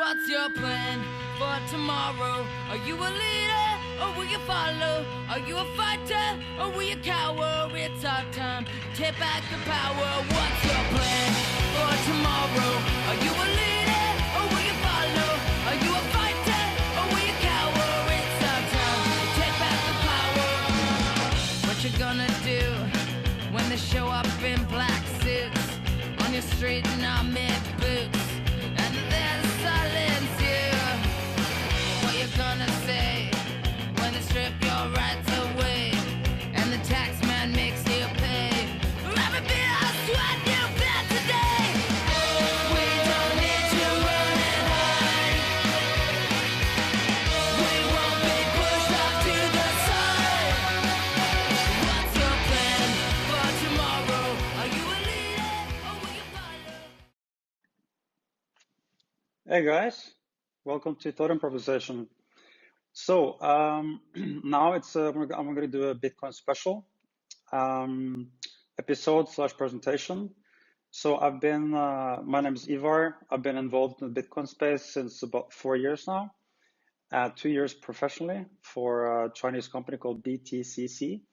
What's your plan for tomorrow? Are you a leader or will you follow? Are you a fighter or will you cower? It's our time to take back the power. What's your plan for tomorrow? Are you a leader or will you follow? Are you a fighter or will you cower? It's our time to take back the power. What you gonna do when they show up in black suits on your street in army boots? And then silence you. What you gonna say when they strip your rights away and the tax man makes you pay for every bit of sweat you bet today? We don't need to run and hide. We won't be pushed off to the side. What's your plan for tomorrow? Are you a leader or will you follow? Hey guys, welcome to Thought Improvisation. So now I'm going to do a Bitcoin special episode/presentation. So my name is Ivar. I've been involved in the Bitcoin space since about 4 years now. 2 years professionally for a Chinese company called BTCC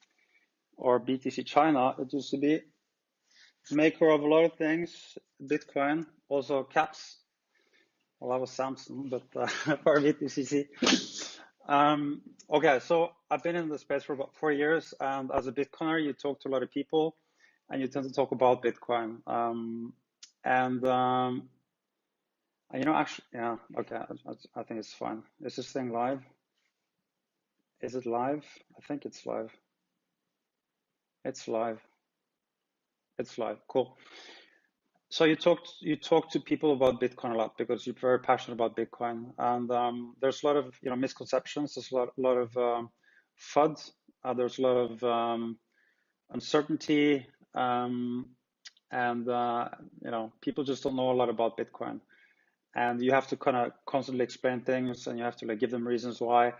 or BTC China. It used to be maker of a lot of things, Bitcoin, also caps. Well, I was Samsung, but for BTCC. Okay, so I've been in the space for about 4 years, and as a Bitcoiner, you talk to a lot of people, and you tend to talk about Bitcoin. Actually, yeah, okay, I think it's fine. Is this thing live? Is it live? I think it's live. It's live. It's live. Cool. So you talk to people about Bitcoin a lot because you're very passionate about Bitcoin, and there's a lot of misconceptions. There's a lot of FUD. There's a lot of uncertainty, and people just don't know a lot about Bitcoin, and you have to kind of constantly explain things, and you have to give them reasons why,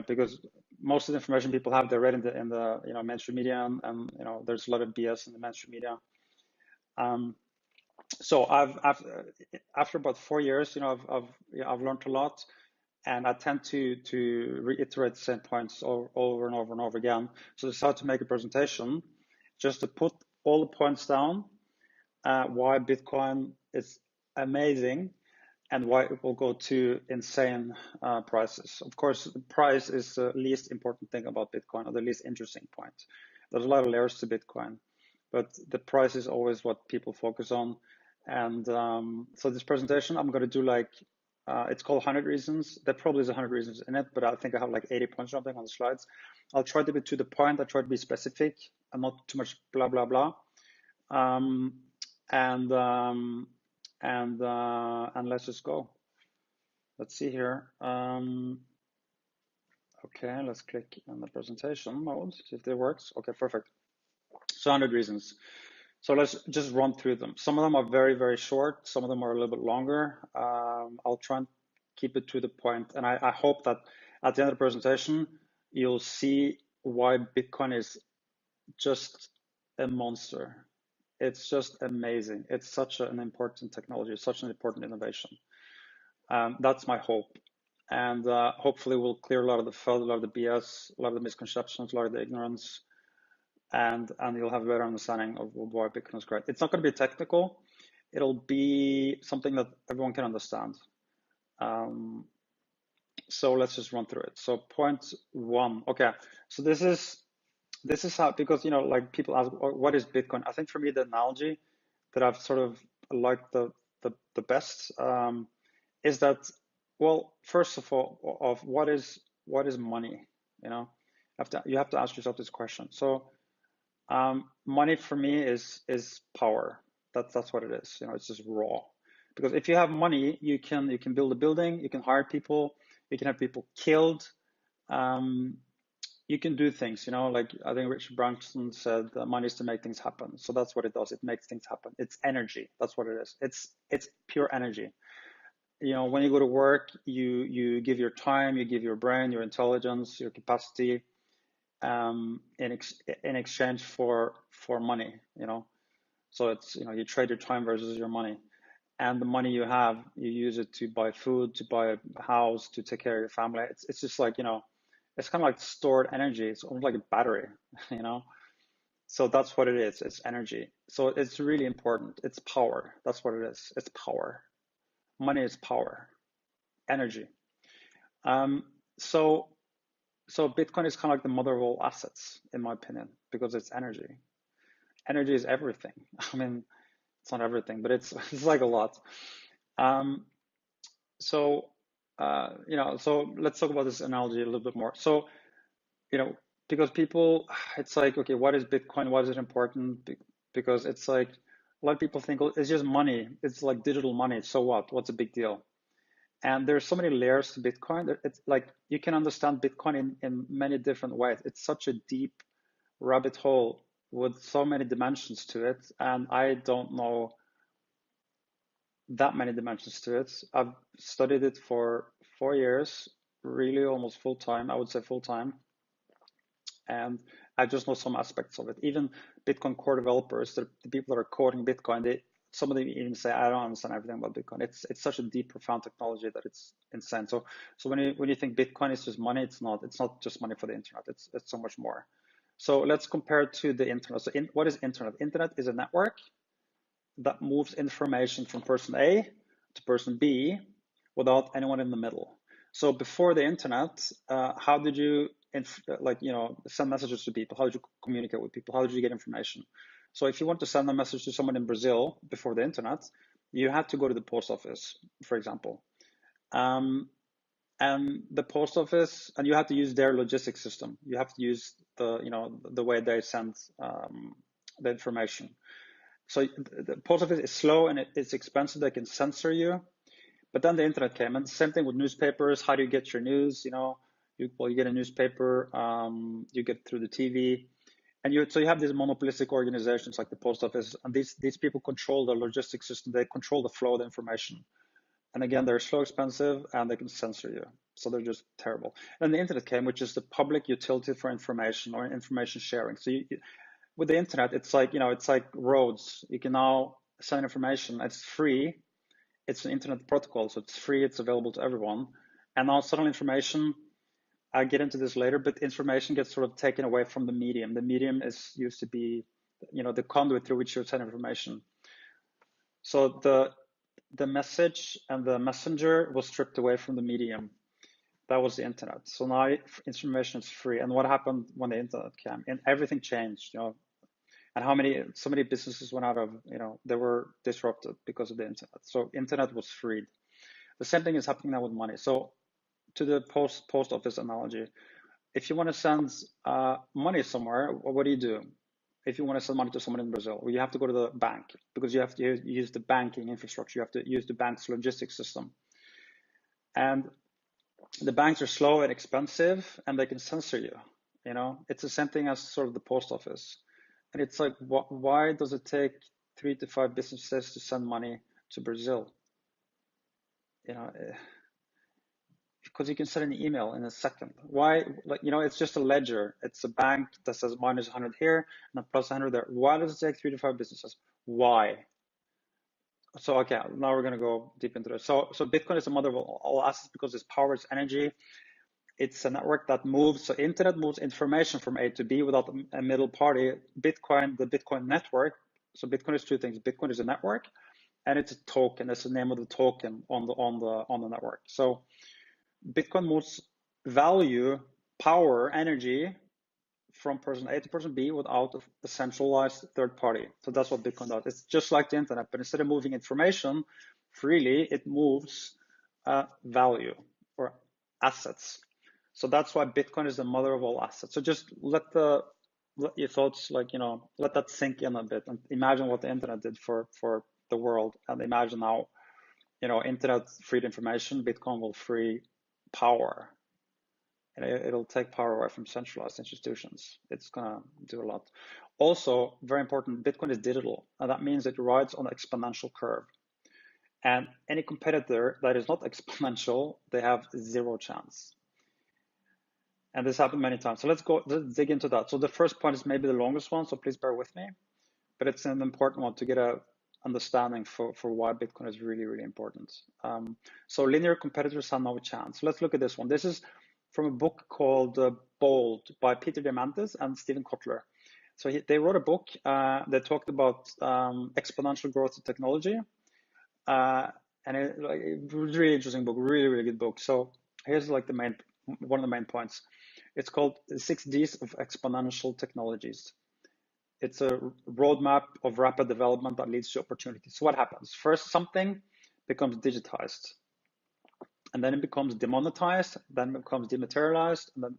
because most of the information people have, they read in the mainstream media, and there's a lot of BS in the mainstream media. So after about 4 years, I've learned a lot, and I tend to reiterate the same points over and over and over again. So I decided to make a presentation just to put all the points down, why Bitcoin is amazing and why it will go to insane prices. Of course, the price is the least important thing about Bitcoin, or the least interesting point. There's a lot of layers to Bitcoin, but the price is always what people focus on. And so this presentation, I'm going to do it's called 100 reasons. There probably is 100 reasons in it, but I think I have 80 points or something on the slides. I'll try to be to the point. I try to be specific and not too much blah, blah, blah. And let's just go. Let's see here. Okay, let's click on the presentation mode, see if that works. Okay, perfect. So 100 reasons. So let's just run through them. Some of them are very, very short. Some of them are a little bit longer. I'll try and keep it to the point. And I hope that at the end of the presentation, you'll see why Bitcoin is just a monster. It's just amazing. It's such an important technology, such an important innovation. That's my hope. And hopefully we'll clear a lot of the FUD, a lot of the BS, a lot of the misconceptions, a lot of the ignorance, and you'll have a better understanding of why Bitcoin is great. It's not going to be technical. It'll be something that everyone can understand. So let's just run through it. So point 1. Okay, so this is how, because people ask, what is Bitcoin? I think for me the analogy that I've sort of liked the best is that, well, first of all, what is money? You have to ask yourself this question. So money for me is power. That's what it is. It's just raw. Because if you have money, you can build a building, you can hire people, you can have people killed, you can do things. Like I think Richard Branson said, money is to make things happen. So that's what it does. It makes things happen. It's energy. That's what it is. It's pure energy. When you go to work, you give your time, you give your brain, your intelligence, your capacity, in exchange for money. So it's you trade your time versus your money, and the money you have, you use it to buy food, to buy a house, to take care of your family. It's just like, it's kind of like stored energy. It's almost like a battery, you know? So that's what it is. It's energy. So it's really important. It's power. That's what it is. It's power. Money is power, energy. Um, so so Bitcoin is kind of like the mother of all assets, in my opinion, because it's energy. Energy is everything. I mean, it's not everything, but it's it's like a lot. Um, so so let's talk about this analogy a little bit more. So, because people, it's like, okay, what is Bitcoin? Why is it important? Because it's like a lot of people think, oh, it's just money. It's like digital money. So what? What's a big deal? And there's so many layers to Bitcoin. It's like you can understand Bitcoin in many different ways. It's such a deep rabbit hole with so many dimensions to it. And I don't know that many dimensions to it. I've studied it for 4 years, really almost full time, I would say full time. And I just know some aspects of it. Even Bitcoin core developers, the people that are coding Bitcoin, some of them even say, I don't understand everything about Bitcoin. It's such a deep, profound technology that it's insane. So when you think Bitcoin is just money, it's not. It's not just money for the internet. It's so much more. So let's compare it to the internet. So what is internet? Internet is a network that moves information from person A to person B without anyone in the middle. So before the internet, how did you send messages to people? How did you communicate with people? How did you get information? So if you want to send a message to someone in Brazil before the internet, you had to go to the post office, for example. And the post office, and you have to use their logistics system. You have to use the way they send the information. So the post office is slow and it's expensive. They can censor you. But then the internet came, and the same thing with newspapers. How do you get your news? You get a newspaper, you get it through the TV, and so you have these monopolistic organizations like the post office, and these people control the logistics system. They control the flow of the information. And again, they're slow, expensive, and they can censor you. So they're just terrible. And the internet came, which is the public utility for information or information sharing. So with the internet, it's like roads. You can now send information. It's free. It's an internet protocol, so it's free. It's available to everyone. And now suddenly information, I'll get into this later, but information gets sort of taken away from the medium. The medium used to be, the conduit through which you send information. So the message and the messenger was stripped away from the medium. That was the internet. So now information is free. And what happened when the internet came? And everything changed, and so many businesses went out of, they were disrupted because of the internet. So internet was freed. The same thing is happening now with money. So to the post office analogy, if you want to send money somewhere, what do? If you want to send money to someone in Brazil, well, you have to go to the bank because you have to use the banking infrastructure. You have to use the bank's logistics system. And the banks are slow and expensive, and they can censor you. It's the same thing as sort of the post office. And it's like, why does it take 3 to 5 businesses to send money to Brazil? Because you can send an email in a second. Why? It's just a ledger. It's a bank that says minus 100 here and a plus 100 there. Why does it take 3 to 5 businesses? Why? So, okay, now we're going to go deep into this. So Bitcoin is the mother of all assets because its power is energy. It's a network that moves. So internet moves information from A to B without a middle party. the Bitcoin network. So Bitcoin is 2 things. Bitcoin is a network, and it's a token. That's the name of the token on the network. So Bitcoin moves value, power, energy from person A to person B without a centralized third party. So that's what Bitcoin does. It's just like the internet, but instead of moving information freely, it moves value or assets. So that's why Bitcoin is the mother of all assets. So just let your thoughts, let that sink in a bit, and imagine what the internet did for the world, and imagine how, internet freed information, Bitcoin will free power. And it'll take power away from centralized institutions. It's gonna do a lot. Also, very important, Bitcoin is digital, and that means it rides on an exponential curve. And any competitor that is not exponential, they have 0 chance. And this happened many times. So let's dig into that. So the first point is maybe the longest one, so please bear with me. But it's an important one to get a understanding for why Bitcoin is really, really important. So linear competitors have no chance. Let's look at this one. This is from a book called Bold by Peter Diamandis and Stephen Kotler. So they wrote a book. They talked about exponential growth of technology. And it was a really interesting book, really, really good book. So here's like one of the main points. It's called the 6 Ds of Exponential Technologies. It's a roadmap of rapid development that leads to opportunity. So what happens? First, something becomes digitized, and then it becomes demonetized, then it becomes dematerialized, and then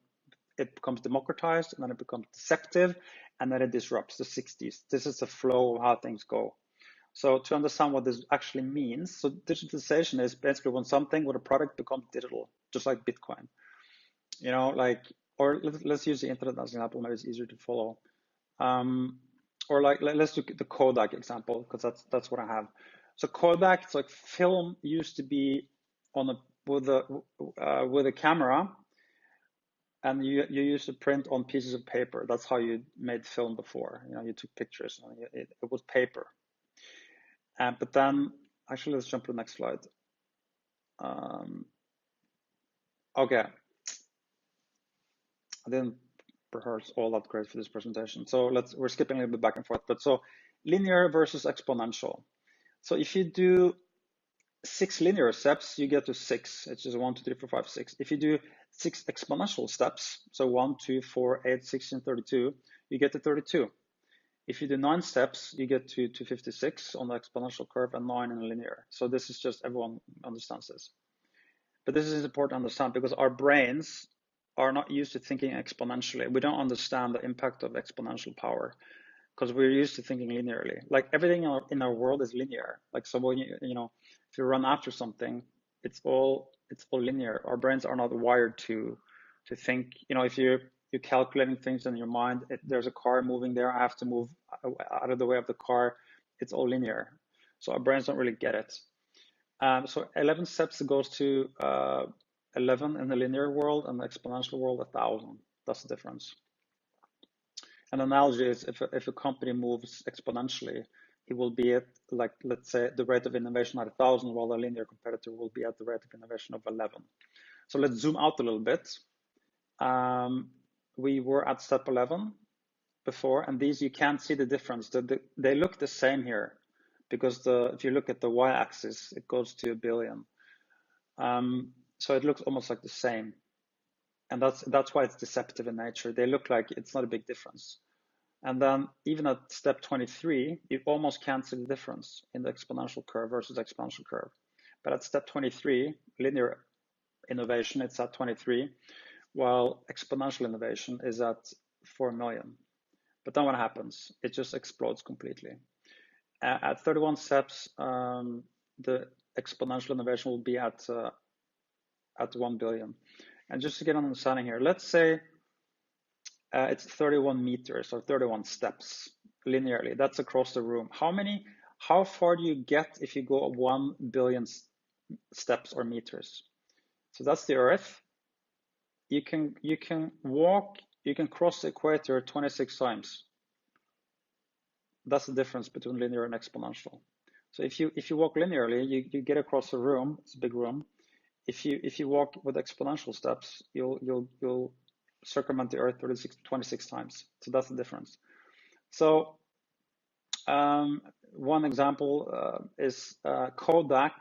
it becomes democratized, and then it becomes deceptive, and then it disrupts the 6 Ds. This is the flow of how things go. So to understand what this actually means, so digitalization is basically when something, when a product becomes digital, just like Bitcoin. You know, like, or let's use the internet as an example, maybe it's easier to follow. Or like, let's do the Kodak example, because that's what I have. So Kodak, it's like film used to be on with a camera, and you used to print on pieces of paper. That's how you made film before. You know, you took pictures. It was paper. But then, actually, let's jump to the next slide. Okay. I didn't rehearse all that great for this presentation. So we're skipping a little bit back and forth. But so linear versus exponential. So if you do 6 linear steps, you get to 6. It's just 1, 2, 3, 4, 5, 6. If you do 6 exponential steps, so 1, 2, 4, 8, 16, 32, you get to 32. If you do 9 steps, you get to 256 on the exponential curve and 9 in linear. So this is just, everyone understands this. But this is important to understand because our brains are not used to thinking exponentially. We don't understand the impact of exponential power because we're used to thinking linearly. Like everything in our world is linear. Like so when you know, if you run after something, it's all linear. Our brains are not wired to think, you know, if you're calculating things in your mind, there's a car moving there, I have to move out of the way of the car. It's all linear. So our brains don't really get it. So 11 steps goes to 11 in the linear world, and the exponential world 1,000. That's the difference. An analogy is if a company moves exponentially, it will be at, like, let's say, the rate of innovation at 1,000, while a linear competitor will be at the rate of innovation of 11. So let's zoom out a little bit. We were at step 11 before, and these, you can't see the difference. They look the same here because if you look at the y-axis, it goes to 1 billion. So it looks almost like the same. And that's why it's deceptive in nature. They look like it's not a big difference. And then even at step 23, you almost can't see the difference in the exponential curve versus exponential curve. But at step 23, linear innovation, it's at 23, while exponential innovation is at 4 million. But then what happens? It just explodes completely. At 31 steps, the exponential innovation will be at 1 billion. And just to get an understanding here, let's say it's 31 meters or 31 steps linearly. That's across the room. How far do you get if you go 1 billion steps or meters? So that's the Earth. You can cross the equator 26 times. That's the difference between linear and exponential. So if you walk linearly, you get across the room. It's a big room. If you walk with exponential steps, you'll circumvent the Earth 26 times. So that's the difference. So one example is Kodak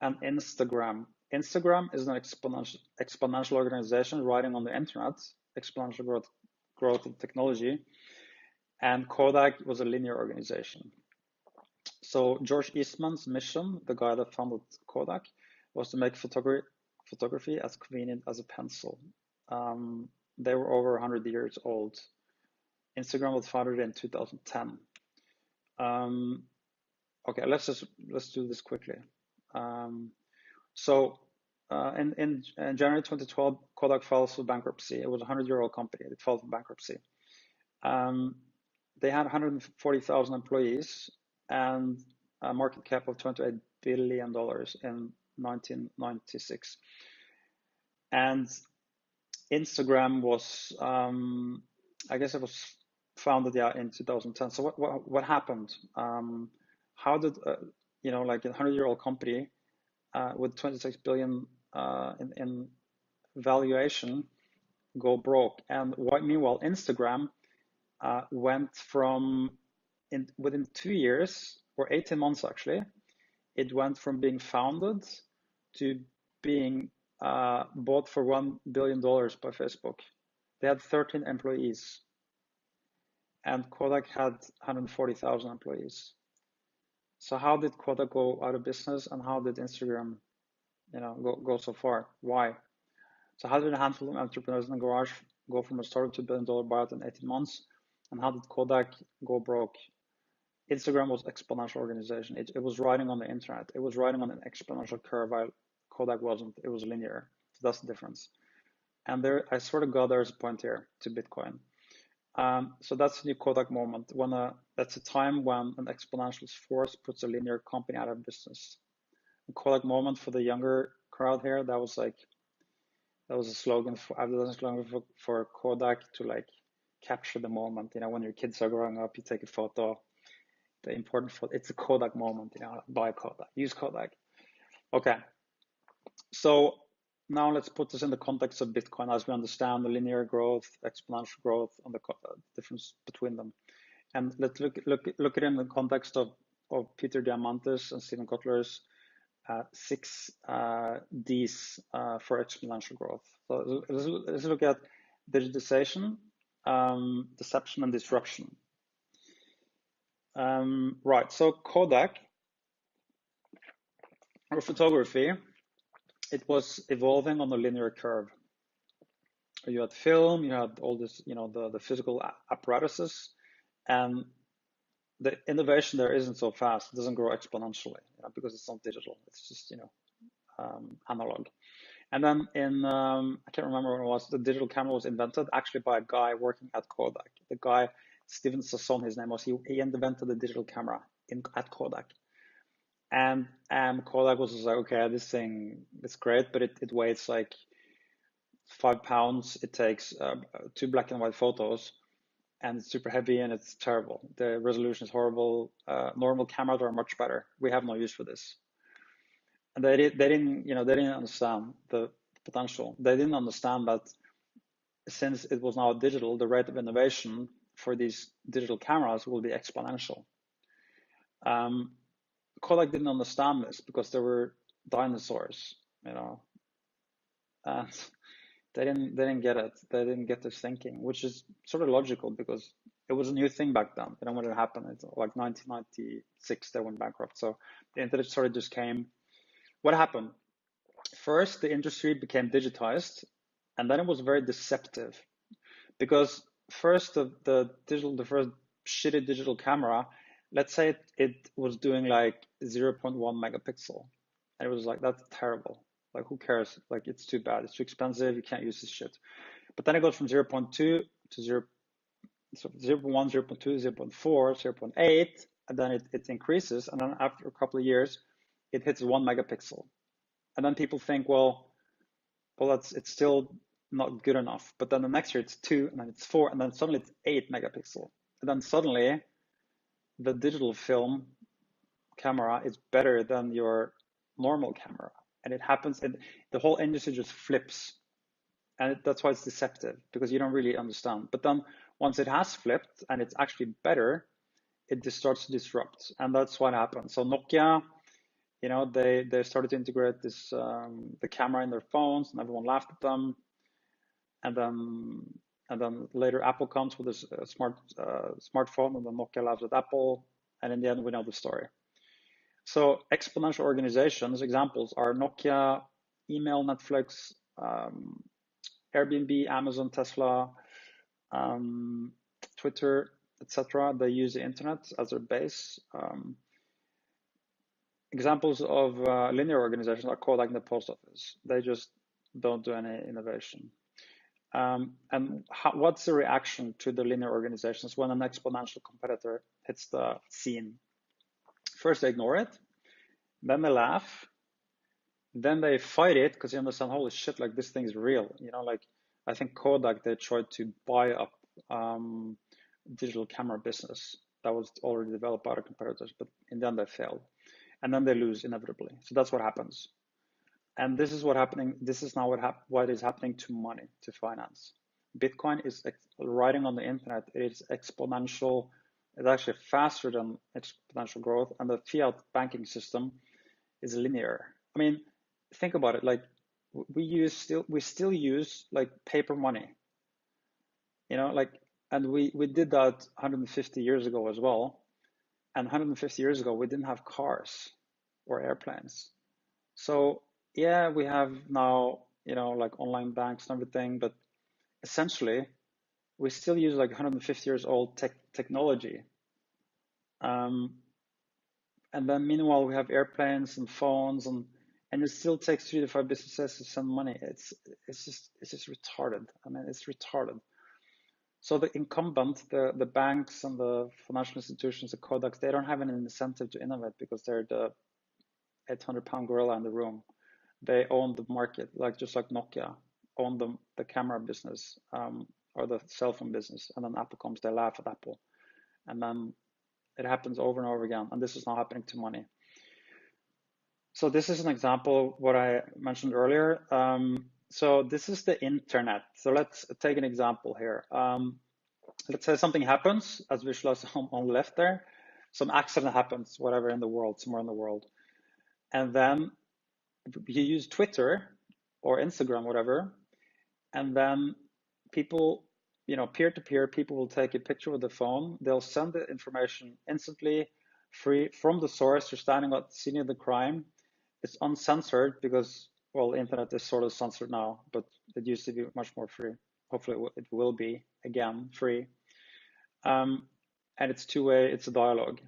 and Instagram. Instagram is an exponential organization riding on the internet, exponential growth of technology, and Kodak was a linear organization. So George Eastman's mission, the guy that founded Kodak, was to make photography as convenient as a pencil. They were over 100 years old. Instagram was founded in 2010. Okay, let's do this quickly. So in January 2012, Kodak filed for bankruptcy. It was a 100-year-old company. It filed for bankruptcy. They had 140,000 employees and a market cap of $28 billion in 1996. And Instagram was, I guess it was founded in 2010. So what happened? how did like a 100-year-old company with 26 billion in valuation go broke? And meanwhile, Instagram went from within 2 years or 18 months actually, it went from being founded to being bought for $1 billion by Facebook. They had 13 employees, and Kodak had 140,000 employees. So how did Kodak go out of business, and how did Instagram, go so far? Why? So how did a handful of entrepreneurs in the garage go from a startup to $1 billion buyout in 18 months? And how did Kodak go broke? Instagram was exponential organization. It was riding on the internet. It was riding on an exponential curve, while Kodak wasn't. It was linear. So that's the difference. And there, I sort of got there's a point here to Bitcoin. So that's the new Kodak moment. That's a time when an exponential force puts a linear company out of business. The Kodak moment for the younger crowd here, that was a slogan for Kodak to like capture the moment. When your kids are growing up, you take a photo. The important photo, it's a Kodak moment. Buy Kodak, use Kodak. Okay, so now let's put this in the context of Bitcoin as we understand the linear growth, exponential growth, and the difference between them. And let's look at it in the context of Peter Diamandis and Stephen Kotler's 6 Ds for exponential growth. So let's look at digitization, deception, and disruption. Right, so Kodak, or photography, it was evolving on a linear curve. You had film, you had all this, the physical apparatuses, and the innovation there isn't so fast. It doesn't grow exponentially, because it's not digital. It's just, analog. And then I can't remember when it was, the digital camera was invented actually by a guy working at Kodak. The guy, Steven Sasson, his name was, he invented the digital camera at Kodak. And Kodak was just like, okay, this thing is great, but it weighs like 5 pounds. It takes 2 black and white photos, and it's super heavy and it's terrible. The resolution is horrible. Normal cameras are much better. We have no use for this. And they didn't understand the potential. They didn't understand that since it was now digital, the rate of innovation for these digital cameras will be exponential. Kodak didn't understand this because there were dinosaurs, and they didn't get it. They didn't get this thinking, which is sort of logical because it was a new thing back then. When it happened, it's like 1996, they went bankrupt. So the internet sort of just came. What happened? First, the industry became digitized, and then it was very deceptive because first the first shitty digital camera, let's say it was doing like 0.1 megapixel, and it was like, that's terrible. Like, who cares? Like, it's too bad. It's too expensive. You can't use this shit. But then it goes from 0.2 to 0.1, 0.2, 0.4, 0.8, and then it increases. And then after a couple of years, it hits 1 megapixel. And then people think, well, it's still not good enough. But then the next year it's 2, and then it's 4, and then suddenly it's 8 megapixel. And then suddenly the digital film camera is better than your normal camera. And it happens, and the whole industry just flips. And that's why it's deceptive, because you don't really understand. But then once it has flipped and it's actually better, it just starts to disrupt. And that's what happened. So Nokia, they started to integrate this the camera in their phones, and everyone laughed at them. And then later Apple comes with this smartphone, and then Nokia laughs at Apple. And in the end, we know the story. So exponential organizations, examples are Nokia, email, Netflix, Airbnb, Amazon, Tesla, Twitter, etc. They use the internet as their base. Examples of linear organizations are Kodak and the post office. They just don't do any innovation. And what's the reaction to the linear organizations when an exponential competitor hits the scene? First, they ignore it, then they laugh, then they fight it because you understand, holy shit, like this thing is real. Like I think Kodak, they tried to buy up digital camera business, that was already developed by other competitors, but in the end they failed. And then they lose inevitably. So that's what happens. And this is now what is happening to money, to finance. Bitcoin is riding on the internet. It is exponential. It's actually faster than exponential growth. And the fiat banking system is linear. I mean, think about it. Like we still use like paper money, and we did that 150 years ago as well. And 150 years ago, we didn't have cars or airplanes. So yeah, we have now, like online banks and everything, but essentially we still use like 150 years old technology. And then meanwhile we have airplanes and phones, and it still takes 3 to 5 businesses to send money. It's just retarded. I mean, it's retarded. So the incumbent, the banks and the financial institutions, the Kodaks, they don't have an incentive to innovate because they're the 800-pound gorilla in the room. They own the market, just like Nokia owned the camera business, or the cell phone business, and then Apple comes, they laugh at Apple, and then it happens over and over again, and this is now happening to money. So this is an example of what I mentioned earlier. So this is the internet. So let's take an example here. Let's say something happens, as visualized on the left there. Some accident happens, whatever, in the world, somewhere in the world. And then you use Twitter or Instagram, whatever, and then people, peer-to-peer, people will take a picture with the phone. They'll send the information instantly, free from the source. You're standing at the scene of the crime. It's uncensored because, well, the internet is sort of censored now, but it used to be much more free. Hopefully it will be, again, free. And it's two-way, it's a dialogue.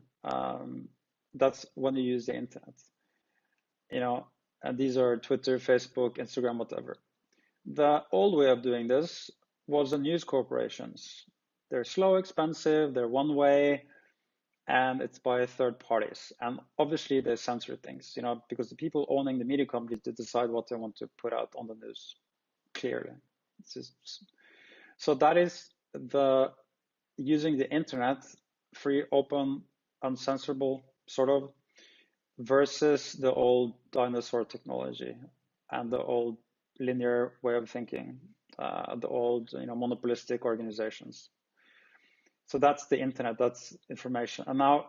That's when you use the internet. And these are Twitter, Facebook, Instagram, whatever. The old way of doing this was the news corporations. They're slow, expensive, they're one way, and it's by third parties. And obviously they censor things, because the people owning the media companies decide what they want to put out on the news, clearly. So that is using the internet, free, open, uncensorable, sort of, versus the old dinosaur technology and the old linear way of thinking, the old, monopolistic organizations. So that's the internet, that's information. And now,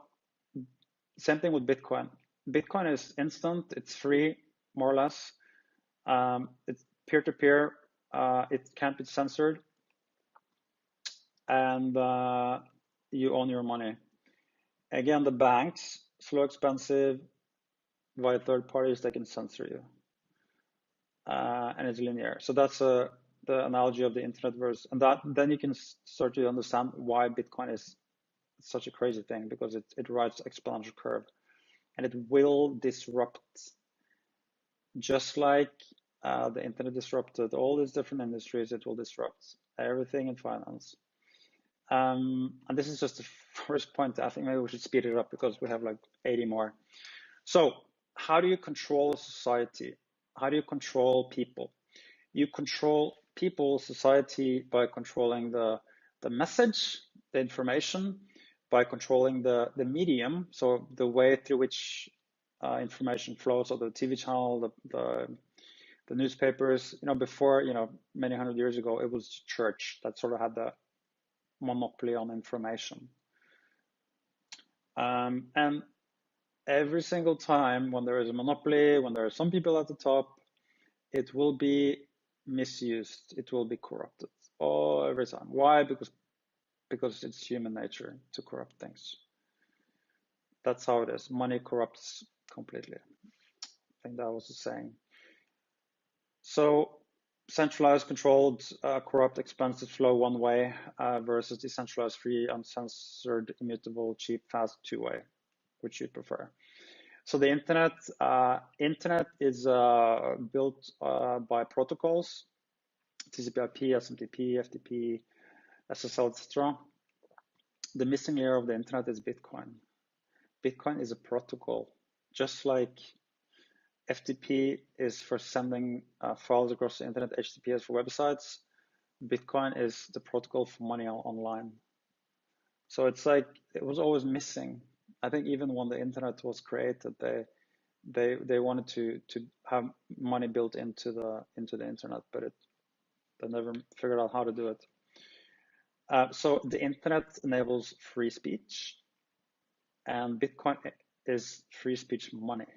same thing with Bitcoin. Bitcoin is instant, it's free, more or less. It's peer-to-peer, it can't be censored, and you own your money. Again, the banks, slow, expensive, via third parties, they can censor you. And it's linear. So that's the analogy of the internet verse. And then you can start to understand why Bitcoin is such a crazy thing, because it rides exponential curve, and it will disrupt, just like the internet disrupted all these different industries. It will disrupt everything in finance. And this is just the first point. I think maybe we should speed it up because we have like 80 more. So how do you control a society? How do you control people? You control people, society, by controlling the message, the information, by controlling the medium, so the way through which information flows, so the TV channel, the newspapers. Before, many hundred years ago, it was church that sort of had the monopoly on information. And every single time when there is a monopoly, when there are some people at the top, it will be misused, it will be corrupted every time. Why? Because it's human nature to corrupt things. That's how it is. Money corrupts completely. I think that was the saying. So centralized, controlled, corrupt, expensive flow one way, versus decentralized, free, uncensored, immutable, cheap, fast, two-way. Which you prefer? So the internet is built by protocols, TCP/IP, SMTP, FTP, SSL, etc. The missing layer of the internet is Bitcoin. Bitcoin is a protocol, just like FTP is for sending files across the internet, HTTPS for websites. Bitcoin is the protocol for money online. So it's like it was always missing. I think even when the internet was created, they wanted to have money built into the internet, but they never figured out how to do it. So the internet enables free speech, and Bitcoin is free speech money.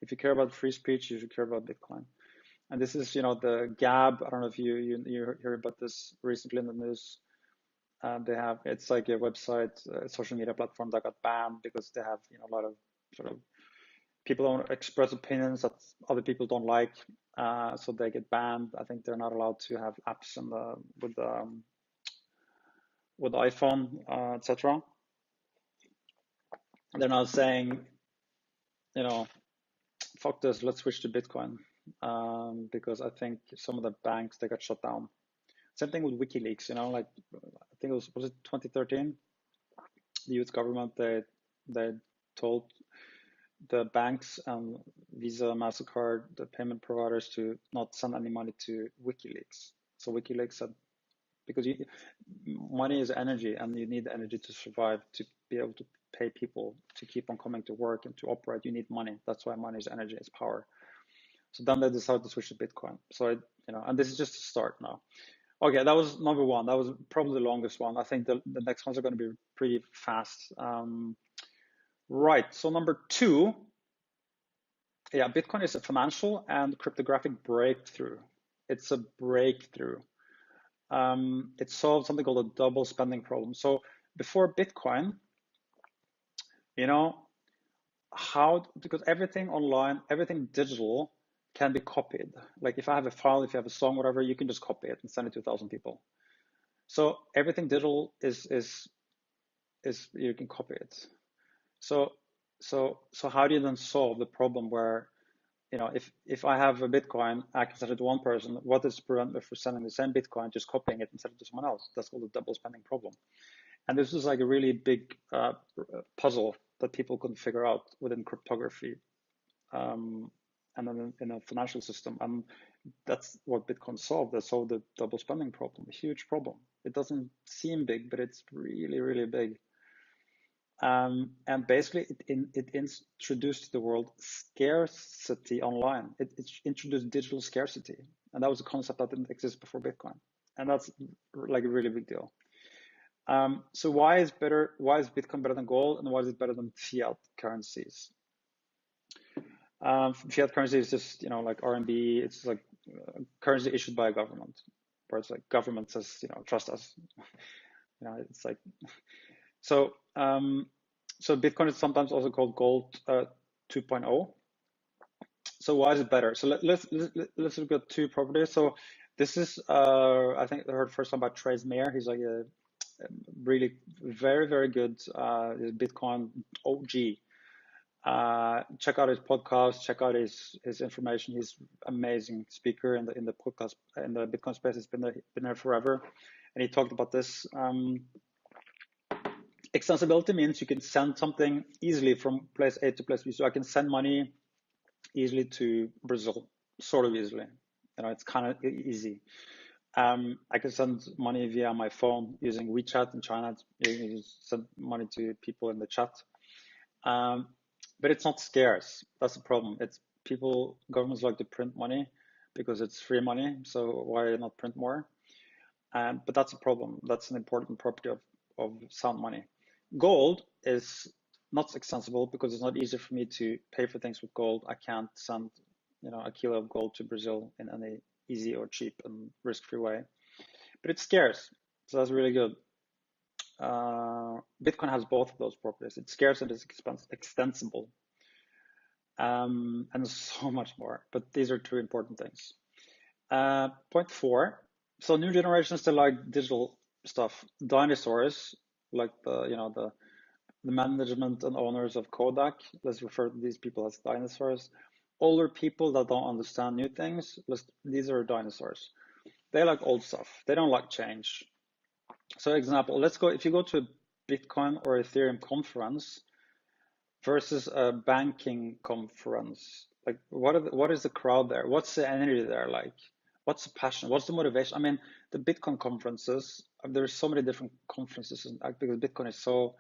If you care about free speech, you should care about Bitcoin. And this is, the Gab. I don't know if you hear about this recently in the news. It's like a website, a social media platform that got banned because they have, a lot of sort of people don't express opinions that other people don't like, so they get banned. I think they're not allowed to have apps with the iPhone, etc. They're now saying, fuck this, let's switch to Bitcoin, because I think some of the banks, they got shut down. Same thing with WikiLeaks, like I think was it 2013? The US government, they told the banks and Visa, MasterCard, the payment providers to not send any money to WikiLeaks. So WikiLeaks said, because money is energy and you need energy to survive, to be able to pay people to keep on coming to work and to operate, you need money. That's why money is energy, it's power. So then they decided to switch to Bitcoin. So, and this is just a start now. Okay, that was number one. That was probably the longest one. I think the next ones are going to be pretty fast. Right, so number two, Bitcoin is a financial and cryptographic breakthrough. It's a breakthrough. It solves something called a double spending problem. So before Bitcoin, because everything online, everything digital can be copied. Like if I have a file, if you have a song, whatever, you can just copy it and send it to 1,000 people. So everything digital is you can copy it. So how do you then solve the problem where, if I have a Bitcoin, I can send it to one person. What is to prevent me from sending the same Bitcoin, just copying it and sending it to someone else? That's called the double spending problem. And this is like a really big puzzle that people couldn't figure out within cryptography, and then in a financial system. And that's what Bitcoin solved. They solved the double spending problem, a huge problem. It doesn't seem big, but it's really, really big. And basically, it introduced to the world scarcity online. It introduced digital scarcity, and that was a concept that didn't exist before Bitcoin, and that's like a really big deal. So why is Bitcoin better than gold, and why is it better than fiat currencies? Fiat currency is just like RMB. It's like currency issued by a government, where it's like government says trust us. It's like so. So Bitcoin is sometimes also called gold 2.0. So why is it better? So let's look at two properties. So this is I think I heard first time about Trace Mayer. He's like a really very, very good Bitcoin OG. Check out his podcast, check out his information. He's amazing speaker in the podcast, in the Bitcoin space. He's been there forever, and he talked about this. Extensibility means you can send something easily from place A to place B. So I can send money easily to Brazil, sort of easily. It's kind of easy. I can send money via my phone using WeChat in China. You just send money to people in the chat. But it's not scarce. That's the problem. Governments like to print money because it's free money. So why not print more? But that's a problem. That's an important property of sound money. Gold is not extensible because it's not easy for me to pay for things with gold. I can't send, a kilo of gold to Brazil in any easy or cheap and risk-free way. But it's scarce, so that's really good. Bitcoin has both of those properties. It's scarce and it's extensible, and so much more. But these are two important things. Point 4. So new generations still like digital stuff. Dinosaurs, like the management and owners of Kodak. Let's refer to these people as dinosaurs. Older people that don't understand new things. These are dinosaurs. They like old stuff. They don't like change. So example, if you go to a Bitcoin or Ethereum conference versus a banking conference, like what is the crowd there? What's the energy there like? What's the passion? What's the motivation? I mean, the Bitcoin conferences, there's so many different conferences because Bitcoin is so,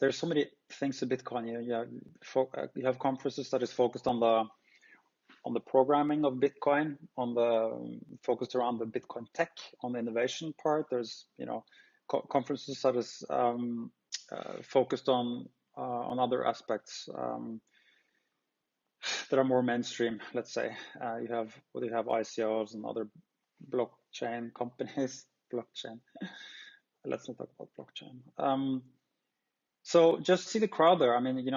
there's so many things to Bitcoin. You have conferences that is focused on the programming of Bitcoin, on the focused around the Bitcoin tech, on the innovation part. There's conferences that is focused on other aspects that are more mainstream. Let's say you have ICOs and other blockchain companies. Blockchain. Let's not talk about blockchain. So just see the crowd there. I mean,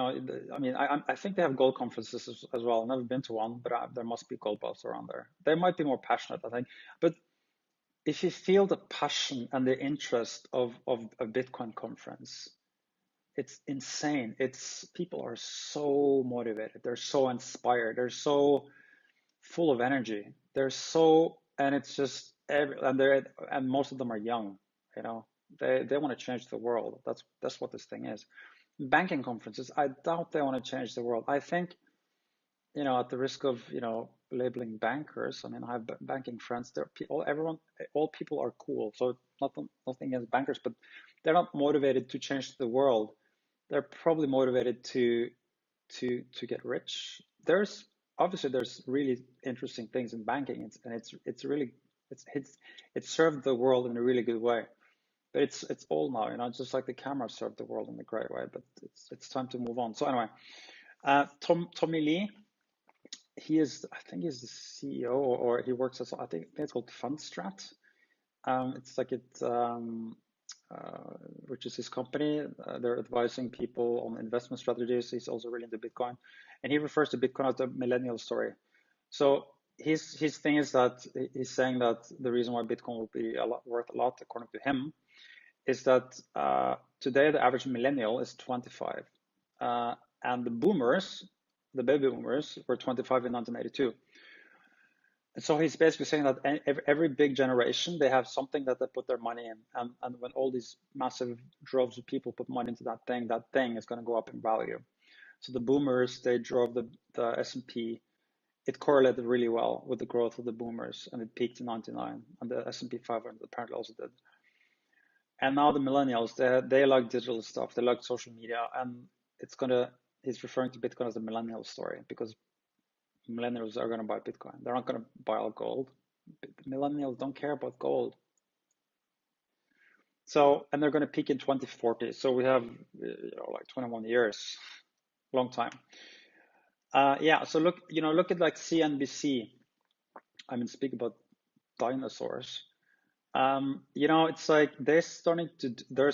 I think they have gold conferences as well. I've never been to one, but there must be gold bars around there. They might be more passionate, I think. But if you feel the passion and the interest of a Bitcoin conference, it's insane. People are so motivated. They're so inspired. They're so full of energy. And it's just and most of them are young. They want to change the world. That's what this thing is. Banking conferences, I doubt they want to change the world. I think, at the risk of, labeling bankers, I mean, I have banking friends. All people are cool. So nothing against bankers, but they're not motivated to change the world. They're probably motivated to get rich. There's really interesting things in banking, it's served the world in a really good way. But it's all now, just like the camera served the world in a great way. But it's time to move on. So anyway, Tommy Lee, I think he's the CEO, or he works as, I think it's called Fundstrat. It's like which is his company. They're advising people on investment strategies. He's also really into Bitcoin, and he refers to Bitcoin as the millennial story. So his thing is that he's saying that the reason why Bitcoin will be worth a lot, according to him, is that today the average millennial is 25, and the baby boomers, were 25 in 1982. And so he's basically saying that every big generation, they have something that they put their money in, and when all these massive droves of people put money into that thing is going to go up in value. So the boomers, they drove the S&P. It correlated really well with the growth of the boomers, and it peaked in 99, and the S&P 500 apparently also did. And now the millennials, they like digital stuff, they like social media, and he's referring to Bitcoin as the millennial story, because millennials are going to buy Bitcoin. They're not going to buy all gold. Millennials don't care about gold. So, and they're going to peak in 2040. So we have, like 21 years, long time. So look at like CNBC. I mean, speak about dinosaurs. It's like there's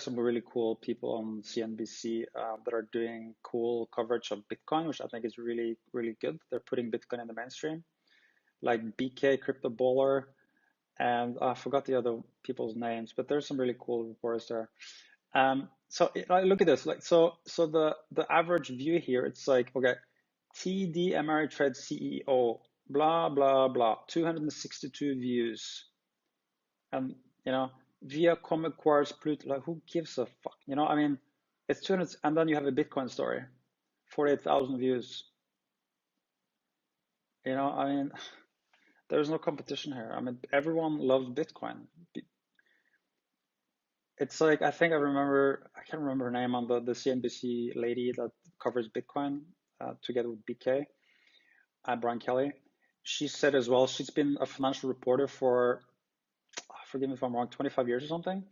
some really cool people on CNBC that are doing cool coverage of Bitcoin, which I think is really, really good. They're putting Bitcoin in the mainstream, like BK Crypto Baller, and I forgot the other people's names, but there's some really cool reports there. So look at this, like so the average view here, it's like, okay, TD Ameritrade CEO, blah blah blah, 262 views. And via Comic Quartz Pluto, like who gives a fuck? I mean, it's 200, and then you have a Bitcoin story, 48,000 views. I mean, there's no competition here. I mean, everyone loves Bitcoin. It's like, I can't remember her name, on the CNBC lady that covers Bitcoin together with BK, Brian Kelly. She said as well, she's been a financial reporter for, forgive me if I'm wrong, 25 years or something.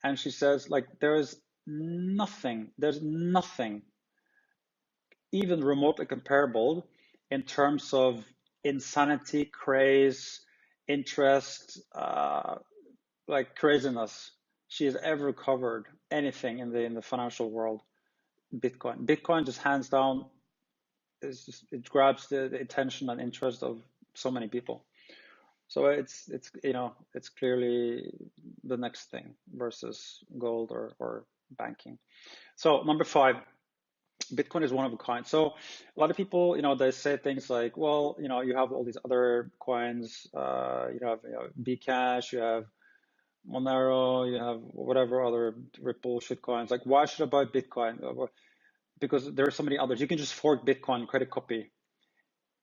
And she says, like, there's nothing even remotely comparable in terms of insanity, craze, interest, like craziness she has ever covered anything in the financial world. Bitcoin just hands down, it grabs the attention and interest of so many people. So it's clearly the next thing versus gold or banking. So number 5, Bitcoin is one of a kind. So a lot of people, they say things like, well, you have all these other coins, you have Bcash, you have Monero, you have whatever other Ripple shit coins. Like, why should I buy Bitcoin? Because there are so many others. You can just fork Bitcoin, create a copy,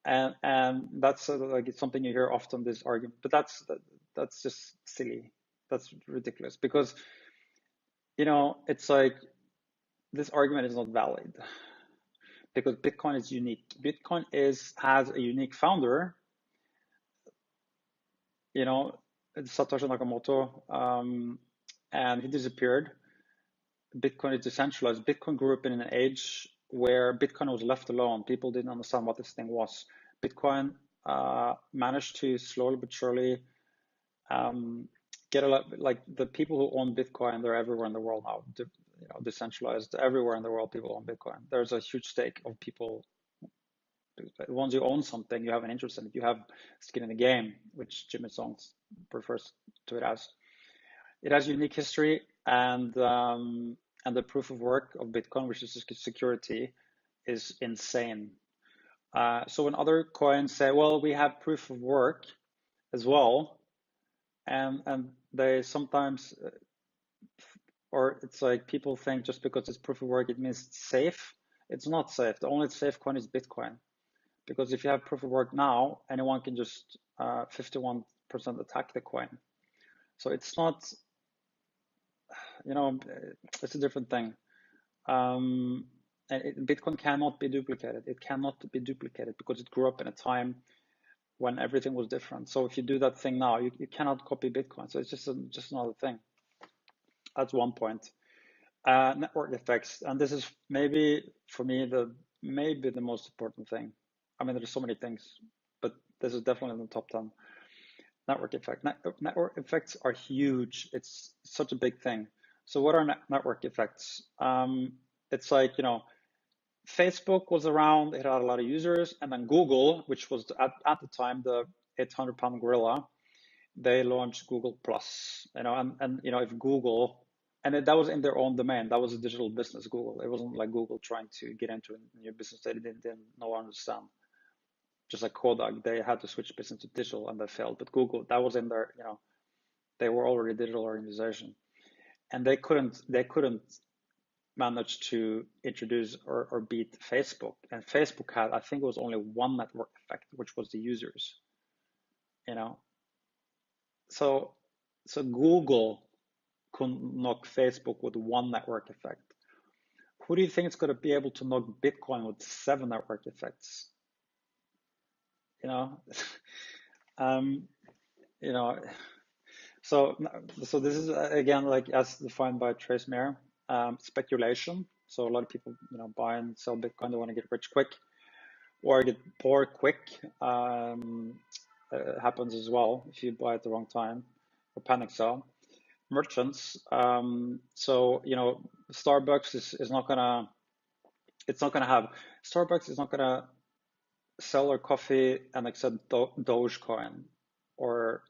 And that's like it's something you hear often, this argument, but that's just silly. That's ridiculous because it's like this argument is not valid because Bitcoin is unique. Bitcoin has a unique founder, Satoshi Nakamoto, and he disappeared. Bitcoin is decentralized. Bitcoin grew up in an age where Bitcoin was left alone. People didn't understand what this thing was. Bitcoin managed to slowly but surely get a lot, like the people who own Bitcoin, they're everywhere in the world now, decentralized everywhere in the world. People own Bitcoin. There's a huge stake of people. Once you own something, you have an interest in it. You have skin in the game, which Jimmy Songs refers to it as. It has unique history and the proof of work of Bitcoin, which is security, is insane. So when other coins say, well, we have proof of work as well, and they sometimes, or it's like people think just because it's proof of work, it means it's safe. It's not safe. The only safe coin is Bitcoin. Because if you have proof of work now, anyone can just 51% attack the coin. So it's not, it's a different thing. Bitcoin cannot be duplicated. It cannot be duplicated because it grew up in a time when everything was different. So if you do that thing now, you cannot copy Bitcoin. So it's just another thing. That's one point. Network effects, and this is maybe for me the most important thing. I mean, there's so many things, but this is definitely in the top 10. Network effect. Network effects are huge. It's such a big thing. So what are network effects? It's like, Facebook was around, it had a lot of users, and then Google, which was at the time the 800-pound gorilla, they launched Google Plus, and if Google, and that was in their own domain, that was a digital business, Google. It wasn't like Google trying to get into a new business they didn't know or understand. Just like Kodak, they had to switch business to digital and they failed. But Google, that was in their, they were already a digital organization, and they couldn't manage to introduce or beat Facebook. And Facebook had, I think it was only one network effect, which was the users. So Google could knock Facebook with one network effect. Who do you think is going to be able to knock Bitcoin with 7 network effects? So this is again, like as defined by Trace Mayer, speculation. So a lot of people, buy and sell Bitcoin. They want to get rich quick or get poor quick. Happens as well if you buy at the wrong time or panic sell. Merchants. So Starbucks is not gonna. It's not gonna have. Starbucks is not gonna sell their coffee and accept Dogecoin or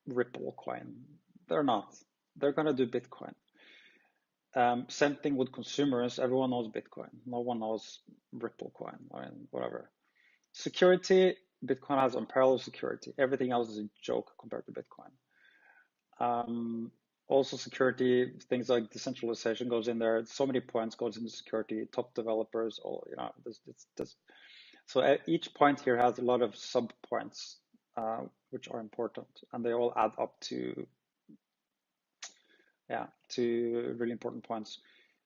Ripple coin. They're not. They're gonna do Bitcoin. Same thing with consumers. Everyone knows Bitcoin. No one knows Ripple coin. I mean, whatever. Security. Bitcoin has unparalleled security. Everything else is a joke compared to Bitcoin. Also security, things like decentralization goes in there. So many points goes into security. Top developers, all this. So each point here has a lot of sub points, which are important, and they all add up to really important points.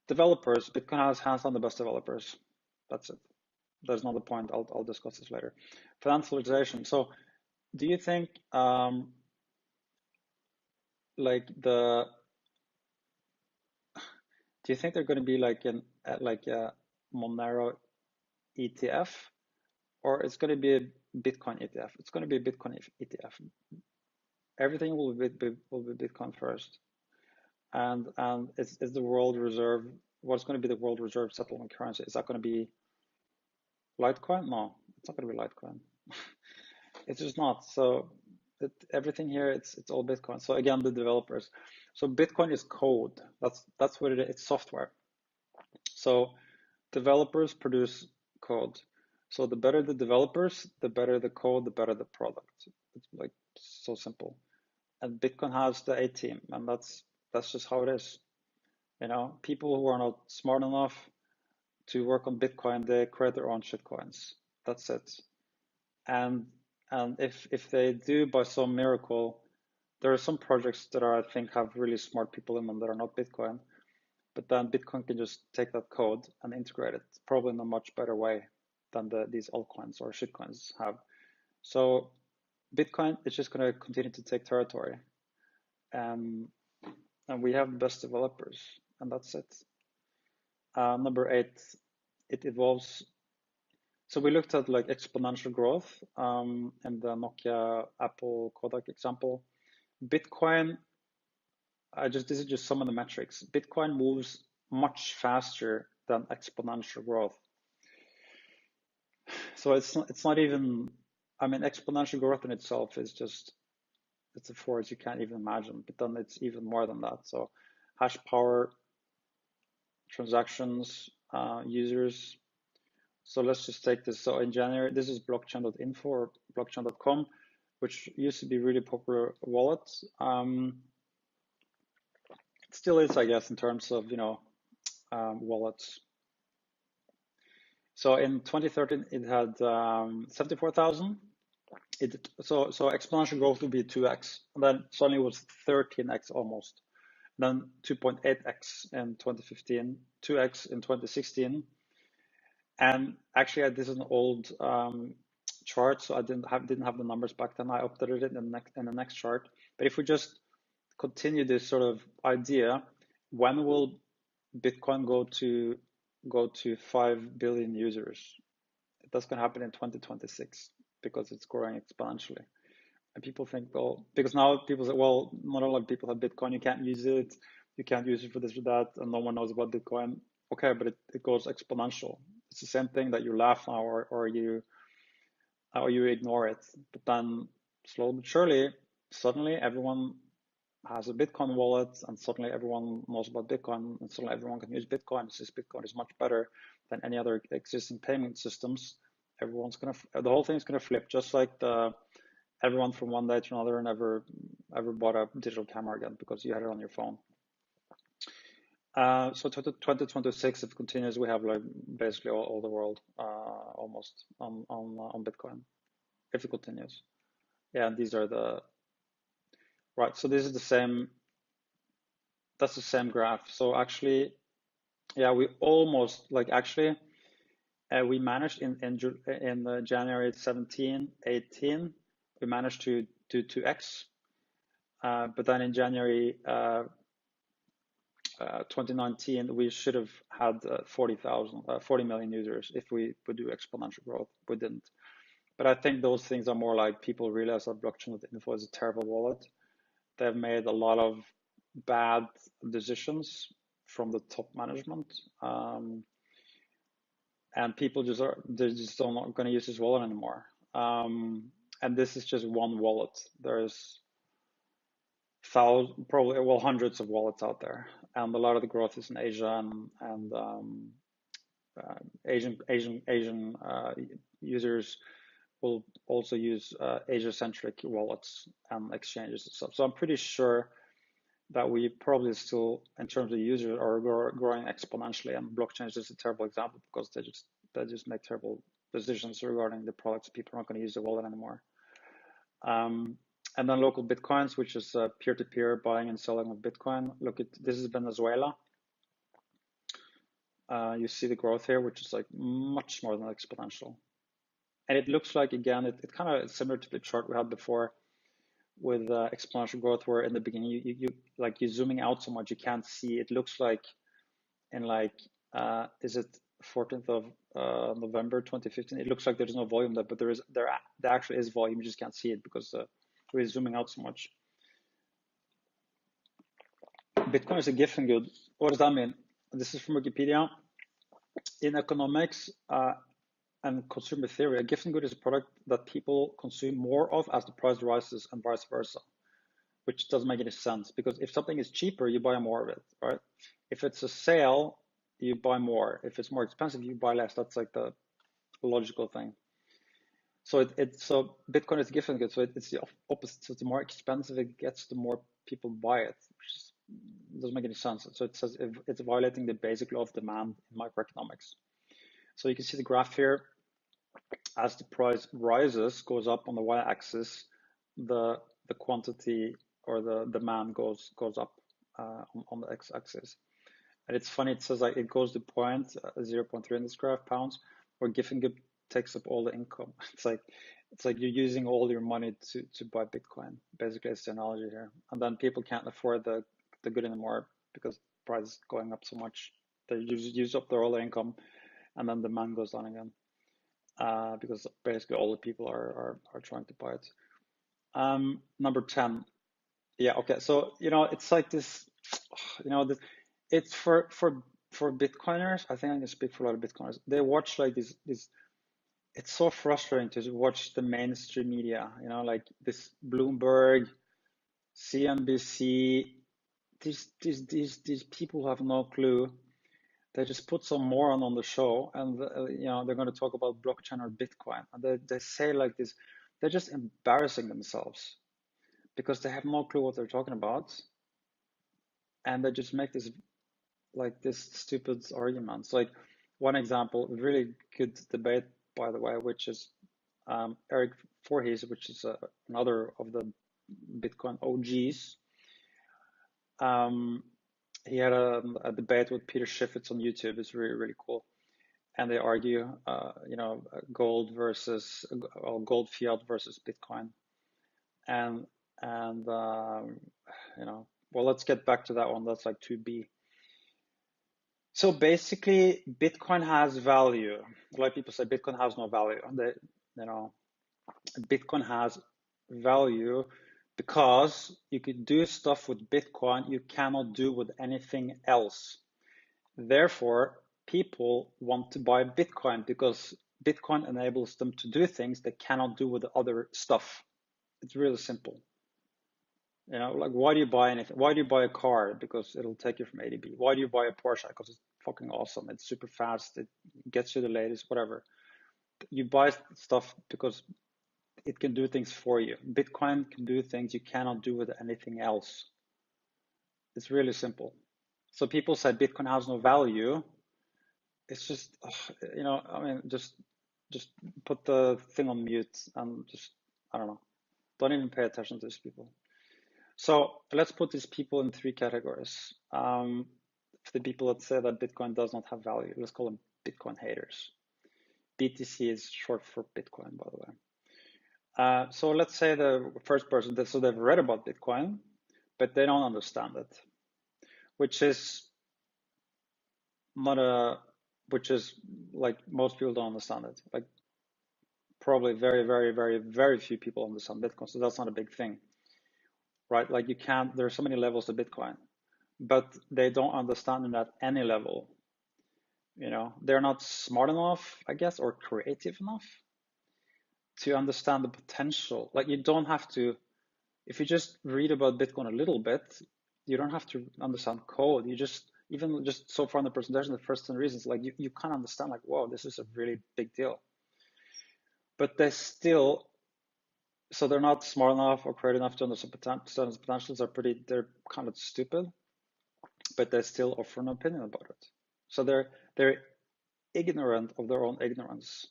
Developers, Bitcoin has hands on the best developers. That's it. There's another point. I'll discuss this later. Financialization. So, do you think do you think they're going to be like a Monero ETF, or it's going to be a Bitcoin ETF? It's going to be a Bitcoin ETF. Everything will be Bitcoin first, and is the world reserve. What's going to be the world reserve settlement currency? Is that going to be Litecoin? No, it's not going to be Litecoin. It's just not. So everything here, it's all Bitcoin. So again, the developers. So Bitcoin is code. That's what it is. It's software. So developers produce code. So the better the developers, the better the code, the better the product. It's like so simple. And Bitcoin has the A team, and that's just how it is. People who are not smart enough to work on Bitcoin, they create their own shitcoins. That's it. And if they do by some miracle, there are some projects that are, I think, have really smart people in them that are not Bitcoin, but then Bitcoin can just take that code and integrate it, probably in a much better way than these altcoins or shitcoins have. So Bitcoin is just going to continue to take territory, and we have the best developers, and that's it. Number 8, it evolves. So we looked at like exponential growth in the Nokia Apple Kodak example. Bitcoin, this is just some of the metrics. Bitcoin moves much faster than exponential growth. So it's not even, I mean, exponential growth in itself is just, it's a force you can't even imagine, but then it's even more than that. So hash power, transactions, users. So let's just take this. So in January, this is blockchain.info or blockchain.com, which used to be really popular wallet. It still is, I guess, in terms of, wallets. So in 2013, it had 74,000. So exponential growth would be 2x, and then suddenly it was 13x almost. Then 2.8x in 2015, 2x in 2016. And actually, this is an old chart, so I didn't have the numbers back then. I updated it in the next chart. But if we just continue this sort of idea, when will Bitcoin go to 5 billion users? That's going to happen in 2026 because it's growing exponentially. And people think, well, because now people say, well, not all people have Bitcoin, you can't use it, you can't use it for this or that, and no one knows about Bitcoin. Okay, but it goes exponential. It's the same thing that you laugh now or you ignore it. But then slowly but surely, suddenly everyone has a Bitcoin wallet, and suddenly everyone knows about Bitcoin, and suddenly everyone can use Bitcoin. Since Bitcoin is much better than any other existing payment systems, the whole thing is gonna flip, just like everyone from one day to another never bought a digital camera again because you had it on your phone. So 2026, if it continues, we have like basically all the world almost on Bitcoin, if it continues. Yeah, and these are the right. So this is the same. That's the same graph. So actually, yeah, we almost like actually we managed in January 17, 18, we managed to do 2x, but then in January 2019, we should have had 40 million users if we would do exponential growth. We didn't. But I think those things are more like people realize that blockchain.info is a terrible wallet. They've made a lot of bad decisions from the top management. And people they're just not going to use this wallet anymore. And this is just one wallet. There's probably hundreds of wallets out there, and a lot of the growth is in Asia and Asian users will also use Asia-centric wallets and exchanges and stuff. So I'm pretty sure that we probably still, in terms of users, are growing exponentially, and blockchain is just a terrible example because they just make terrible decisions regarding the products. People are not going to use the wallet anymore. And then local Bitcoins, which is peer-to-peer buying and selling of Bitcoin. Look at this is Venezuela. You see the growth here, which is like much more than exponential. And it looks like, again, it kind of is similar to the chart we had before with exponential growth, where in the beginning you're zooming out so much you can't see. It looks like in is it 14th of November 2015? It looks like there's no volume there, but there actually is volume. You just can't see it because we're zooming out so much. Bitcoin is a gift and good. What does that mean? This is from Wikipedia. In economics and consumer theory, a gift and good is a product that people consume more of as the price rises and vice versa, which doesn't make any sense because if something is cheaper, you buy more of it, right? If it's a sale, you buy more. If it's more expensive, you buy less. That's like the logical thing. So so Bitcoin is a gift and good. So it's the opposite. So the more expensive it gets, the more people buy it, which doesn't make any sense. So it says it's violating the basic law of demand in microeconomics. So you can see the graph here. as the price rises, goes up on the y-axis, the quantity or the demand goes up on the x-axis. And it's funny, it says like it goes to 0.3 in this graph, pounds, where giving it takes up all the income. It's like you're using all your money to buy Bitcoin. Basically, it's the analogy here. And then people can't afford the good anymore because price is going up so much. They use up their all their income, and then demand goes down again. Because basically all the people are trying to buy it. Number 10. Yeah, okay. So, it's like this, it's for Bitcoiners. I think I can speak for a lot of Bitcoiners. They watch like this, it's so frustrating to watch the mainstream media, like this Bloomberg, CNBC, these people have no clue. They just put some moron on the show, and they're going to talk about blockchain or Bitcoin, and they say like this. They're just embarrassing themselves because they have no clue what they're talking about, and they just make this stupid arguments. Like one example, really good debate, by the way, which is Eric Voorhees, which is another of the Bitcoin OGs. He had a debate with Peter Schiff. It's on YouTube. It's really, really cool. And they argue, gold fiat versus Bitcoin. And well, let's get back to that one. That's like 2B. So basically, Bitcoin has value. A lot of people say Bitcoin has no value. Bitcoin has value because you could do stuff with Bitcoin you cannot do with anything else. Therefore, people want to buy Bitcoin because Bitcoin enables them to do things they cannot do with the other stuff. It's really simple. Like why do you buy anything? Why do you buy a car? Because it'll take you from A to B. Why do you buy a Porsche? Because it's fucking awesome. It's super fast. It gets you the latest, whatever. You buy stuff because it can do things for you. Bitcoin can do things you cannot do with anything else. It's really simple. So people say Bitcoin has no value. It's just, just put the thing on mute and just, I don't know. Don't even pay attention to these people. So let's put these people in 3 categories. For the people that say that Bitcoin does not have value, let's call them Bitcoin haters. BTC is short for Bitcoin, by the way. So let's say the first person, so they've read about Bitcoin, but they don't understand it, which is like most people don't understand it. Like probably very, very, very, very few people understand Bitcoin, so that's not a big thing, right? Like there are so many levels to Bitcoin, but they don't understand it at any level. They're not smart enough, I guess, or creative enough to understand the potential. Like you don't have to, if you just read about Bitcoin a little bit, you don't have to understand code. You just, even just so far in the presentation, the first 10 reasons, like you can't understand like, whoa, this is a really big deal. But they still, so they're not smart enough or creative enough to understand the potentials. They're kind of stupid, but they still offer an opinion about it. So they're ignorant of their own ignorance,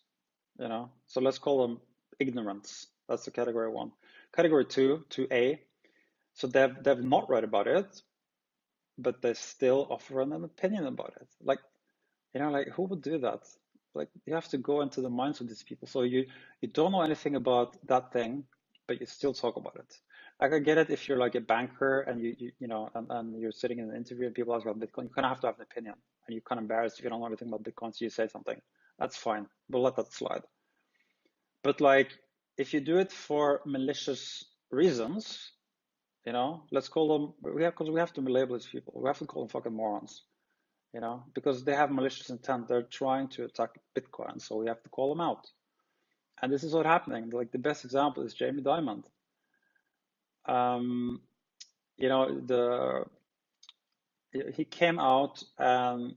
So let's call them ignorance. That's the category 1. Category 2A. So they've not read about it, but they still offer an opinion about it. Like, like who would do that? Like you have to go into the minds of these people. So you don't know anything about that thing, but you still talk about it. Like I get it if you're like a banker and and you're sitting in an interview and people ask about Bitcoin, you kind of have to have an opinion, and you're kind of embarrassed if you don't know anything about Bitcoin, so you say something. That's fine. We'll let that slide. But like if you do it for malicious reasons, let's call them, because we have to label these people. We have to call them fucking morons, because they have malicious intent. They're trying to attack Bitcoin, so we have to call them out. And this is what's happening. Like the best example is Jamie Dimon. He came out and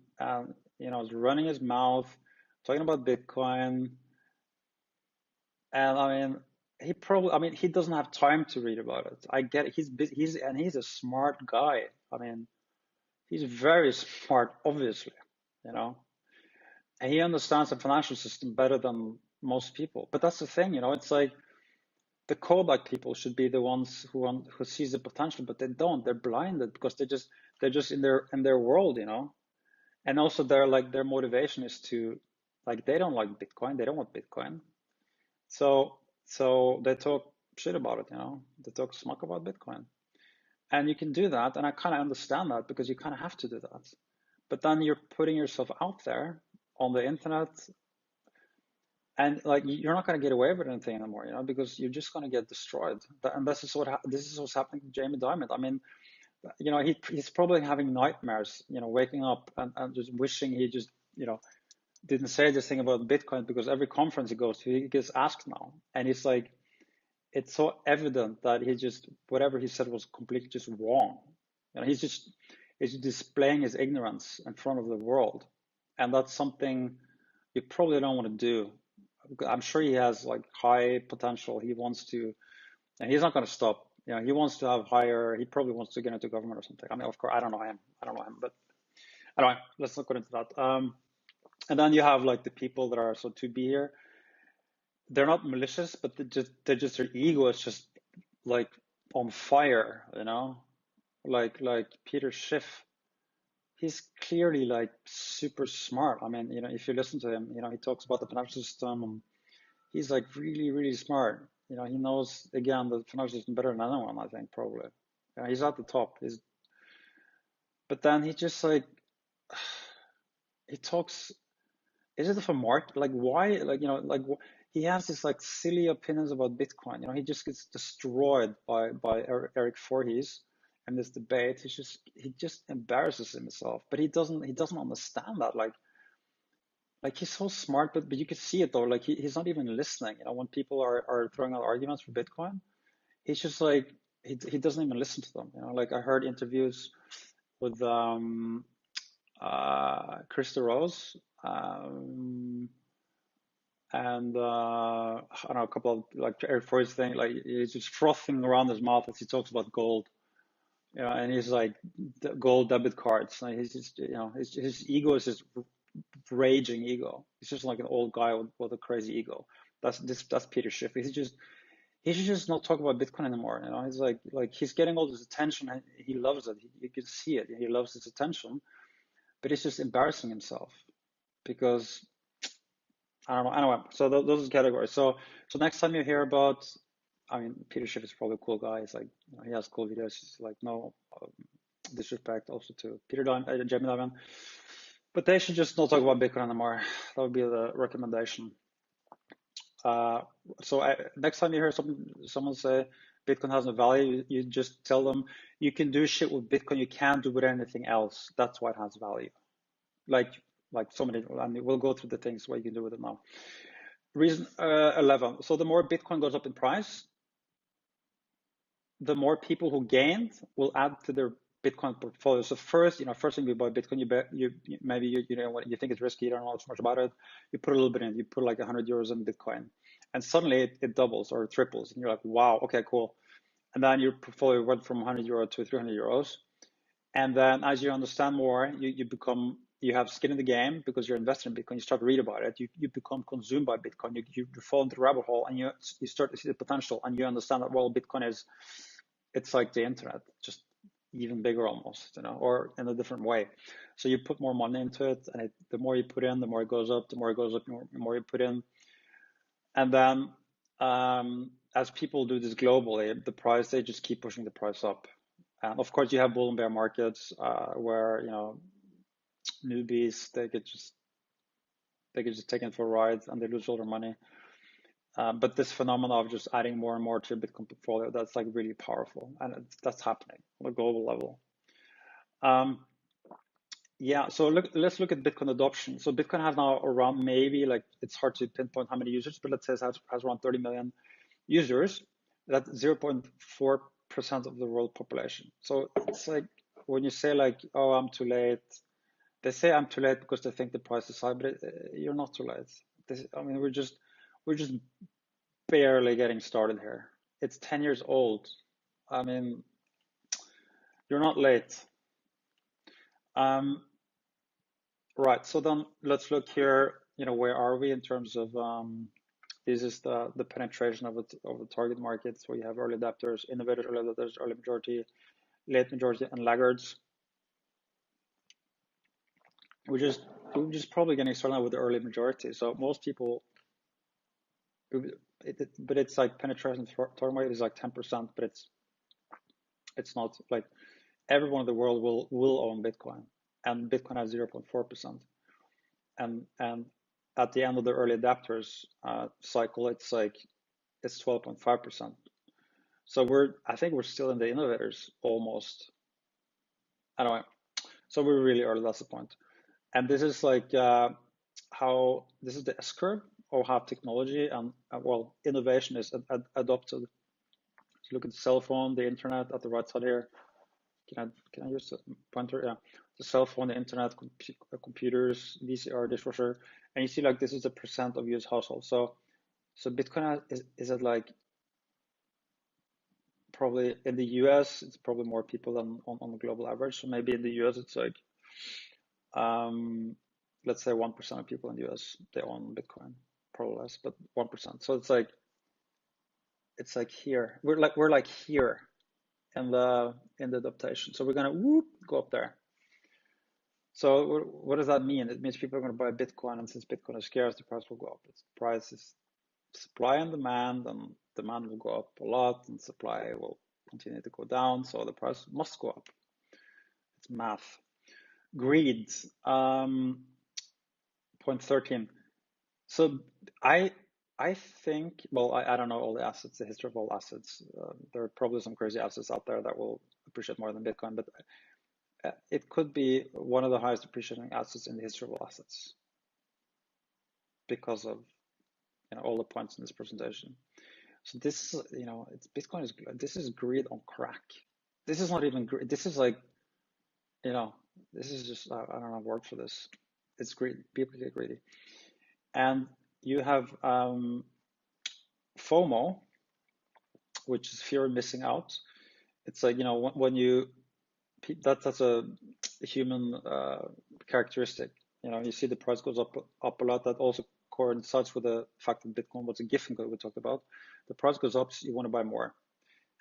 was running his mouth, talking about Bitcoin. And he doesn't have time to read about it. I get it. He's a smart guy. He's very smart, obviously, and he understands the financial system better than most people. But that's the thing, it's like the code-like people should be the ones who sees the potential, but they don't. They're blinded because they're just in their world, And also their motivation is to, like, they don't like Bitcoin. They don't want Bitcoin. So they talk shit about it. They talk smack about Bitcoin. And you can do that, and I kind of understand that because you kind of have to do that. But then you're putting yourself out there on the internet, and like you're not going to get away with anything anymore, because you're just going to get destroyed. And this is what's happening to Jamie Dimon. I mean, he's probably having nightmares, waking up and just wishing he just, didn't say this thing about Bitcoin, because every conference he goes to, he gets asked now, and it's like, it's so evident that whatever he said was completely just wrong. He's displaying his ignorance in front of the world, and that's something you probably don't want to do. I'm sure he has like high potential. He wants to, and he's not going to stop. He wants to have higher. He probably wants to get into government or something. I mean, of course, I don't know him. But anyway, let's not go into that. And then you have like the people that are so to be here. They're not malicious, but their ego is just like on fire, like Peter Schiff. He's clearly like super smart. I mean, if you listen to him, he talks about the financial system, and he's like really, really smart. He knows, again, the financial system better than anyone, I think, probably. He's at the top. But then he just like, he talks, is it for market? Like, why? Like, he has this like silly opinions about Bitcoin. He just gets destroyed by Eric Voorhees in this debate. He just embarrasses himself. But he doesn't understand that. Like he's so smart, but you could see it though. Like he's not even listening. When people are throwing out arguments for Bitcoin, he's just like he doesn't even listen to them. Like I heard interviews with Krista Rose. And I don't know, a couple of like Air Force thing, like he's just frothing around his mouth as he talks about gold, and he's like gold debit cards. Like he's just, his ego is just raging ego. He's just like an old guy with a crazy ego. That's Peter Schiff. He should just not talk about Bitcoin anymore. He's like he's getting all this attention. And he loves it. You can see it. He loves this attention, but he's just embarrassing himself because. I don't know. Anyway, so those are categories. So next time you hear about, I mean, Peter Schiff is probably a cool guy. He's like, he has cool videos. He's like, no disrespect also to Jamie Dimon, but they should just not talk about Bitcoin anymore. That would be the recommendation. So next time you hear someone say Bitcoin has no value, you just tell them you can do shit with Bitcoin you can't do with anything else. That's why it has value. Like so many, and we'll go through the things what you can do with it now. Reason 11. So the more Bitcoin goes up in price, the more people who gained will add to their Bitcoin portfolio. So first thing you buy Bitcoin, you know what you think is risky, you don't know so much about it. You put a little bit in, you put like 100 euros in Bitcoin, and suddenly it doubles or triples, and you're like, wow, okay, cool. And then your portfolio went from 100 euro to 300 euros. And then as you understand more, you have skin in the game because you're invested in Bitcoin. You start to read about it. You become consumed by Bitcoin. You fall into the rabbit hole, and you start to see the potential, and you understand that, well, Bitcoin it's like the internet, just even bigger almost, or in a different way. So you put more money into it, and the more you put in, the more it goes up. The more it goes up, the more you put in. And then as people do this globally, they just keep pushing the price up. And of course, you have bull and bear markets where newbies they get just taken for a ride and they lose all their money. But this phenomenon of just adding more and more to your Bitcoin portfolio, that's like really powerful, and that's happening on a global level. Yeah, so let's look at Bitcoin adoption. So Bitcoin has now around, maybe, like, it's hard to pinpoint how many users, but let's say it has around 30 million users. That's 0.4% of the world population. So it's like when you say like, oh, I'm too late. They say I'm too late because they think the price is high, but you're not too late. I mean, we're just barely getting started here. It's 10 years old. I mean, you're not late. Right. So then let's look here. Where are we in terms of This is the penetration of the target markets where you have early adapters, innovators, early adapters, early majority, late majority, and laggards. We're just probably getting started with the early majority. So most people, but it's like penetration target market is like 10%, but it's not like everyone in the world will own Bitcoin, and Bitcoin has 0.4%, and at the end of the early adapters cycle, it's 12.5%. So I think we're still in the innovators almost. Anyway, so we're really early. That's the point. And this is like how this is the S curve of how technology and well, innovation is adopted. So look at the cell phone, the internet at the right side here. Can I use the pointer? Yeah, the cell phone, the internet, computers, VCR, dishwasher, and you see like this is the percent of US households. So Bitcoin is at like probably in the US it's probably more people than on the global average. So maybe in the US it's like let's say 1% of people in the US they own Bitcoin, probably less, but 1%. So it's like here we're like here in the adaptation. So we're gonna go up there. So what does that mean? It means people are going to buy Bitcoin, and since Bitcoin is scarce, the price will go up. Its price is supply and demand will go up a lot, and supply will continue to go down. So the price must go up. It's math. Greed, point 13. So I think, well, I don't know all the assets, the history of all assets. There are probably some crazy assets out there that will appreciate more than Bitcoin, but it could be one of the highest appreciating assets in the history of all assets because of all the points in this presentation. So this, it's Bitcoin is this is greed on crack. This is not even greed. This is like, this is just I don't have a word for this. It's greed. People get greedy, and you have FOMO, which is fear of missing out. It's like when you that's a human characteristic. You see the price goes up a lot. That also coincides with the fact that Bitcoin was a gift we talked about. The price goes up, so you want to buy more,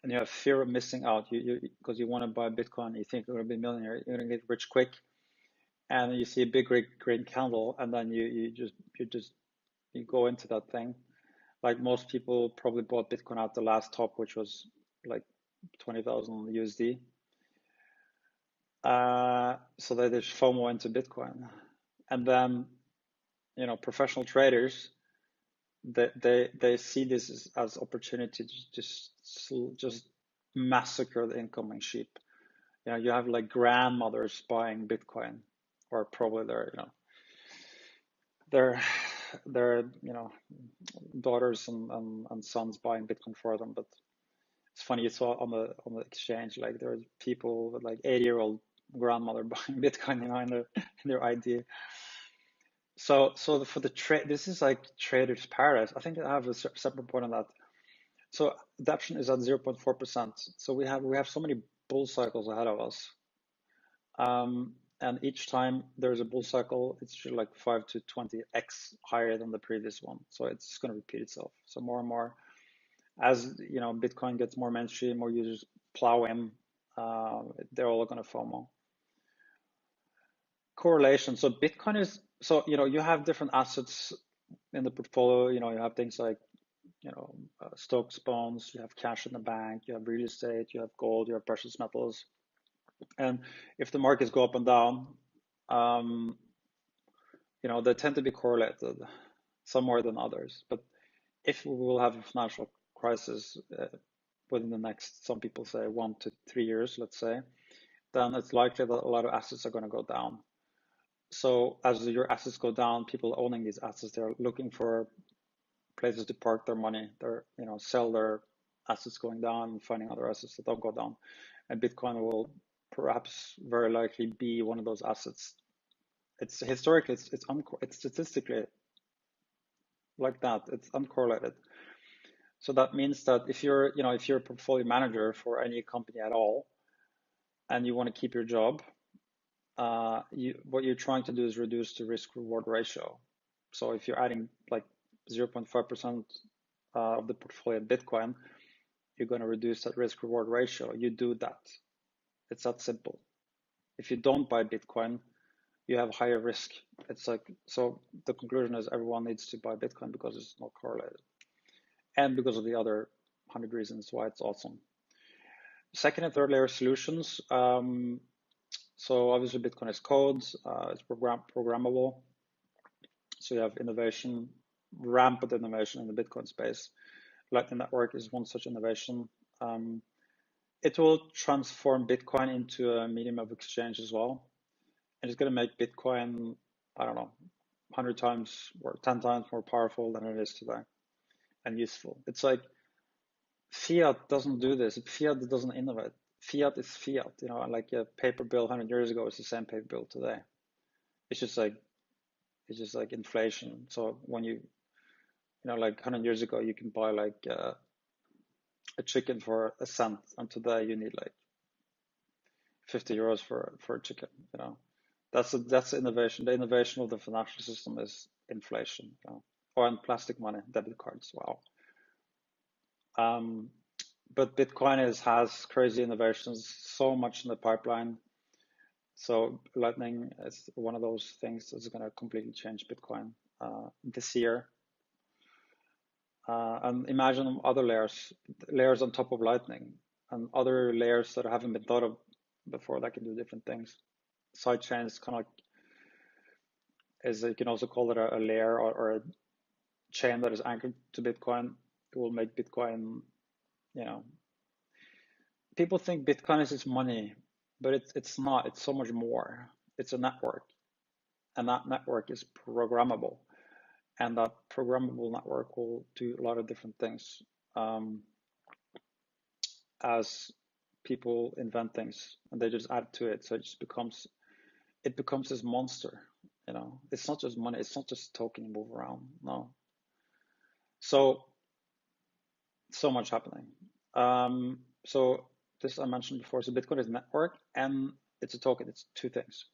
and you have fear of missing out. Because you want to buy Bitcoin, you think you're going to be a millionaire, you're going to get rich quick, and you see a big green candle, and then you go into that thing. Like most people probably bought Bitcoin at the last top, which was like 20,000 USD. So they just FOMO into Bitcoin, and then professional traders they see this as opportunity to just massacre the incoming sheep. You have like grandmothers buying Bitcoin, or probably their daughters and sons buying Bitcoin for them. But it's funny, you saw on the exchange, like there are people with like 80-year-old grandmother buying Bitcoin, in their ID. So for the trade, this is like trader's paradise. I think I have a separate point on that. So adoption is at 0.4%. So we have so many bull cycles ahead of us. And each time there's a bull cycle, it's like 5 to 20x higher than the previous one. So it's going to repeat itself. So more and more, as Bitcoin gets more mainstream, more users plow in, they're all going to FOMO. Correlation. So Bitcoin is, you have different assets in the portfolio. You have things like, stocks, bonds, you have cash in the bank, you have real estate, you have gold, you have precious metals. And if the markets go up and down, they tend to be correlated, some more than others. But if we will have a financial crisis within the next, some people say 1 to 3 years, let's say, then it's likely that a lot of assets are going to go down. So as your assets go down, people owning these assets, they're looking for places to park their money. They're, sell their assets going down and finding other assets that don't go down. And Bitcoin will perhaps very likely be one of those assets. It's historically, it's statistically like that. It's uncorrelated. So that means that if you're a portfolio manager for any company at all, and you want to keep your job, what you're trying to do is reduce the risk reward ratio. So if you're adding like 0.5% of the portfolio in Bitcoin, you're going to reduce that risk reward ratio. You do that. It's that simple. If you don't buy Bitcoin, you have higher risk. It's like, so the conclusion is everyone needs to buy Bitcoin because it's not correlated. And because of the other 100 reasons why it's awesome. Second and third layer solutions. So obviously Bitcoin is code, it's programmable. So you have innovation, rampant innovation in the Bitcoin space. Lightning Network is one such innovation. It will transform Bitcoin into a medium of exchange as well. And it's going to make Bitcoin, I don't know, 100 times or 10 times more powerful than it is today and useful. It's like fiat doesn't do this. Fiat doesn't innovate. Fiat is fiat, you know, like a paper bill 100 years ago is the same paper bill today. It's just like inflation. So when you know, like 100 years ago, you can buy like a chicken for a cent, and today you need like 50 euros for a chicken. You know, that's the innovation. The innovation of the financial system is inflation. You know, or in plastic money, debit cards. Wow. But Bitcoin has crazy innovations, so much in the pipeline. So Lightning is one of those things that's going to completely change Bitcoin this year. And imagine other layers on top of Lightning, and other layers that haven't been thought of before that can do different things. Sidechain is kind of like, you can also call it a layer or a chain that is anchored to Bitcoin. It will make Bitcoin, you know, people think Bitcoin is its money, but it's not. It's so much more. It's a network, and that network is programmable, and that programmable network will do a lot of different things as people invent things, and they just add to it. So it becomes this monster. You know, it's not just money. It's not just a token you move around. No. So much happening. So this I mentioned before. So Bitcoin is a network and it's a token. It's two things.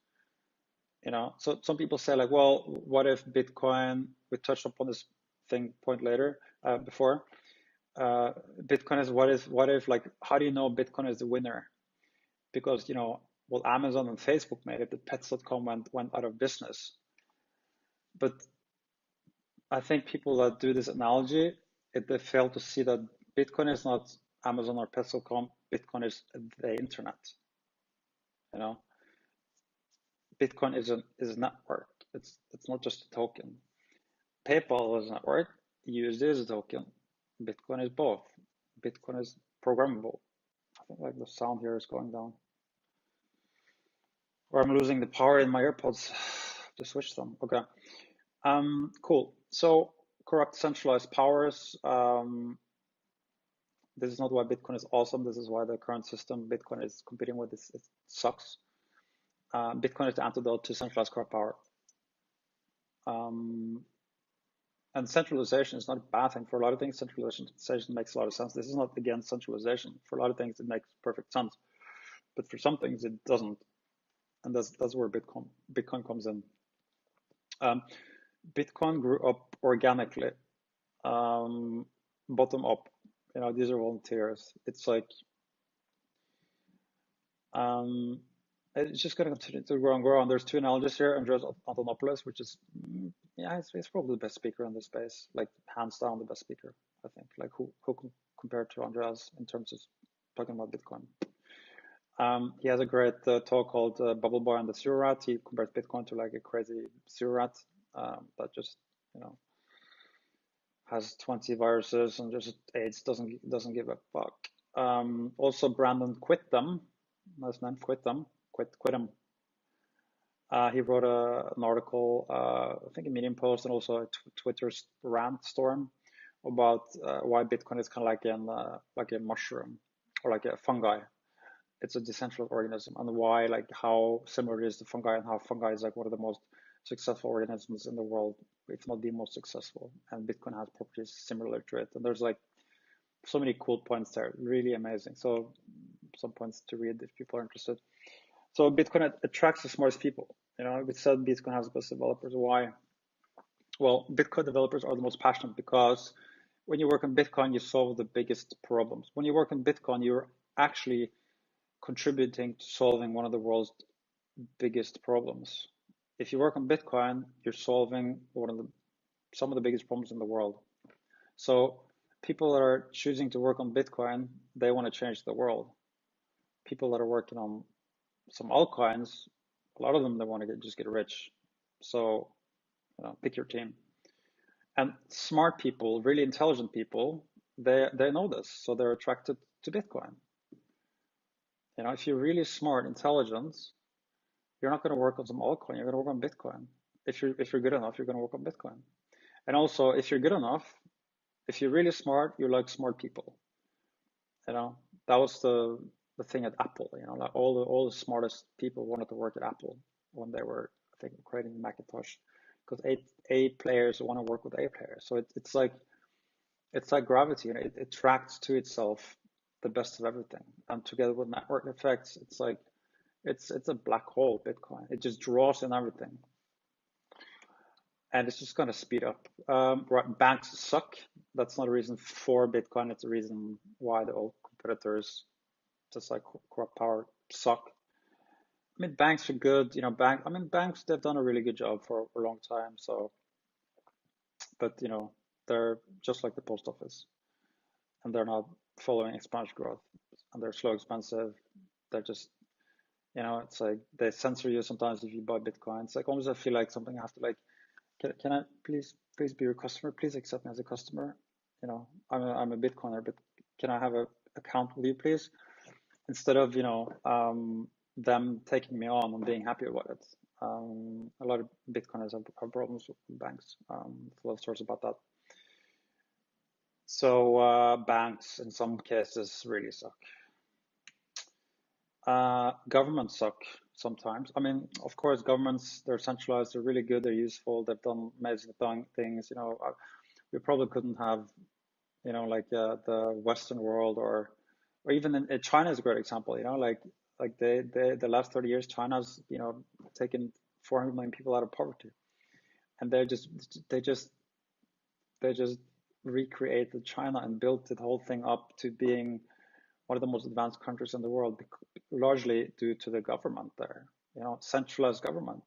You know, so some people say like, well, what if Bitcoin? We touched upon this point later before. Bitcoin is what if like, how do you know Bitcoin is the winner? Because, you know, well, Amazon and Facebook made it. The Pets.com went out of business. But I think people that do this analogy, they fail to see that Bitcoin is not Amazon or Pets.com. Bitcoin is the internet. You know, Bitcoin is a network. It's not just a token. PayPal is a network. USD is a token. Bitcoin is both. Bitcoin is programmable. I think like the sound here is going down. Or I'm losing the power in my AirPods to switch them. Okay. Cool. So corrupt centralized powers. This is not why Bitcoin is awesome. This is why the current system Bitcoin is competing with it sucks. Bitcoin is the antidote to centralized corrupt power. And centralization is not a bad thing. For a lot of things, centralization makes a lot of sense. This is not against centralization. For a lot of things, it makes perfect sense. But for some things, it doesn't. And that's where Bitcoin comes in. Bitcoin grew up organically, bottom up. You know, these are volunteers. It's like, it's just going to continue to grow and grow. And there's two analogies here. Andreas Antonopoulos, which is, yeah, it's probably the best speaker in this space, like hands down the best speaker, I think. Like who compared to Andreas in terms of talking about Bitcoin. He has a great talk called Bubble Boy and the Zero Rat. He compares Bitcoin to like a crazy zero rat that just, you know, has 20 viruses and just AIDS, doesn't give a fuck. Also Brandon Quittem, nice name, Quittem. He wrote an article, I think a Medium post and also a Twitter rant storm about why Bitcoin is kind of like a mushroom or like a fungi. It's a decentralized organism, and why, like how similar it is to fungi, and how fungi is like one of the most successful organisms in the world, if not the most successful. And Bitcoin has properties similar to it. And there's like so many cool points there, really amazing. So some points to read if people are interested. So Bitcoin attracts the smartest people. You know, we said Bitcoin has the best developers. Why? Well, Bitcoin developers are the most passionate because when you work on Bitcoin, you solve the biggest problems. When you work on Bitcoin, you're actually contributing to solving one of the world's biggest problems. If you work on Bitcoin, you're solving some of the biggest problems in the world. So people that are choosing to work on Bitcoin, they want to change the world. People that are working on some altcoins, a lot of them they want to just get rich. So pick your team. And smart people, really intelligent people, they know this, so they're attracted to Bitcoin. If you're really smart, intelligent, you're not going to work on some altcoin. You're going to work on Bitcoin. If you're good enough, you're going to work on Bitcoin. And also, if you're good enough, if you're really smart, you like smart people. That was the thing at Apple. Like all the smartest people wanted to work at Apple when they were, I think, creating Macintosh, because A players want to work with A players. So it's like gravity, it attracts to itself the best of everything. And together with network effects, it's like it's a black hole, Bitcoin. It just draws in everything. And it's just going to speed up. Right, banks suck. That's not a reason for Bitcoin. It's a reason why the old competitors, just like corrupt power, suck. I mean, banks are good. Banks, they've done a really good job for a long time. So, but they're just like the post office, and they're not following exponential growth, and they're slow, expensive. They're just, it's like they censor you sometimes if you buy Bitcoin. It's like almost I feel like something I have to like, can I please be your customer? Please accept me as a customer. I'm a Bitcoiner, but can I have an account with you, please? Instead of them taking me on and being happy about it. A lot of Bitcoiners have problems with banks. There's a lot of stories about that. So banks in some cases really suck. Governments suck sometimes. I mean, of course, governments, they're centralized, they're really good, they're useful, they've done amazing things. We probably couldn't have, like the Western world or even in China is a great example. Like they the last 30 years, China's taken 400 million people out of poverty, and they just recreated China and built the whole thing up to being one of the most advanced countries in the world, largely due to the government there, centralized government,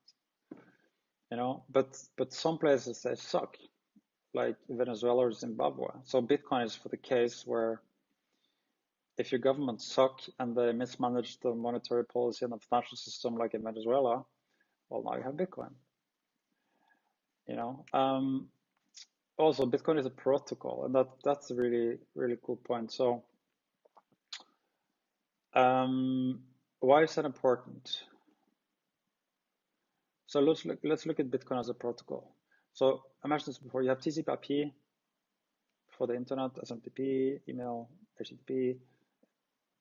but some places they suck, like Venezuela or Zimbabwe. So Bitcoin is for the case where if your government suck and they mismanage the monetary policy and the financial system like in Venezuela, well, now you have Bitcoin. Also, Bitcoin is a protocol, and that's a really, really cool point. So why is that important? So let's look at Bitcoin as a protocol. So I mentioned this before. You have TCP/IP for the internet, SMTP, email, HTTP,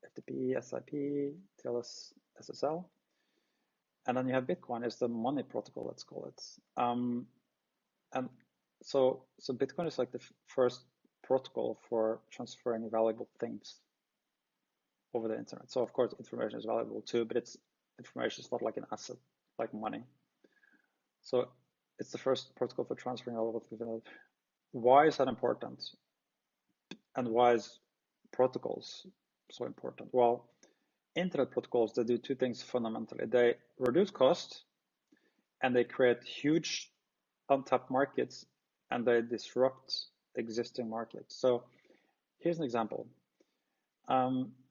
FTP, SIP, TLS, SSL, and then you have Bitcoin as the money protocol. Let's call it. And so Bitcoin is like the first protocol for transferring valuable things over the internet. So of course, information is valuable too, but information is not like an asset like money. So it's the first protocol for transferring all of it. Why is that important? And why is protocols so important? Well, internet protocols, they do two things fundamentally. They reduce cost and they create huge untapped markets, and they disrupt existing markets. So here's an example.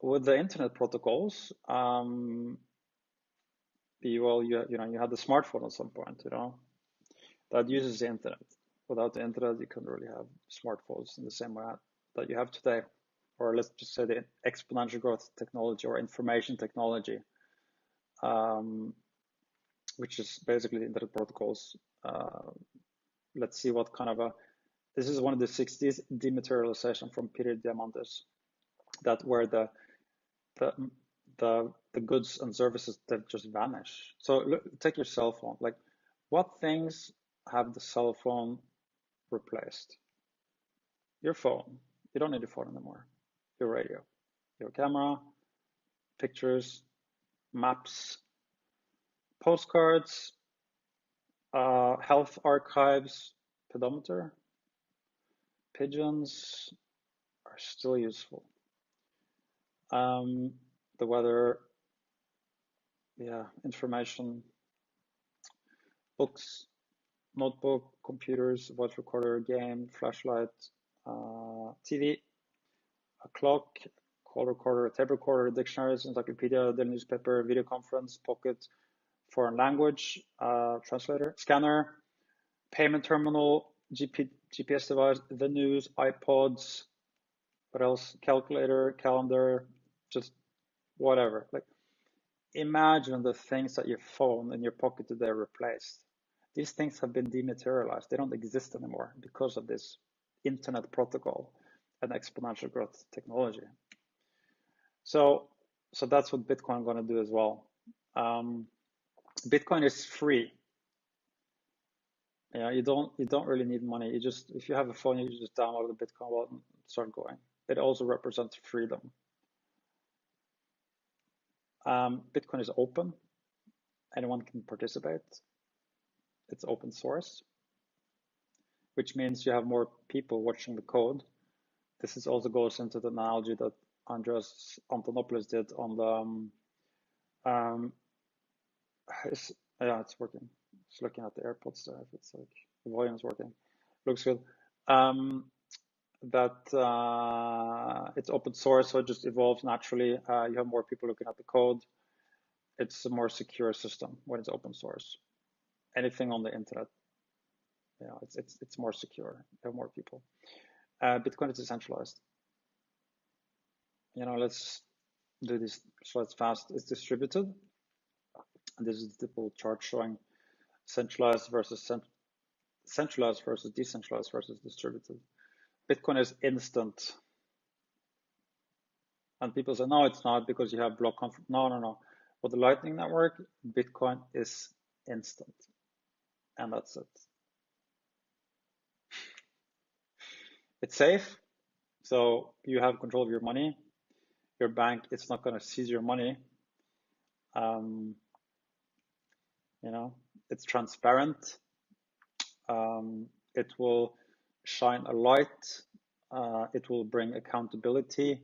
With the internet protocols, you had the smartphone at some point, that uses the internet. Without the internet, you couldn't really have smartphones in the same way that you have today. Or let's just say the exponential growth technology or information technology, which is basically the internet protocols. Let's see what kind of this is one of the 60s dematerialization from Peter Diamandis, that where the goods and services that just vanish. So look, take your cell phone. Like, what things have the cell phone replaced? Your phone. You don't need your phone anymore. Your radio, your camera, pictures, maps, postcards, health archives, pedometer. Pigeons are still useful. The weather, yeah, information, books, notebook, computers, voice recorder, game, flashlight, TV, a clock, call recorder, tape recorder, dictionaries, encyclopedia, daily newspaper, video conference, pocket, foreign language, translator, scanner, payment terminal, GPS device, venues, iPods, what else? Calculator, calendar, just whatever. Like, imagine the things that your phone in your pocket today replaced. These things have been dematerialized. They don't exist anymore because of this internet protocol and exponential growth technology. So that's what Bitcoin is going to do as well. Bitcoin is free. You don't really need money. You just, if you have a phone, you just download the Bitcoin wallet and start going. It also represents freedom. Bitcoin is open. Anyone can participate. It's open source, which means you have more people watching the code. This also goes into the analogy that Andreas Antonopoulos did on the yeah, it's working. Just looking at the AirPods there, if it's like the volume is working. Looks good. That it's open source, so it just evolves naturally. You have more people looking at the code. It's a more secure system when it's open source. Anything on the internet, it's more secure. You have more people. Bitcoin is decentralized. Let's do this so it's fast. It's distributed. And this is the typical chart showing centralized versus decentralized versus distributed. Bitcoin is instant. And people say, no, it's not because you have block confirmation. No. For the Lightning Network, Bitcoin is instant. And that's it. It's safe. So you have control of your money. Your bank is not going to seize your money. It's transparent. It will shine a light. It will bring accountability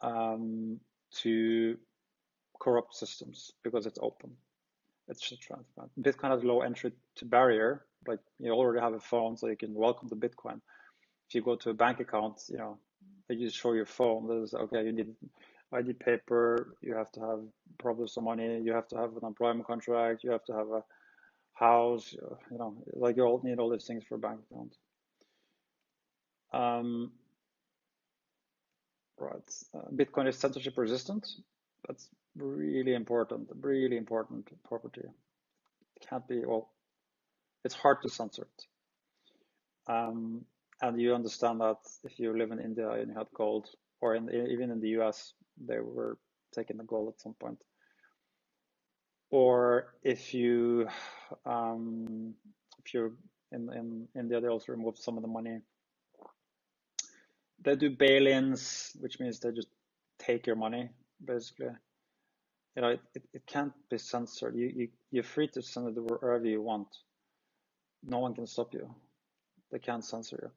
to corrupt systems because it's open. It's just transparent. Bitcoin has low entry to barrier. Like, you already have a phone, so you can welcome to Bitcoin. If you go to a bank account, you just show your phone. There's, okay, you need ID paper. You have to have probably some money. You have to have an employment contract. You have to have a house. Like, you all need all these things for a bank account. Right. Bitcoin is censorship resistant. That's really important property. It can't be, well, it's hard to censor it. And you understand that if you live in India and you had gold, or even in the US, they were taking the gold at some point. Or if you're in India, they also removed some of the money. They do bail-ins, which means they just take your money, basically. It can't be censored. You're free to send it wherever you want. No one can stop you. They can't censor you.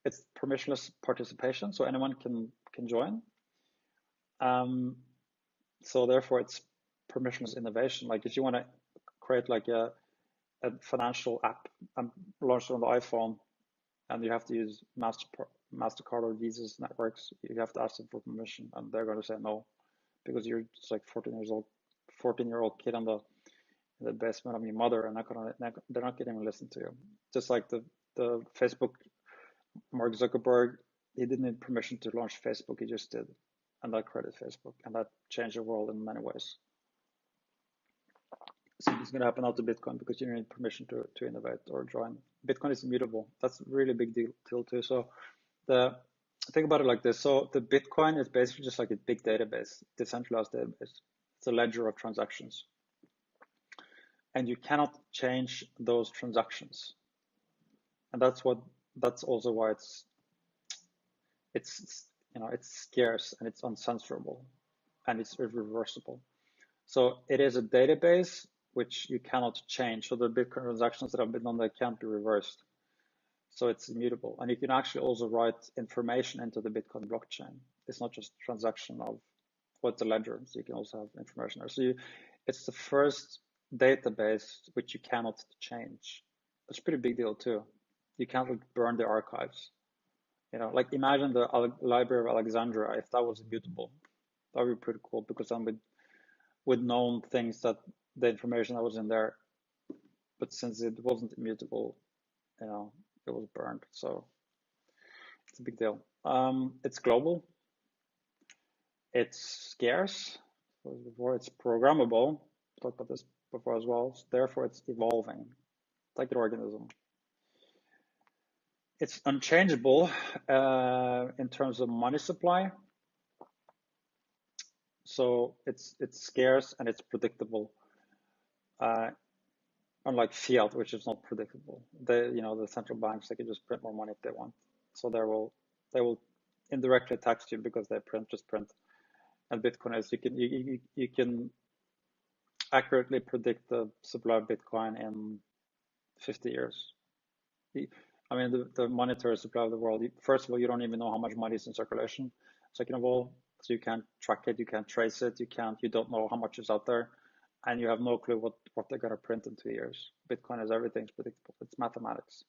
It's permissionless participation, so anyone can join. So therefore, it's permissionless innovation. Like, if you want to create like a financial app and launch it on the iPhone, and you have to use MasterCard or Visa's networks, you have to ask them for permission, and they're going to say no, because you're just like 14-year-old kid in the basement of your mother, and they're not going to listen to you. Just like the Facebook, Mark Zuckerberg, he didn't need permission to launch Facebook, he just did, and that created Facebook, and that changed the world in many ways. So it's going to happen out to Bitcoin because you need permission to innovate or join. Bitcoin is immutable. That's a really big deal too. So think about it like this. So the Bitcoin is basically just like a big database, decentralized database. It's a ledger of transactions. And you cannot change those transactions. And that's also why it's scarce and it's uncensorable and it's irreversible. So it is a database which you cannot change. So the Bitcoin transactions that have been done, they can't be reversed. So it's immutable. And you can actually also write information into the Bitcoin blockchain. It's not just transaction of what's the ledger. So you can also have information there. So it's the first database which you cannot change. It's a pretty big deal too. You can't burn the archives. Like imagine the Library of Alexandria, if that was immutable, that would be pretty cool, because then with known things that the information that was in there, but since it wasn't immutable, it was burned. So it's a big deal. It's global. It's scarce. Before it's programmable. Talked about this before as well. So therefore, it's evolving, like an organism. It's unchangeable in terms of money supply. So it's scarce and it's predictable. Unlike fiat, which is not predictable. The central banks, they can just print more money if they want. So they will indirectly tax you because they just print. And Bitcoin is you can accurately predict the supply of Bitcoin in 50 years. I mean, the monetary supply of the world. First of all, you don't even know how much money is in circulation. Second of all, so you can't track it, you can't trace it, you don't know how much is out there, and you have no clue what they're gonna print in 2 years. Bitcoin is everything's predictable. It's mathematics.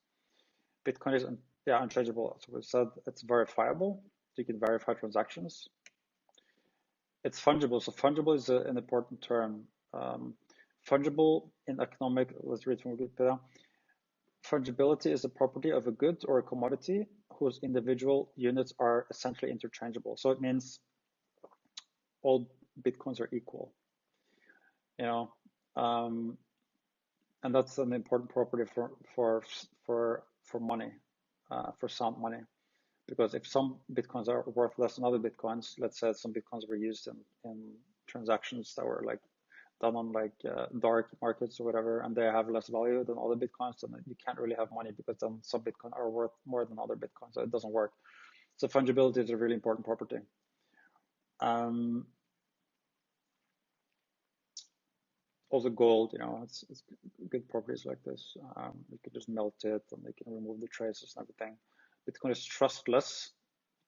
Bitcoin is unchangeable. So we said it's verifiable. So you can verify transactions. It's fungible. So fungible is an important term. Fungible in economic. Let's read from Wikipedia. Fungibility is a property of a good or a commodity whose individual units are essentially interchangeable. So it means all Bitcoins are equal, and that's an important property for money, for sound money, because if some Bitcoins are worth less than other Bitcoins, let's say some Bitcoins were used in transactions that were like done on like dark markets or whatever, and they have less value than other Bitcoins, then you can't really have money, because then some Bitcoin are worth more than other Bitcoins. So it doesn't work. So fungibility is a really important property. Also gold, it's good properties like this. You can just melt it and you can remove the traces and everything. Bitcoin is trustless.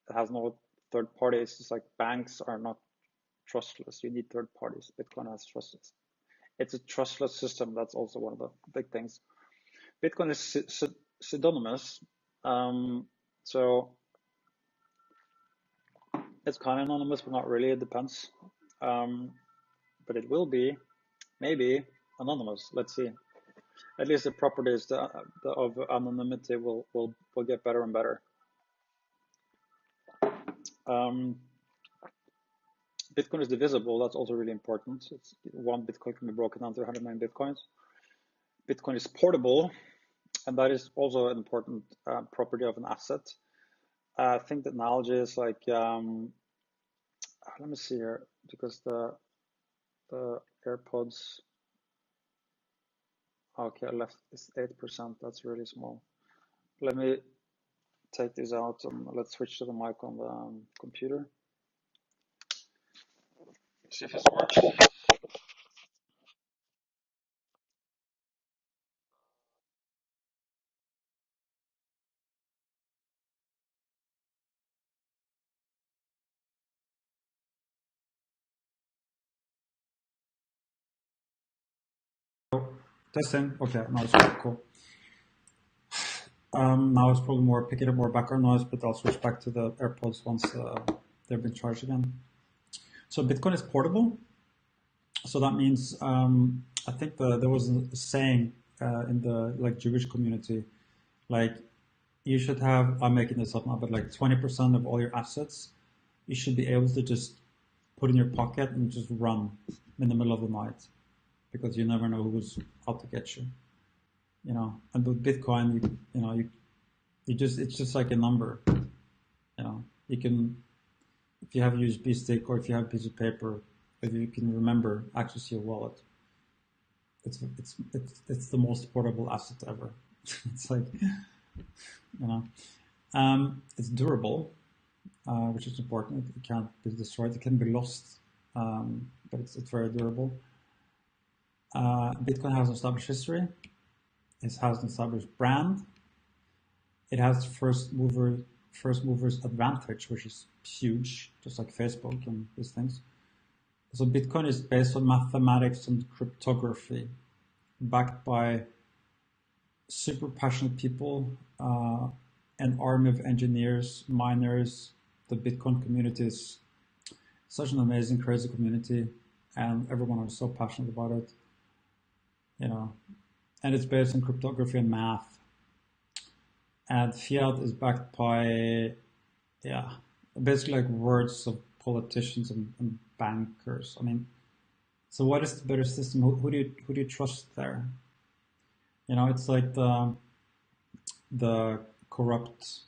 It has no third parties. It's like banks are not trustless. You need third parties. Bitcoin has trustless. It's a trustless system. That's also one of the big things. Bitcoin is pseudonymous. So it's kind of anonymous, but not really. It depends. But it will be, maybe, anonymous. Let's see. At least the properties of anonymity will get better and better. Bitcoin is divisible. That's also really important. It's one Bitcoin can be broken down to 100 million Bitcoins. Bitcoin is portable, and that is also an important property of an asset. I think the analogy is like, let me see here, because the AirPods, okay, left is 8%. That's really small. Let me take this out and let's switch to the mic on the computer. See if this works. Testing. Okay, now it's really cool. Now it's probably more picking up more background noise, but I'll switch back to the AirPods once they've been charged again. So Bitcoin is portable. So that means I think there was a saying in the Jewish community, like you should have, I'm making this up now, but like 20% of all your assets, you should be able to just put in your pocket and just run in the middle of the night, because you never know who's out to get you. And with Bitcoin, it's just like a number. You can, if you have a USB stick or if you have a piece of paper, if you can remember, access your wallet. It's the most portable asset ever. It's like, it's durable, which is important. It can't be destroyed. It can be lost, but it's very durable. Bitcoin has an established history. It has an established brand. it has first movers advantage, which is huge, just like Facebook and these things. So Bitcoin is based on mathematics and cryptography, backed by super passionate people, an army of engineers, miners. The Bitcoin community is such an amazing, crazy community, and everyone is so passionate about it, you know. And it's based on cryptography and math. And fiat is backed by, yeah, basically like words of politicians and bankers. I mean, so what is the better system? Who do you trust there? You know, it's like the corrupt,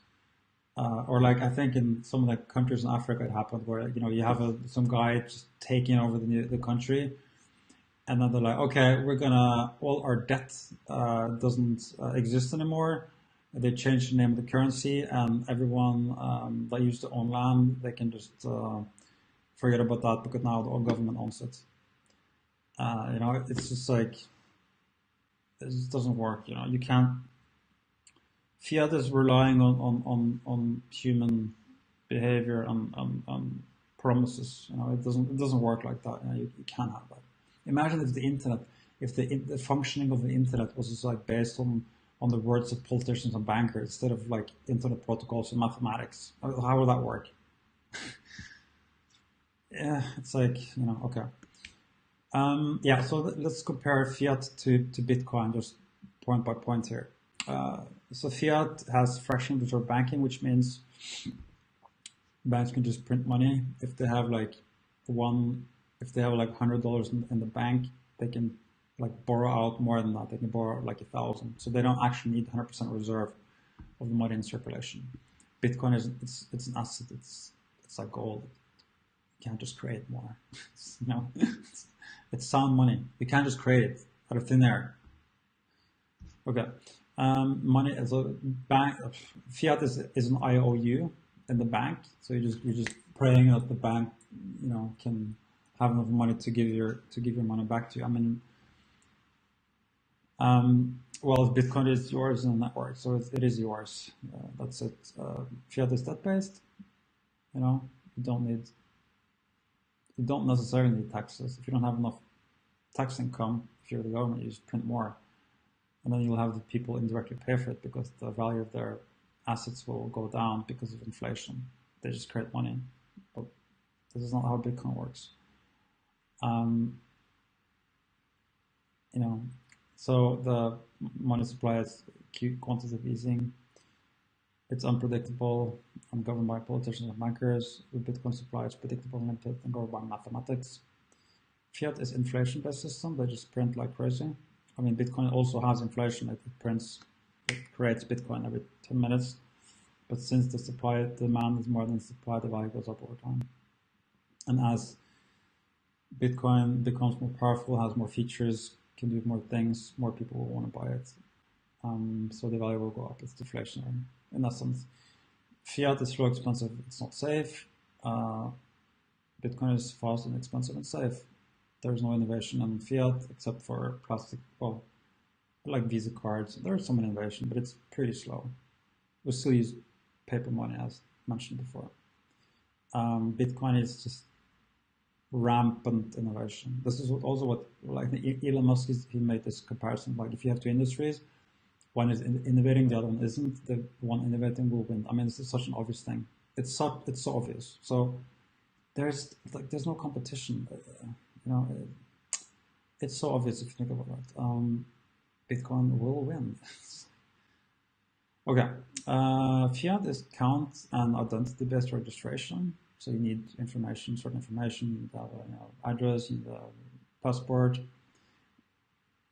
or like I think in some of the countries in Africa it happened where, you know, you have some guy just taking over the country, and then they're like, okay, we're gonna, all our debt doesn't exist anymore. They changed the name of the currency, and everyone that used to own land, they can just forget about that because now the government owns it. You know, it's just like, it just doesn't work. You know, you can't. Fiat is relying on human behavior and promises. You know, it doesn't work like that. You know, you can't have that. Imagine if the internet, if the functioning of the internet was just like based on the words of politicians and bankers instead of like internet protocols and mathematics. How would that work? Yeah, it's like, you know, okay. Yeah, so let's compare fiat to Bitcoin, just point by point here. So fiat has fractional reserve banking, which means banks can just print money. If they have like $100 in the bank, they can like borrow out more than that. They can borrow like 1,000. So they don't actually need 100% reserve of the money in circulation. Bitcoin it's an asset. It's like gold. You can't just create more. You know, it's sound money. You can't just create it out of thin air. Okay. Money, so bank fiat is an IOU in the bank. So you're just praying that the bank, you know, can have enough money to give your money back to you. I mean, well, Bitcoin is yours in the network, so it is yours. That's it. Fiat is debt based. You know, you don't necessarily need taxes. If you don't have enough tax income, if you're the government, you just print more. And then you'll have the people indirectly pay for it because the value of their assets will go down because of inflation. They just create money. But this is not how Bitcoin works. You know, so the money supply is quantitative easing. It's unpredictable and governed by politicians and bankers. The Bitcoin supply is predictable, limited, and governed by mathematics. Fiat is inflation-based system. They just print like crazy. I mean, Bitcoin also has inflation. It creates Bitcoin every 10 minutes. But since the demand is more than supply, the value goes up over time. And as Bitcoin becomes more powerful, has more features, can do more things, more people will want to buy it. So the value will go up. It's deflationary in that sense. Fiat is slow, expensive. It's not safe. Bitcoin is fast and expensive and safe. There's no innovation in fiat except for plastic, well, like Visa cards. There's some innovation, but it's pretty slow. We still use paper money, as mentioned before. Bitcoin is just rampant innovation. This is also what, like Elon Musk, he made this comparison. Like if you have two industries, one is innovating, the other one isn't. The one innovating will win. I mean, this is such an obvious thing. It's so obvious. So there's no competition. You know, it's so obvious if you think about it. Bitcoin will win. Okay. Fiat is count and identity-based registration. So you need information, certain information, you know, address, you need a passport.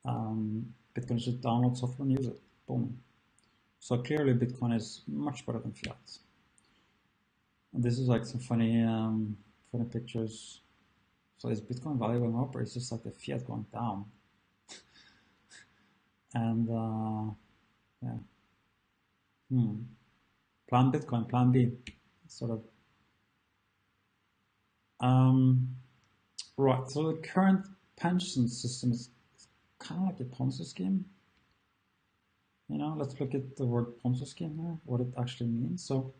Bitcoin is just download software and use it. Boom. So clearly Bitcoin is much better than fiat. And this is like some funny pictures. So is Bitcoin value going up, or is just like the fiat going down? And yeah. Plan Bitcoin, plan B, sort of. Right, so the current pension system is kind of like a Ponzi scheme. Let's look at the word Ponzi scheme here, what it actually means. So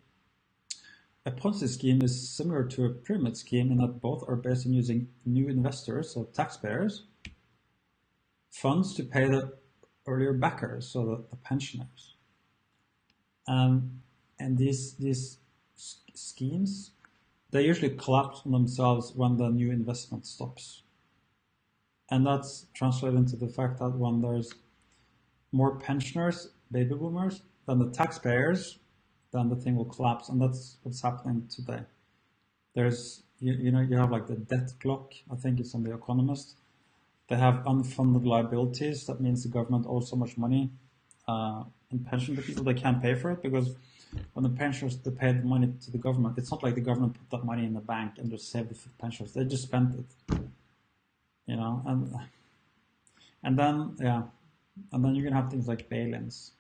a Ponzi scheme is similar to a pyramid scheme in that both are based on using new investors, so taxpayers, funds to pay the earlier backers, so the pensioners. And these schemes, they usually collapse on themselves when the new investment stops. And that's translated into the fact that when there's more pensioners, baby boomers, than the taxpayers, then the thing will collapse. And that's what's happening today. There's, you have like the debt clock, I think it's on The Economist. They have unfunded liabilities. That means the government owes so much money in pension to people, they can't pay for it, because when the pensioners, they pay the money to the government, it's not like the government put that money in the bank and just saved the pensioners. They just spent it, and then you're gonna have things like bail-ins,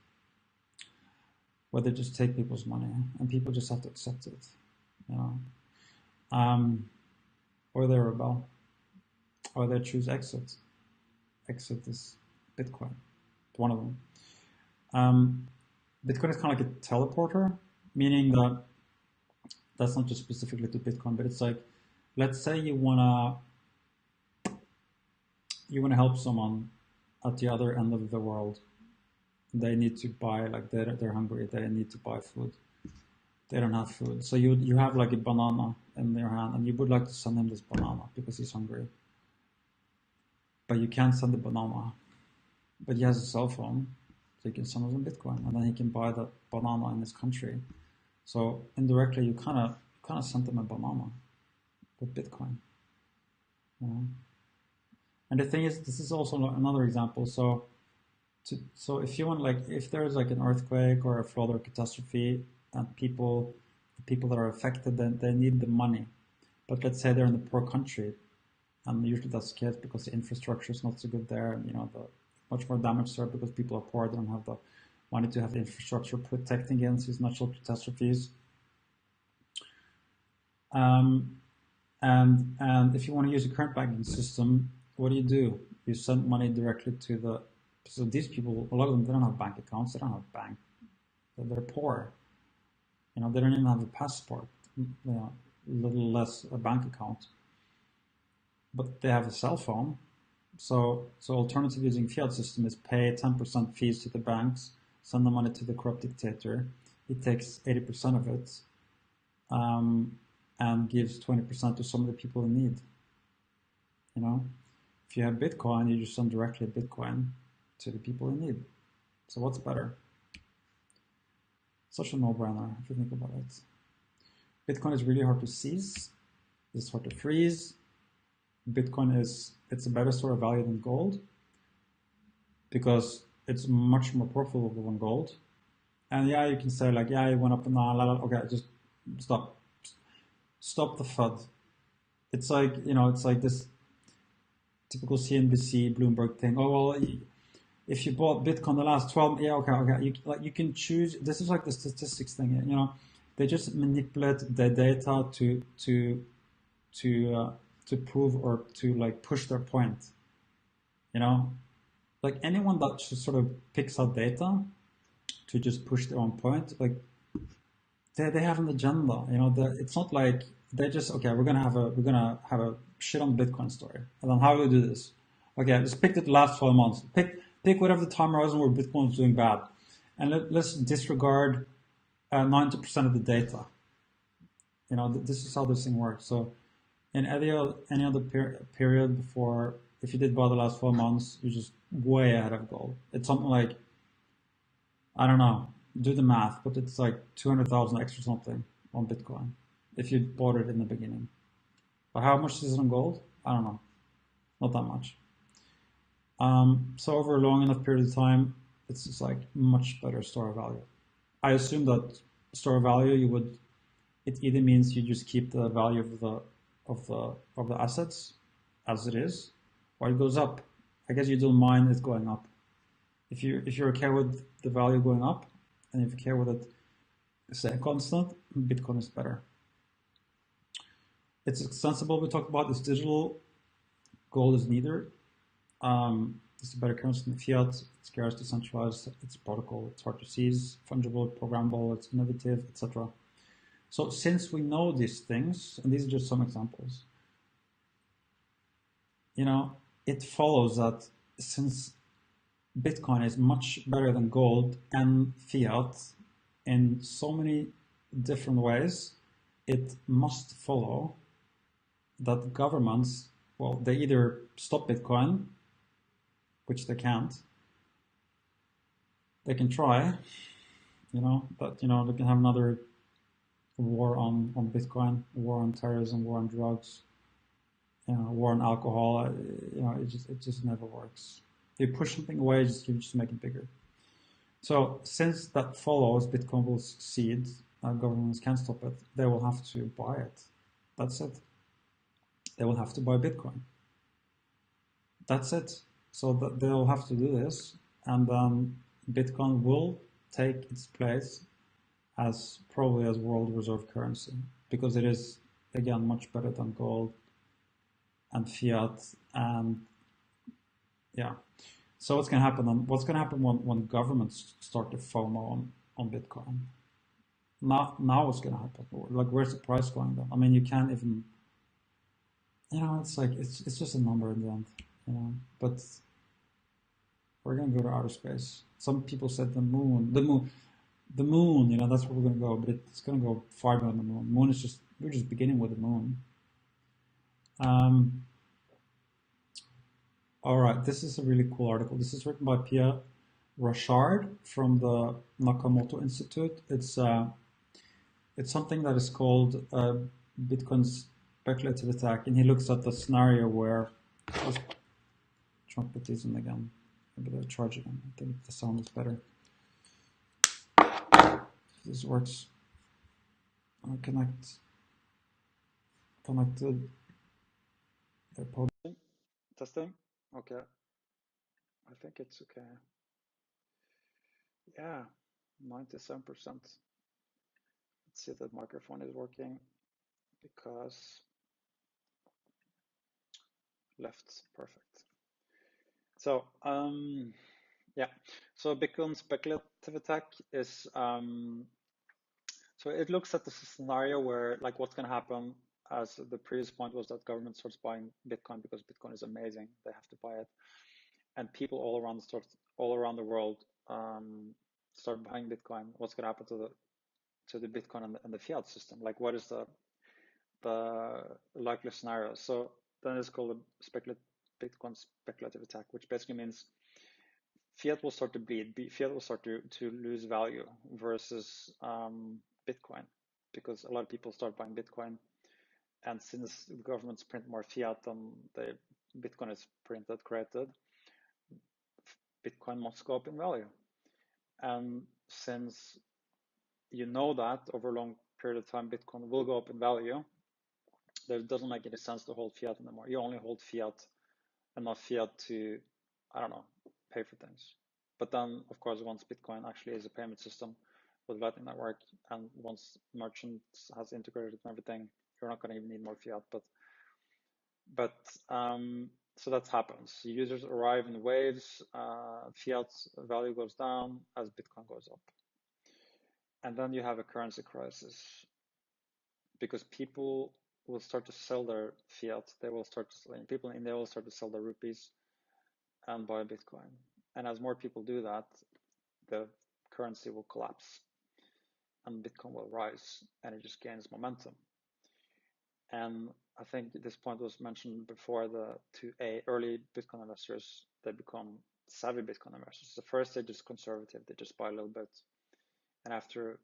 where they just take people's money and people just have to accept it, or they rebel, or they choose exit. Exit is Bitcoin, one of them. Bitcoin is kind of like a teleporter, meaning that that's not just specifically to Bitcoin, but it's like, let's say you wanna help someone at the other end of the world. They need to buy, like they're hungry, they need to buy food. They don't have food. So you have like a banana in your hand and you would like to send him this banana because he's hungry. But you can't send the banana. But he has a cell phone, so you can send him Bitcoin and then he can buy the banana in his country. So indirectly you kind of sent him a banana with Bitcoin. And the thing is, this is also another example. So if you want, like, if there's like an earthquake or a flood or catastrophe, and the people that are affected, then they need the money. But let's say they're in a poor country, and usually that's the case because the infrastructure is not so good there, and the much more damage there because people are poor, they don't have the money to have the infrastructure protecting against these natural catastrophes. And if you want to use a current banking system, what do? You send money directly to so these people, a lot of them, they don't have bank accounts, they don't have bank, they're poor. They don't even have a passport, little less a bank account, but they have a cell phone. So alternative using fiat system is pay 10% fees to the banks, send the money to the corrupt dictator. He takes 80% of it, and gives 20% to some of the people in need. If you have Bitcoin, you just send directly Bitcoin to the people in need. So what's better? Such a no-brainer if you think about it. Bitcoin is really hard to seize. It's hard to freeze. Bitcoin it's a better store of value than gold because it's much more profitable than gold. And yeah, you can say like, yeah, it went up and down. Okay, just stop the FUD. It's like it's like this typical CNBC Bloomberg thing. Oh well, if you bought Bitcoin the last 12, yeah, okay. You can choose. This is like the statistics thing. They just manipulate the data to prove or to like push their point. Like anyone that just sort of picks out data to just push their own point, like they have an agenda. It's not like they just, okay, we're gonna have a shit on Bitcoin story, and then how do we do this? Okay, let's pick the last 12 months. Pick whatever the time horizon where Bitcoin is doing bad, and let's disregard 90% of the data. This is how this thing works. So in any other period before, if you did buy the last 12 months, you're just way ahead of gold. It's something like, I don't know, do the math, but it's like 200,000 extra something on Bitcoin if you bought it in the beginning. But how much is it on gold? I don't know, not that much. So over a long enough period of time, it's just like much better store of value. I assume that store of value, it either means you just keep the value of the assets as it is, or it goes up. I guess you don't mind it going up. If you're okay with the value going up, and if you care with it staying constant, Bitcoin is better. It's extensible. We talked about this digital. Gold is neither. It's a better currency than fiat. It's scarce, decentralized. It's protocol. It's hard to seize, fungible, programmable. It's innovative, etc. So since we know these things, and these are just some examples, it follows that since Bitcoin is much better than gold and fiat in so many different ways, it must follow that governments, well, they either stop Bitcoin, which they can't. They can try, but they can have another war on Bitcoin, war on terrorism, war on drugs, war on alcohol. It just never works. You push something away, you just make it bigger. So since that follows, Bitcoin will succeed. Governments can't stop it. They will have to buy it. That's it. They will have to buy Bitcoin. That's it. So they'll have to do this, and then Bitcoin will take its place as probably as world reserve currency, because it is, again, much better than gold and fiat. And yeah, so what's going to happen? When governments start to FOMO on Bitcoin? Now what's going to happen? Like, where's the price going then? I mean, you can't even, it's like, it's just a number in the end, but we're going to go to outer space. Some people said the moon, that's where we're going to go, but it's going to go far beyond the moon. We're just beginning with the moon. All right, this is a really cool article. This is written by Pia Rashard from the Nakamoto Institute. It's something that is called Bitcoin's speculative attack, and he looks at the scenario where, let's trumpet these in again. Maybe they'll charge again. I think the sound is better. This works. I connected. Testing. Okay. I think it's okay. Yeah, 97%. Let's see if the microphone is working, because left, perfect. So, yeah. So Bitcoin speculative attack is, so it looks at the scenario where, like, what's going to happen, as the previous point was that government starts buying Bitcoin because Bitcoin is amazing. They have to buy it. And people all around the world start buying Bitcoin. What's going to happen to the Bitcoin and the fiat system? Like, what is the likely scenario? So then it's called a Bitcoin speculative attack, which basically means fiat will start to bleed. Fiat will start to lose value versus Bitcoin, because a lot of people start buying Bitcoin, and since the governments print more fiat than the Bitcoin is created, Bitcoin must go up in value. And since you know that over a long period of time Bitcoin will go up in value, it doesn't make any sense to hold fiat anymore. You only hold enough fiat to, I don't know, pay for things. But then, of course, once Bitcoin actually is a payment system with Lightning Network, and once merchants has integrated and everything, you're not going to even need more fiat. So that happens. Users arrive in waves, fiat's value goes down as Bitcoin goes up. And then you have a currency crisis, because people will start to sell their fiat. They will start to, people in India will start to sell their rupees and buy Bitcoin. And as more people do that, the currency will collapse and Bitcoin will rise, and it just gains momentum. And I think this point was mentioned before, early Bitcoin investors, they become savvy Bitcoin investors. So first, they're just conservative. They just buy a little bit. And after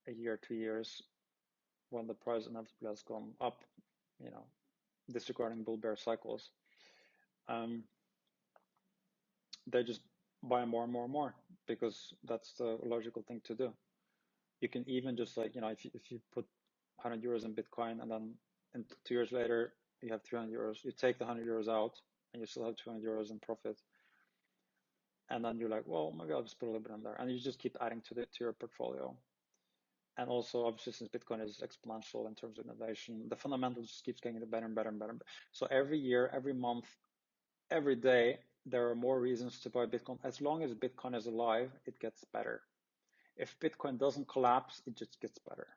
a year, 2 years, when the price inevitably has gone up, disregarding bull bear cycles, they just buy more and more and more, because that's the logical thing to do. You can even just, like, if you put 100 euros in Bitcoin, and then 2 years later you have 300 euros, you take the 100 euros out and you still have 200 euros in profit, and then you're like, well, maybe I'll just put a little bit in there, and you just keep adding to your portfolio. And also, obviously, since Bitcoin is exponential in terms of innovation, the fundamentals just keeps getting better and better and better. So every year, every month, every day, there are more reasons to buy Bitcoin. As long as Bitcoin is alive, it gets better. If Bitcoin doesn't collapse, it just gets better.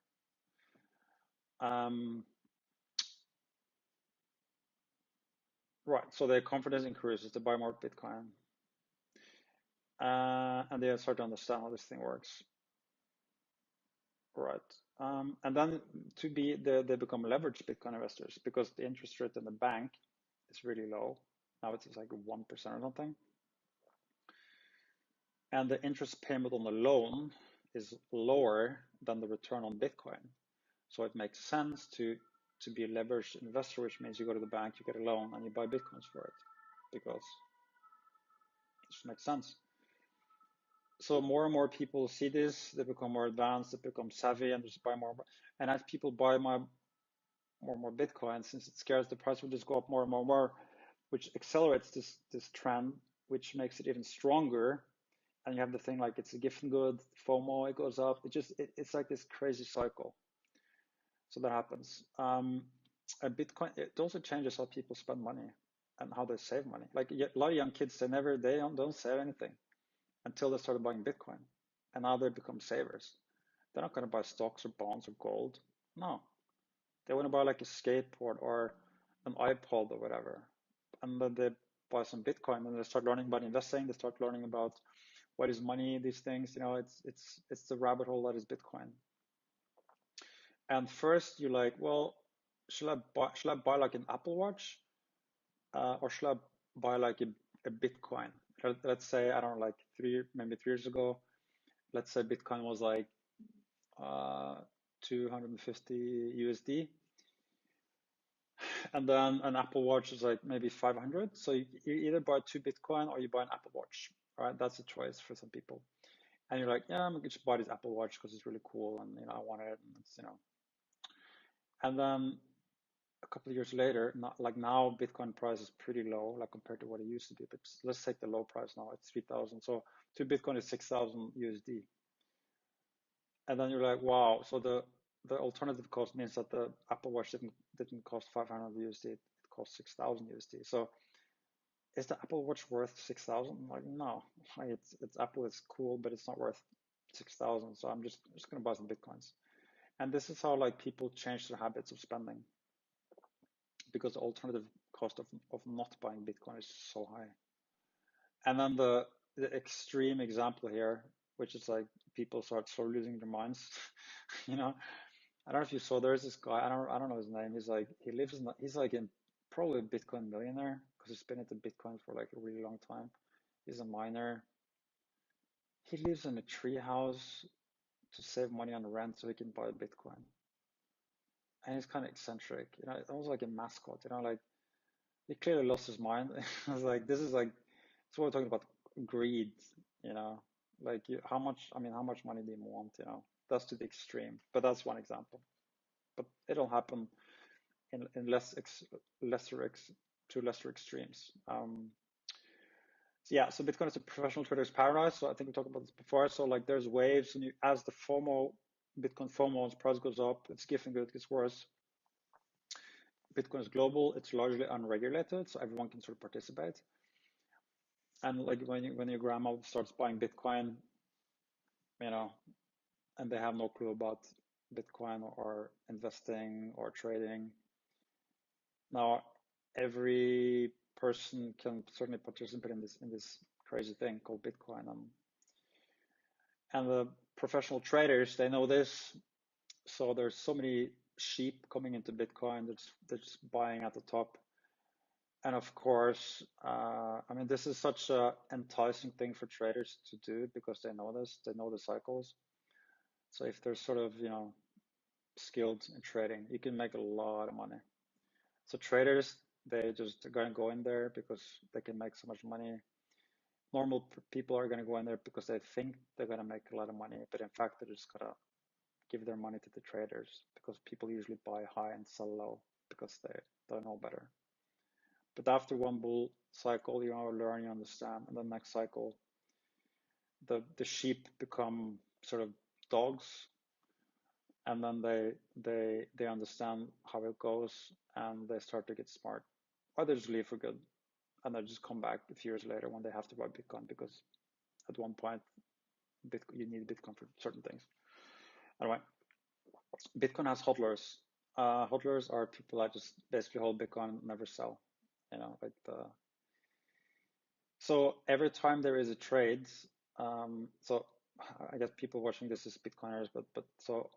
Right, so their confidence increases to buy more Bitcoin. And they start to understand how this thing works. Right. And then they become leveraged Bitcoin investors because the interest rate in the bank is really low. Now it's like 1% or something. And the interest payment on the loan is lower than the return on Bitcoin. So it makes sense to be a leveraged investor, which means you go to the bank, you get a loan, and you buy Bitcoins for it because it just makes sense. So more and more people see this, they become more advanced, they become savvy, and just buy more. And as people buy more and more Bitcoin, since it scares, the price will just go up more and more and more, which accelerates this trend, which makes it even stronger. And you have the thing like it's a gift and good, FOMO, it goes up. It's like this crazy cycle. So that happens. Bitcoin, it also changes how people spend money and how they save money. Like a lot of young kids, they don't save anything until they started buying Bitcoin. And now they become savers. They're not going to buy stocks or bonds or gold. No. They want to buy like a skateboard or an iPod or whatever. And then they buy some Bitcoin and they start learning about investing. They start learning about what is money, these things. It's the rabbit hole that is Bitcoin. And first you're like, well, should I buy like an Apple Watch? Or should I buy like a Bitcoin? Let's say, I don't know, like maybe 3 years ago, let's say Bitcoin was like 250 USD. And then an Apple Watch is like maybe 500. So you either buy 2 Bitcoin or you buy an Apple Watch. Right? That's a choice for some people. And you're like, yeah, I'm going to buy this Apple Watch because it's really cool and I want it. And it's. And then a couple of years later, like now Bitcoin price is pretty low, like compared to what it used to be. But let's take the low price now. It's 3,000. So 2 Bitcoin is 6,000 USD. And then you're like, wow. So the alternative cost means that the Apple Watch didn't cost 500 USD. It cost 6,000 USD. So is the Apple Watch worth 6,000? Like, no. Like it's Apple. It's cool, but it's not worth 6,000. So I'm just gonna buy some Bitcoins. And this is how like people change their habits of spending, because the alternative cost of not buying Bitcoin is so high. And then the extreme example here, which is like people start slowly losing their minds. I don't know if you saw, there's this guy, I don't know his name. He's like probably a Bitcoin millionaire because he's been into Bitcoin for like a really long time. He's a miner. He lives in a tree house to save money on rent so he can buy Bitcoin. And he's kind of eccentric, almost like a mascot, like he clearly lost his mind. I was like, this is like, that's what we're talking about, greed, like how much money do you want, that's to the extreme, but that's one example. But it'll happen in lesser extremes. Yeah, so Bitcoin is a professional trader's paradise. So I think we talked about this before. So like there's waves, and as the Bitcoin FOMO's price goes up, it's getting good, it gets worse. Bitcoin is global, it's largely unregulated, so everyone can sort of participate. And like when your grandma starts buying Bitcoin, and they have no clue about Bitcoin or investing or trading. Now, every person can certainly participate in this crazy thing called Bitcoin, and the professional traders, they know this. So there's so many sheep coming into Bitcoin. They're just buying at the top. And of course, this is such an enticing thing for traders to do because they know this, they know the cycles. So if they're sort of, skilled in trading, you can make a lot of money. So traders, they just are going to go in there because they can make so much money. Normal people are going to go in there because they think they're going to make a lot of money, but in fact, they're just going to give their money to the traders because people usually buy high and sell low because they don't know better. But after one bull cycle, you learn, you understand, and the next cycle, the sheep become sort of dogs, and then they understand how it goes, and they start to get smart, or they just leave for good. and they just come back a few years later when they have to buy Bitcoin, because at one point you need Bitcoin for certain things. Anyway, Bitcoin has hodlers. Hodlers are people that just basically hold Bitcoin and never sell. So every time there is a trade, so I guess people watching this is Bitcoiners, but so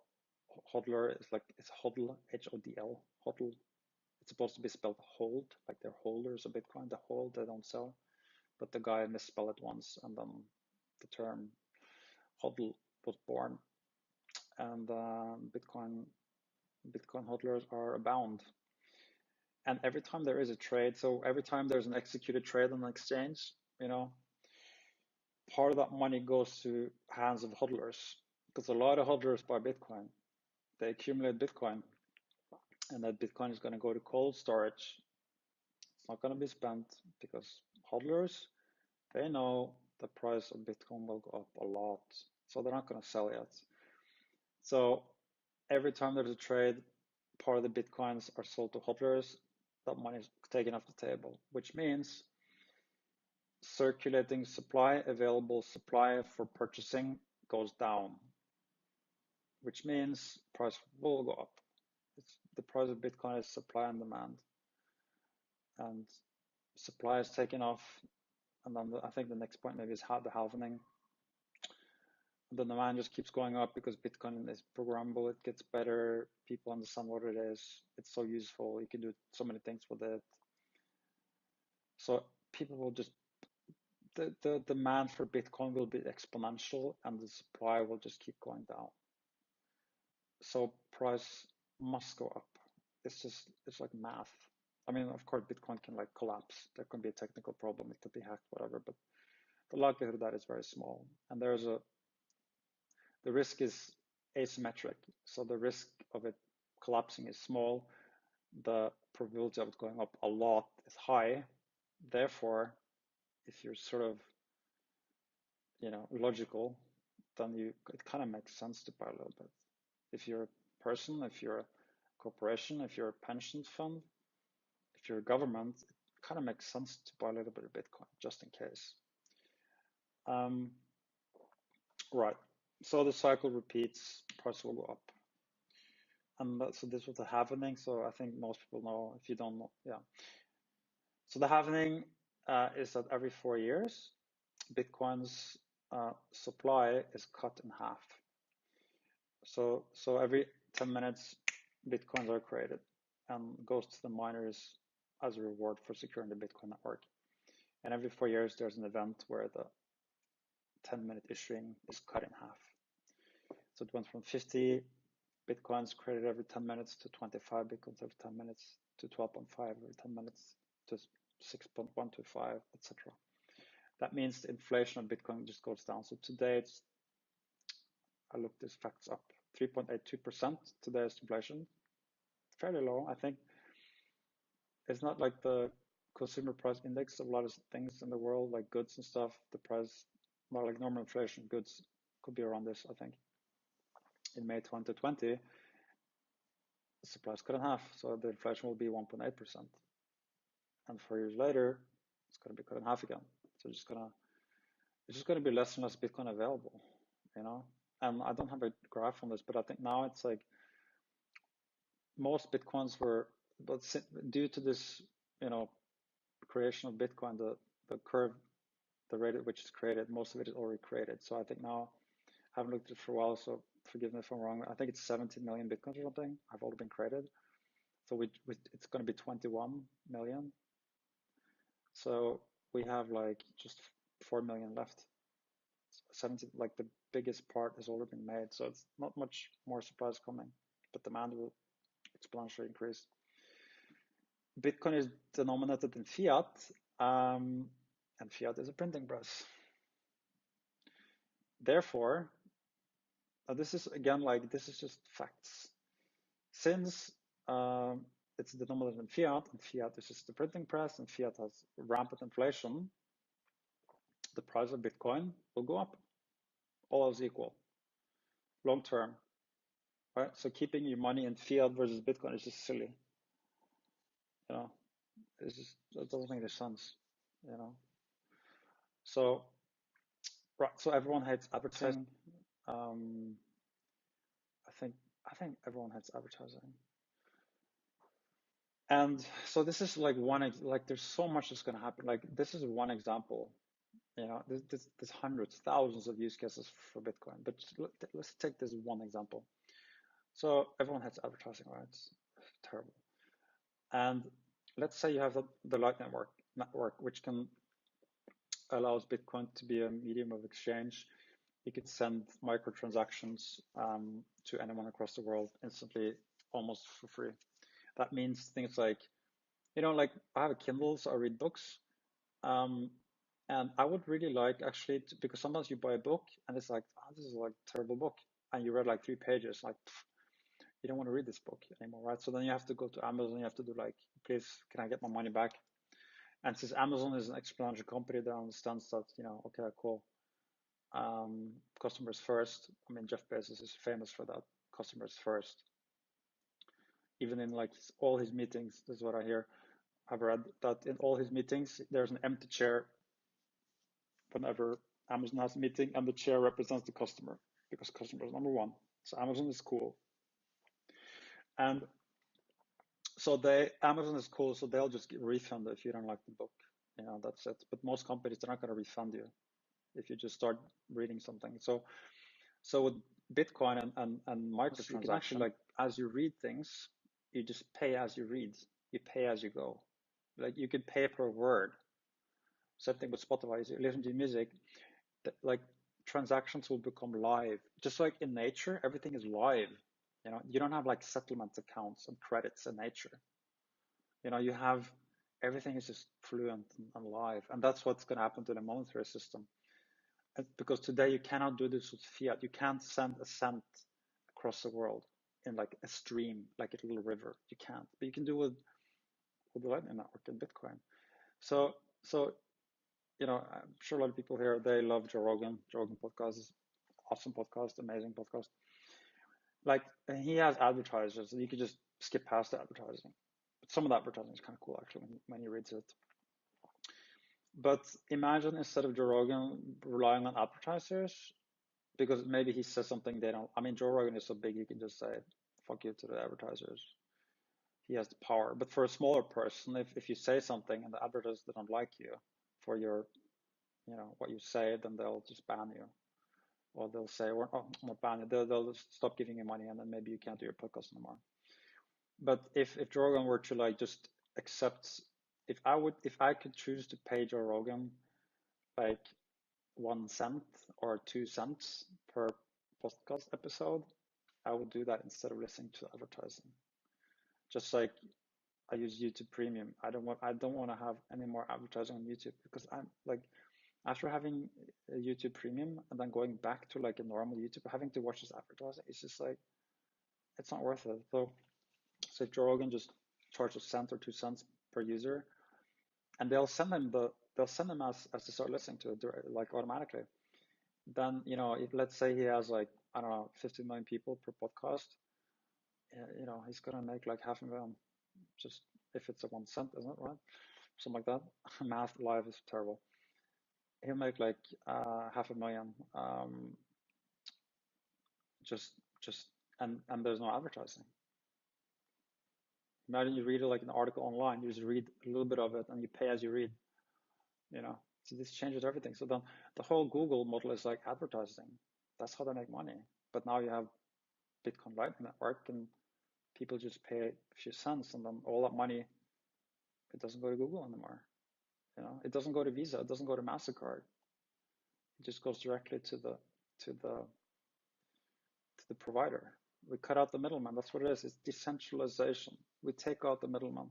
hodler is like, it's hodl, HODL, hodl. It's supposed to be spelled hold, like they're holders of Bitcoin. They hold, they don't sell. But the guy misspelled it once, and then the term hodl was born. And Bitcoin hodlers are abound. And every time there is a trade, so every time there's an executed trade on an exchange, part of that money goes to hands of hodlers, because a lot of hodlers buy Bitcoin. They accumulate Bitcoin, and that Bitcoin is going to go to cold storage. It's not going to be spent, because hodlers, they know the price of Bitcoin will go up a lot, so they're not going to sell yet. So every time there's a trade, part of the Bitcoins are sold to hodlers. That money is taken off the table, which means circulating supply, available supply for purchasing goes down, which means price will go up. The price of Bitcoin is supply and demand, and supply is taken off, and then I think the next point maybe is the halvening. The demand just keeps going up because Bitcoin is programmable. It gets better. People understand what it is. It's so useful. You can do so many things with it. So people will just, the demand for Bitcoin will be exponential, and the supply will just keep going down. So price must go up. It's like math. I mean, of course, Bitcoin can like collapse. There can be a technical problem. It could be hacked, whatever. But the likelihood of that is very small. And the risk is asymmetric. So the risk of it collapsing is small. The probability of it going up a lot is high. Therefore, if you're sort of, logical, then it kind of makes sense to buy a little bit. If you're a person, if you're a corporation, if you're a pension fund, if you're a government, it kind of makes sense to buy a little bit of Bitcoin just in case. Right. So the cycle repeats, price will go up. And so this was the halvening. So I think most people know. If you don't know, yeah. So the halvening is that every 4 years, Bitcoin's supply is cut in half. So every 10 minutes, Bitcoins are created and goes to the miners as a reward for securing the Bitcoin network. And every 4 years, there's an event where the 10-minute issuing is cut in half. So it went from 50 Bitcoins created every 10 minutes to 25 Bitcoins every 10 minutes to 12.5 every 10 minutes to 6.125, etc. That means the inflation of Bitcoin just goes down. So today I looked these facts up, 3.82% today's inflation, fairly low. I think it's not like the consumer price index of a lot of things in the world, like goods and stuff. The price, more like normal inflation, goods could be around this, I think. In May 2020, the supply is cut in half, so the inflation will be 1.8%. And 4 years later, it's going to be cut in half again. So it's just going to be less and less Bitcoin available, And I don't have a graph on this, but I think now it's like most Bitcoins were, but due to this, creation of Bitcoin, the curve, the rate at which it's created, most of it is already created. So I think now, I haven't looked at it for a while, so forgive me if I'm wrong. I think it's 17 million Bitcoins or something have already been created. So it's going to be 21 million. So we have like just 4 million left. 17, like the biggest part has already been made. So it's not much more supply is coming, but demand will exponentially increase. Bitcoin is denominated in fiat, and fiat is a printing press. Therefore, this is again this is just facts. Since it's denominated in fiat, and fiat is just the printing press, and fiat has rampant inflation, the price of Bitcoin will go up, all else equal, long term. Right? So keeping your money in fiat versus Bitcoin is just silly. It doesn't make any sense. you know. So, right, so everyone hates advertising. I think everyone hates advertising. And so this is like like there's so much that's going to happen. Like this is one example. You know, there's hundreds, thousands of use cases for Bitcoin, but let's take this one example. So everyone has advertising, right? It's terrible. And let's say you have the Light network, which can allows Bitcoin to be a medium of exchange. You could send microtransactions to anyone across the world instantly, almost for free. That means things like, you know, like I have a Kindle, so I read books. And I would really like actually, because sometimes you buy a book and it's like, oh, this is like a terrible book. And you read like 3 pages, like, you don't want to read this book anymore, right? So then you have to go to Amazon, you have to do like, please, can I get my money back? And since Amazon is an exponential company that understands that, you know, okay, cool, customers first. I mean, Jeff Bezos is famous for that, customers first. Even in like all his meetings, this is what I hear. I've read that in all his meetings, there's an empty chair whenever Amazon has a meeting, and the chair represents the customer because customer is number one. So Amazon is cool. And so Amazon is cool, so they'll just refund if you don't like the book. You know, that's it. But most companies, they're not going to refund you if you just start reading something. So with Bitcoin and microtransaction, like as you read things, you just pay as you read. You pay as you go. Like you could pay per word. Same thing with Spotify. As you listen to music, like transactions will become live. Just like in nature, everything is live. You know, you don't have like settlement accounts and credits in nature. You know, you have everything is just fluent and live, and that's what's going to happen to the monetary system. Because today you cannot do this with fiat. You can't send a cent across the world in like a stream, like a little river. You can't, but you can do with the Lightning Network and Bitcoin. So you know, I'm sure a lot of people here, they love Joe Rogan. Joe Rogan podcast is awesome podcast, amazing podcast. Like, and he has advertisers, and you could just skip past the advertising. But some of the advertising is kind of cool actually when you read it. But imagine instead of Joe Rogan relying on advertisers, because maybe he says something they don't. I mean, Joe Rogan is so big, he can just say, fuck you to the advertisers. He has the power. But for a smaller person, if you say something and the advertisers don't like you for your, you know, what you say, then they'll just ban you. Or they'll say, or oh, not ban you, they'll just stop giving you money, and then maybe you can't do your podcast anymore. But if Joe Rogan were to like just accept, if I could choose to pay Joe Rogan like 1 cent or 2 cents per podcast episode, I would do that instead of listening to advertising. Just like I use YouTube Premium. I don't want to have any more advertising on YouTube, because I'm like, after having a YouTube Premium and then going back to like a normal YouTube, having to watch this advertising, it's just like, it's not worth it. So if Joe Rogan just charges 1 cent or 2 cents per user, and they'll send them as they start listening to it, like automatically. Then, you know, if let's say he has like, I don't know, 50 million people per podcast, you know, he's gonna make like 500,000, just if it's a 1 cent, isn't it, right? Something like that. Math live is terrible. He'll make like 500,000, just and there's no advertising. Imagine you read like an article online, you just read a little bit of it and you pay as you read, you know. So this changes everything. So then the whole Google model is like advertising. That's how they make money. But now you have Bitcoin Lightning Network, and people just pay a few cents, and then all that money, it doesn't go to Google anymore. You know, it doesn't go to Visa, it doesn't go to MasterCard. It just goes directly to the provider. We cut out the middleman. That's what it is. It's decentralization. We take out the middleman.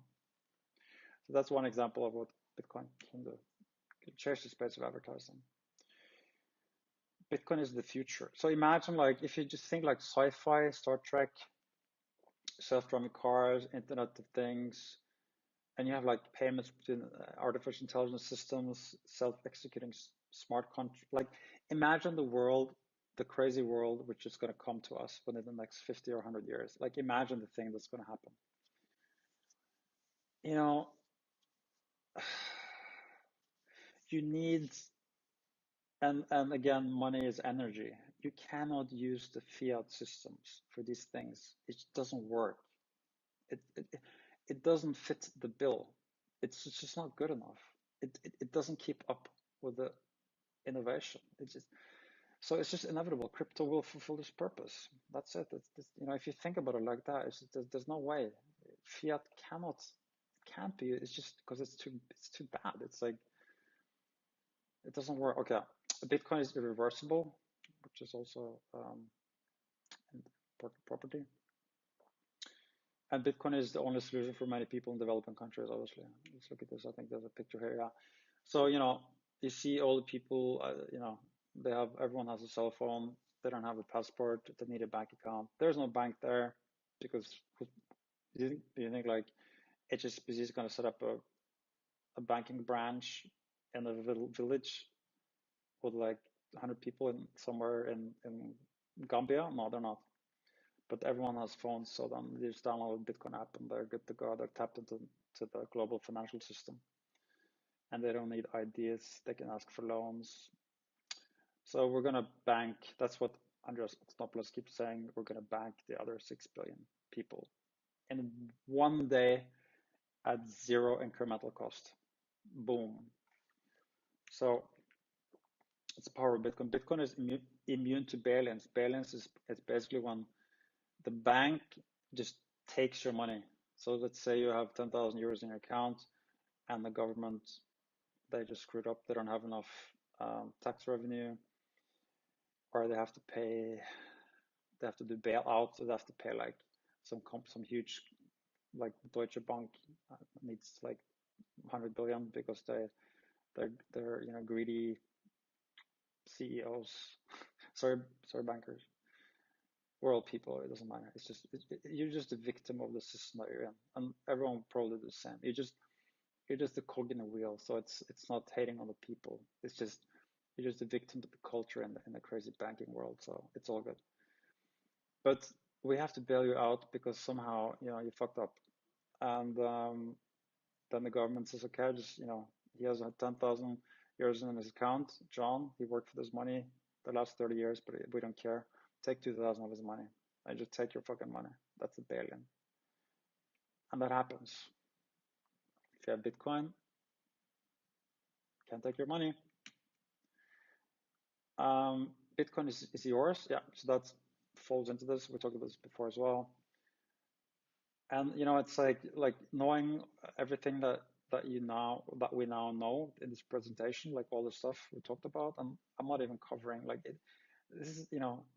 So that's one example of what Bitcoin can do. It change the space of advertising. Bitcoin is the future. So imagine like if you just think like sci-fi, Star Trek, self-driving cars, Internet of Things, and you have like payments between artificial intelligence systems, self-executing smart contracts. Like imagine the world, the crazy world, which is going to come to us within the next 50 or 100 years. Like imagine the thing that's going to happen. You know, you need, and again, money is energy. You cannot use the fiat systems for these things. It doesn't work. It doesn't fit the bill. It's just not good enough. It doesn't keep up with the innovation. So it's just inevitable. Crypto will fulfill this purpose. That's it. If you think about it like that, there's no way. Fiat can't be. It's just because it's too bad. It's like it doesn't work. Okay, Bitcoin is irreversible, which is also important property. And Bitcoin is the only solution for many people in developing countries, obviously. Let's look at this. I think there's a picture here. Yeah. So, you see all the people, everyone has a cell phone. They don't have a passport. They need a bank account. There's no bank there because you think like HSBC is going to set up a banking branch in a little village with like 100 people somewhere in Gambia? No, they're not. But everyone has phones, so then they just download a Bitcoin app and they're good to go. They're tapped into the global financial system. And they don't need IDs. They can ask for loans. So we're going to bank. That's what Andreas Antonopoulos keeps saying. We're going to bank the other 6 billion people in one day at zero incremental cost. Boom. So it's the power of Bitcoin. Bitcoin is immune to bail-ins. Bail-ins is basically when the bank just takes your money. So let's say you have 10,000 euros in your account and the government, they just screwed up. They don't have enough tax revenue, or they have to do bailout. So they have to pay like some huge, like Deutsche Bank needs like 100 billion because they're greedy CEOs. sorry, bankers. We're all people. It doesn't matter. It's just you're just a victim of the system that you're in, and everyone probably the same. You're just a cog in a wheel. So it's not hating on the people. It's just you're just a victim to the culture in the crazy banking world. So it's all good. But we have to bail you out because somehow you fucked up, and then the government says, okay, just he has 10,000 euros in his account. John, he worked for this money the last 30 years, but we don't care. Take 2,000 of his money. I just take your fucking money. That's a bail-in. And that happens. If you have Bitcoin, can't take your money. Bitcoin is yours. Yeah, so that falls into this. We talked about this before as well. And it's like knowing everything that we now know in this presentation, like all the stuff we talked about, and I'm not even covering like it. This is,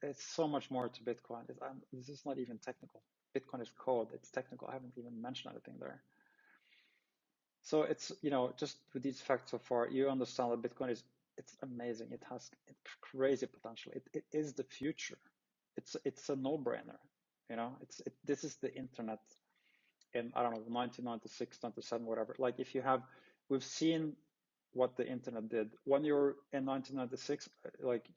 it's so much more to Bitcoin. This is not even technical. Bitcoin is code. It's technical. I haven't even mentioned anything there. So it's, just with these facts so far, you understand that Bitcoin it's amazing. It has crazy potential. It is the future. It's a no-brainer. This is the internet in, I don't know, 1996, 97, whatever. Like we've seen what the internet did. When you're in 1996, like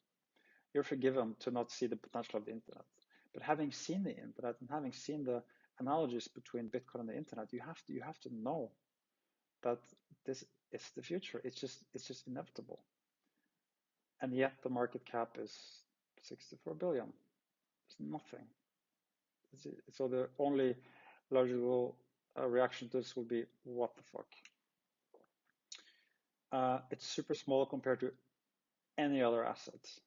you're forgiven to not see the potential of the internet. But having seen the internet and having seen the analogies between Bitcoin and the internet, you have to know that this is the future. It's just inevitable. And yet the market cap is 64 billion. It's nothing. So the only logical reaction to this will be, what the fuck? It's super small compared to any other assets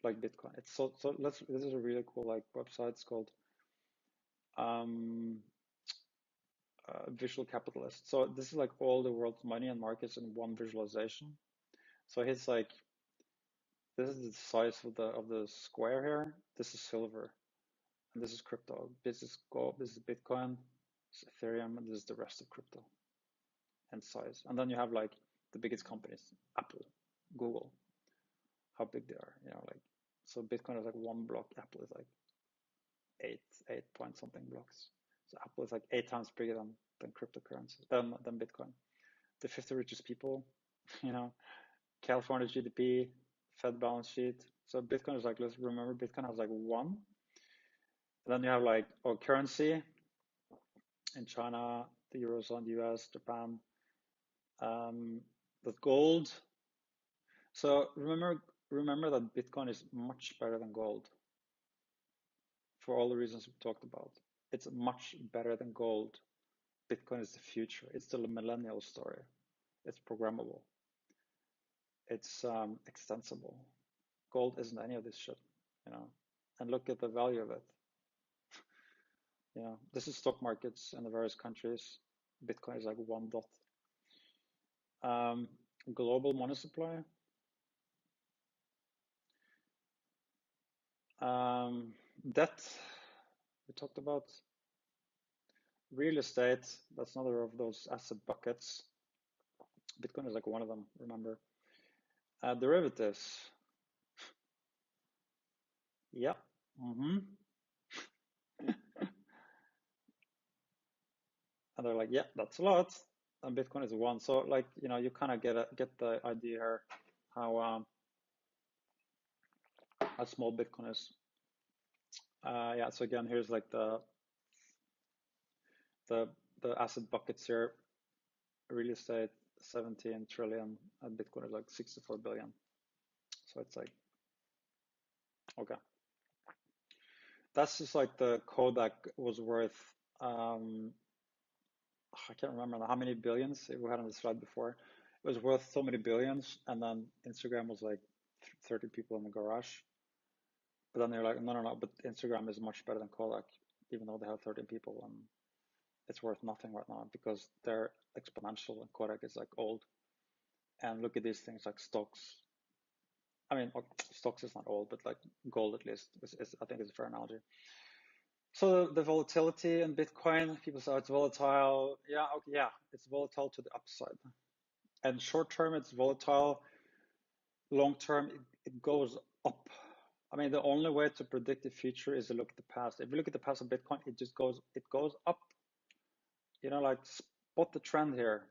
like Bitcoin. This is a really cool website. It's called Visual Capitalist. So this is like all the world's money and markets in one visualization. So it's like, this is the size of the square here. This is silver, and this is crypto. This is gold. This is Bitcoin. This is Ethereum, and this is the rest of crypto and size. And then you have like the biggest companies: Apple, Google, how big they are. So Bitcoin is like one block. Apple is like eight point something blocks. So Apple is like 8 times bigger than cryptocurrency than Bitcoin. The 50 richest people, California GDP, Fed balance sheet. So Bitcoin is like, let's remember, Bitcoin has like 1. And then you have like currency in China, the Eurozone, the US, Japan. The gold So remember that Bitcoin is much better than gold for all the reasons we talked about. It's much better than gold. Bitcoin is the future. It's the millennial story. It's programmable. It's extensible. Gold isn't any of this shit, you know. And look at the value of it. You know, this is stock markets in the various countries. Bitcoin is like one dot. Global money supply. Debt, we talked about. Real estate, that's another of those asset buckets. Bitcoin is like one of them, remember. Derivatives. Yeah. And they're like, yeah, that's a lot. And Bitcoin is one. So like, you know, you kind of get the idea here how small Bitcoin is. Yeah, so again, here's like the asset buckets here. Real estate 17 trillion and Bitcoin is like 64 billion. So it's like, okay. That's just like the Kodak was worth, I can't remember how many billions we had on the slide before. It was worth so many billions, and then Instagram was like 30 people in the garage. But then they're like, no, but Instagram is much better than Kodak, even though they have 13 people, and it's worth nothing right now because they're exponential and Kodak is like old. And look at these things like stocks. I mean, stocks is not old, but like gold at least I think is a fair analogy. So the volatility in Bitcoin, people say it's volatile. Yeah, okay, yeah, it's volatile to the upside. And short term, it's volatile. Long term, it goes up. I mean, the only way to predict the future is to look at the past. If you look at the past of Bitcoin, it goes up. You know, like spot the trend here.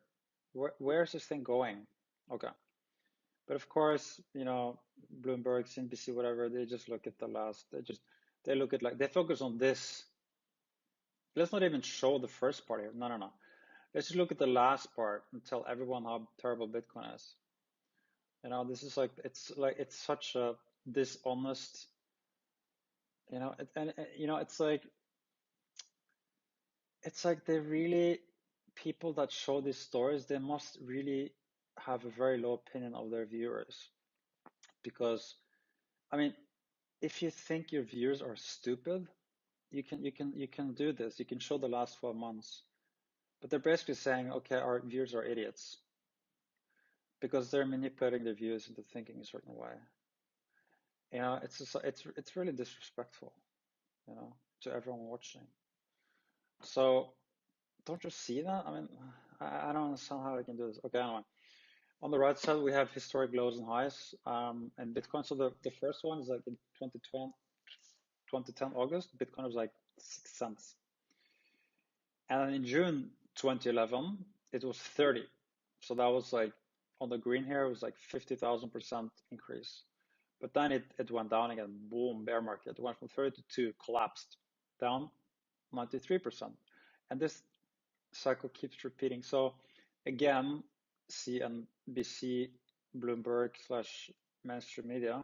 Where's this thing going? Okay. But of course, you know, Bloomberg, CNBC, whatever, they just look at the last, they look at like, they focus on this. Let's not even show the first part here. No. Let's just look at the last part and tell everyone how terrible Bitcoin is. You know, this is like it's such a dishonest, you know, and you know, it's like they really people that show these stories, they must really have a very low opinion of their viewers because I mean, if you think your viewers are stupid, you can do this. You can show the last 12 months. But they're basically saying, okay, our viewers are idiots because they're manipulating their viewers into thinking a certain way. You know, it's really disrespectful, you know, to everyone watching. So don't you see that? I mean, I don't understand how they can do this. Okay, anyway. On the right side, we have historic lows and highs and Bitcoin. So the first one is like in 2010 August, Bitcoin was like 6 cents. And in June 2011, it was 30. So that was like on the green here, it was like 50,000% increase. But then it went down again, boom, bear market. It went from 30 to 2, collapsed, down 93%. And this cycle keeps repeating. So again, CNBC, Bloomberg slash mainstream media,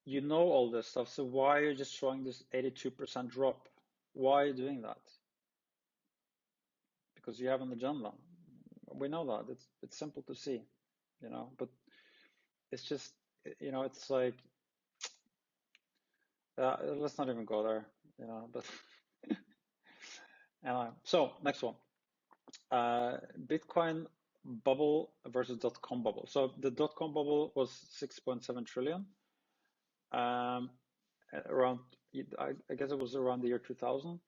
you know all this stuff. So why are you just showing this 82% drop? Why are you doing that? Because you have an agenda. We know that. It's simple to see, you know, but it's just, you know, it's like, let's not even go there, you know, but anyway. So next one, Bitcoin bubble versus dot-com bubble. So the dot-com bubble was 6.7 trillion, around, I guess it was around the year 2000,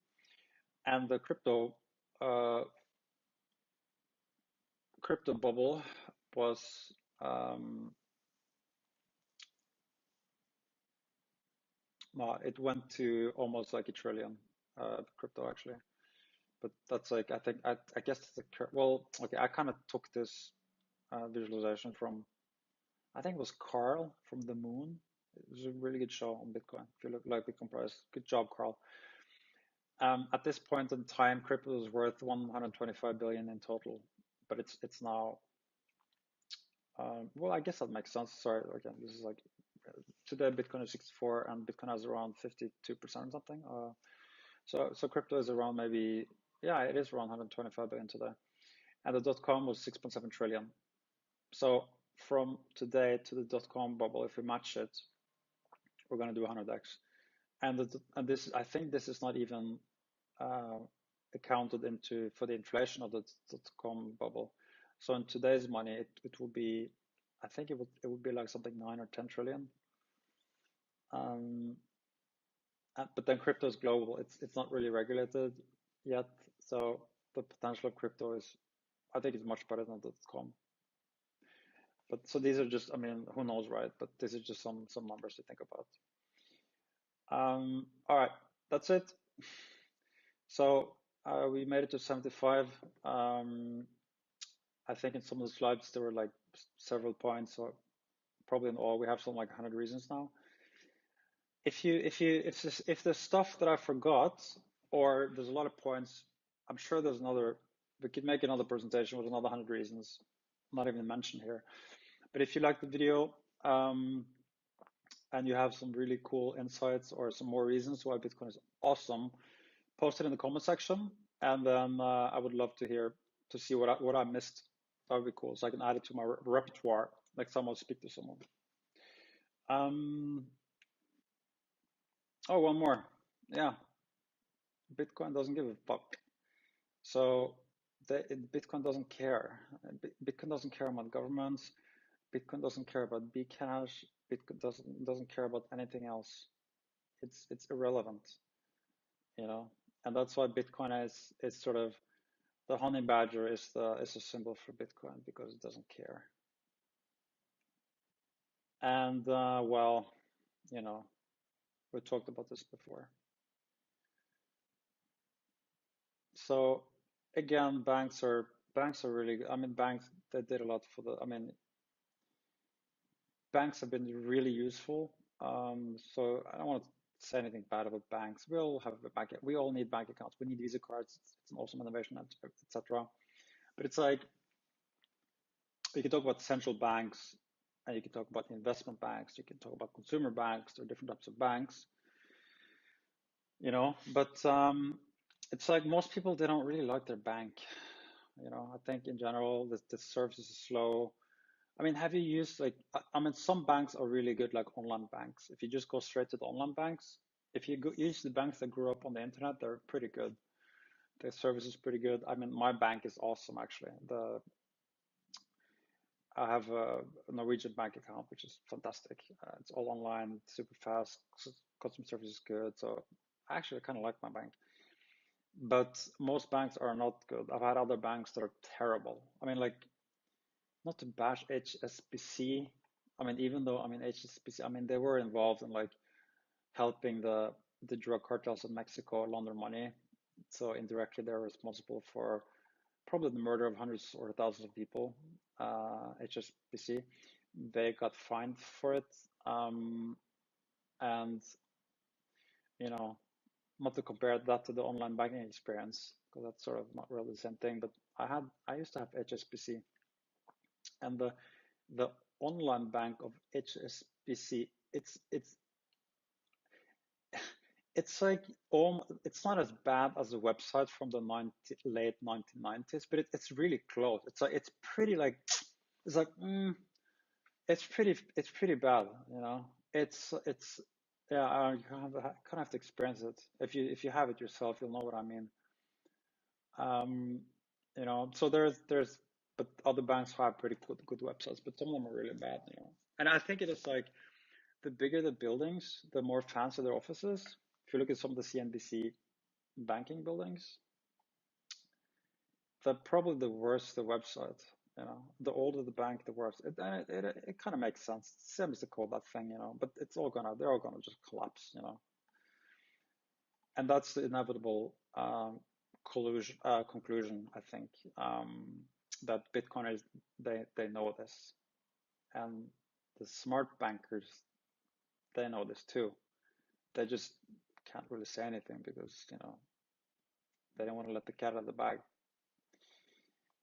and the uh, crypto bubble was no, it went to almost like a trillion crypto actually. But that's like I guess it's well, okay. I kind of took this visualization from I think it was Carl from the Moon. It was a really good show on Bitcoin. If you look like Bitcoin price, good job, Carl. At this point in time, crypto is worth 125 billion in total, but it's now Well, I guess that makes sense. Sorry, again, this is like today Bitcoin is 64 and Bitcoin has around 52% or something. So crypto is around maybe, yeah, it is around 125 billion today. And the dot-com was 6.7 trillion. So from today to the dot-com bubble, if we match it, we're going to do 100x. And this, I think this is not even accounted into for the inflation of the dot-com bubble. So in today's money, it will be, I think it would be like something 9 or 10 trillion. But then crypto is global. It's not really regulated yet. So the potential of crypto is, I think, is much better than dot-com. But so these are just, I mean, who knows, right? But this is just some numbers to think about. All right, that's it. So we made it to 75. I think in some of the slides there were like several points, so probably in all we have something like 100 reasons now. If the stuff that I forgot, or there's a lot of points, I'm sure there's another. We could make another presentation with another 100 reasons, not even mentioned here. But if you like the video and you have some really cool insights or some more reasons why Bitcoin is awesome, post it in the comment section, and then I would love to see what I missed. That would be cool, so I can add it to my repertoire next time I'll speak to someone. Oh, one more. Yeah, Bitcoin doesn't give a fuck. So Bitcoin doesn't care. Bitcoin doesn't care about governments. Bitcoin doesn't care about Bcash. Bitcoin doesn't care about anything else. It's irrelevant, you know. And that's why Bitcoin is sort of the honey badger is a symbol for Bitcoin because it doesn't care. And well, you know, we talked about this before. So again, banks are really good. I mean, banks, they did a lot for the. I mean, banks have been really useful. So I don't want to say anything bad about banks. We all have a bank. We all need bank accounts. We need Visa cards. It's an awesome innovation, etc. But it's like you can talk about central banks, and you can talk about investment banks. You can talk about consumer banks. There are different types of banks, you know. But it's like most people, they don't really like their bank. You know, I think in general, the service is slow. I mean, have you used like, I mean, some banks are really good, like online banks. If you just go straight to the online banks, if you use the banks that grew up on the internet, they're pretty good. Their service is pretty good. I mean, my bank is awesome, actually. I have a Norwegian bank account, which is fantastic. It's all online, super fast, customer service is good. So actually, I kind of like my bank. But most banks are not good. I've had other banks that are terrible. I mean, like, not to bash HSBC. I mean, even though, I mean, HSBC, I mean, they were involved in like helping the drug cartels in Mexico launder money. So indirectly, they're responsible for probably the murder of hundreds or thousands of people. HSBC, they got fined for it. And, you know, not to compare that to the online banking experience, because that's sort of not really the same thing. But I used to have HSBC, and the online bank of HSBC, it's like it's not as bad as the website from the late 1990s, but it's really close. It's like it's pretty like it's like it's pretty bad, you know. It's yeah, you kind of have to experience it. If you have it yourself, you'll know what I mean. You know, so there's but other banks have pretty good websites, but some of them are really bad, you know. And I think it is like the bigger the buildings, the more fancy their offices. If you look at some of the CNBC banking buildings, they're probably the worse the website. You know, the older the bank, the worse. It kind of makes sense. Same as to call that thing, you know. But they're all gonna just collapse, you know. And that's the inevitable conclusion, I think, that Bitcoiners they know this, and the smart bankers they know this too. They just can't really say anything because you know they don't want to let the cat out of the bag.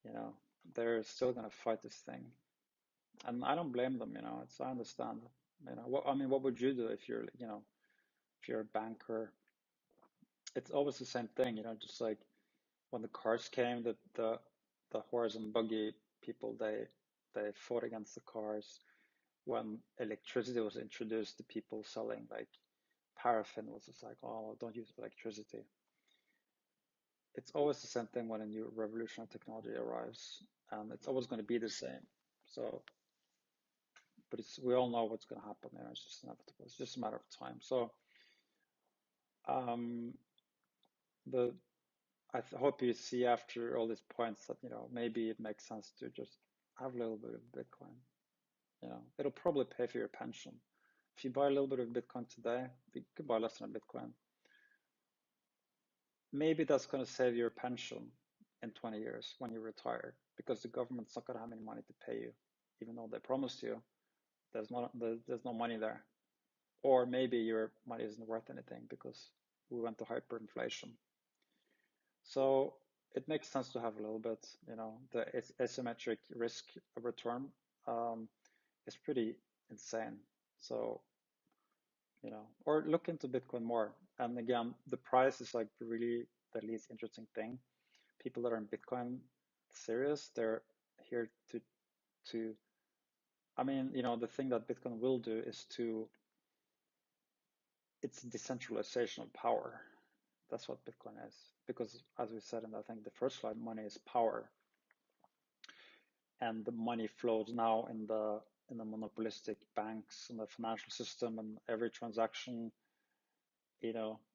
You know they're still gonna fight this thing. And I don't blame them, I understand. What would you do if you're, if you're a banker? It's always the same thing, just like when the cars came, the horse and buggy people, they fought against the cars. When electricity was introduced, the people selling like paraffin was just like, oh, don't use electricity. It's always the same thing when a new revolutionary technology arrives, and it's always going to be the same. So, but we all know what's going to happen there. It's just inevitable. It's just a matter of time. So, um, the I hope you see after all these points that maybe it makes sense to just have a little bit of Bitcoin. It'll probably pay for your pension. If you buy a little bit of Bitcoin today, you could buy less than a Bitcoin. Maybe that's going to save your pension in 20 years when you retire, because the government's not going to have any money to pay you, even though they promised you. There's no money there. Or maybe your money isn't worth anything because we went to hyperinflation. So it makes sense to have a little bit, the asymmetric risk return is pretty insane. So, or look into Bitcoin more. And again, the price is like really the least interesting thing. People that are in Bitcoin serious, they're here to the thing that Bitcoin will do is it's decentralization of power. That's what Bitcoin is. Because as we said in, I think, the first slide, money is power. And the money flows now in the monopolistic banks and the financial system, and every transaction,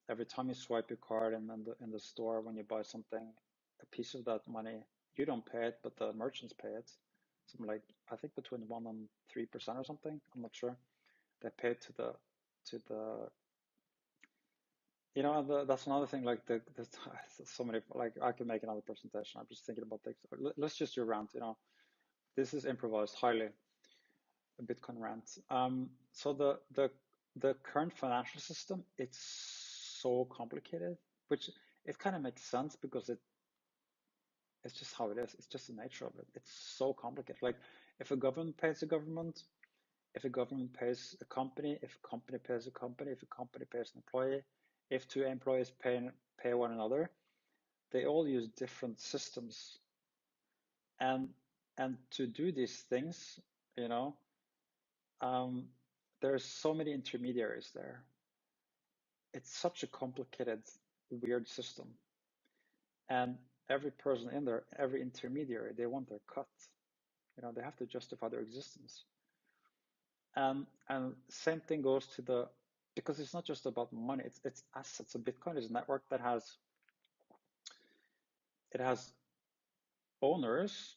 every time you swipe your card in the store when you buy something, a piece of that money, you don't pay it, but the merchants pay it. Something like, I think between 1% and 3% or something. I'm not sure. They pay it to the that's another thing. Like so many, like I can make another presentation. I'm just thinking about things. Let's just do a rant. This is improvised highly, a Bitcoin rant. So the current financial system, it's so complicated, which it kind of makes sense because it's just how it is. It's just the nature of it. It's so complicated. Like if a government pays a government, if a government pays a company, if a company pays a company, if a company pays an employee, if two employees pay one another, they all use different systems. And to do these things, there's so many intermediaries there. It's such a complicated, weird system. And every person in there, every intermediary, they want their cut. They have to justify their existence. And same thing goes to because it's not just about money, it's assets. So Bitcoin is a network that has owners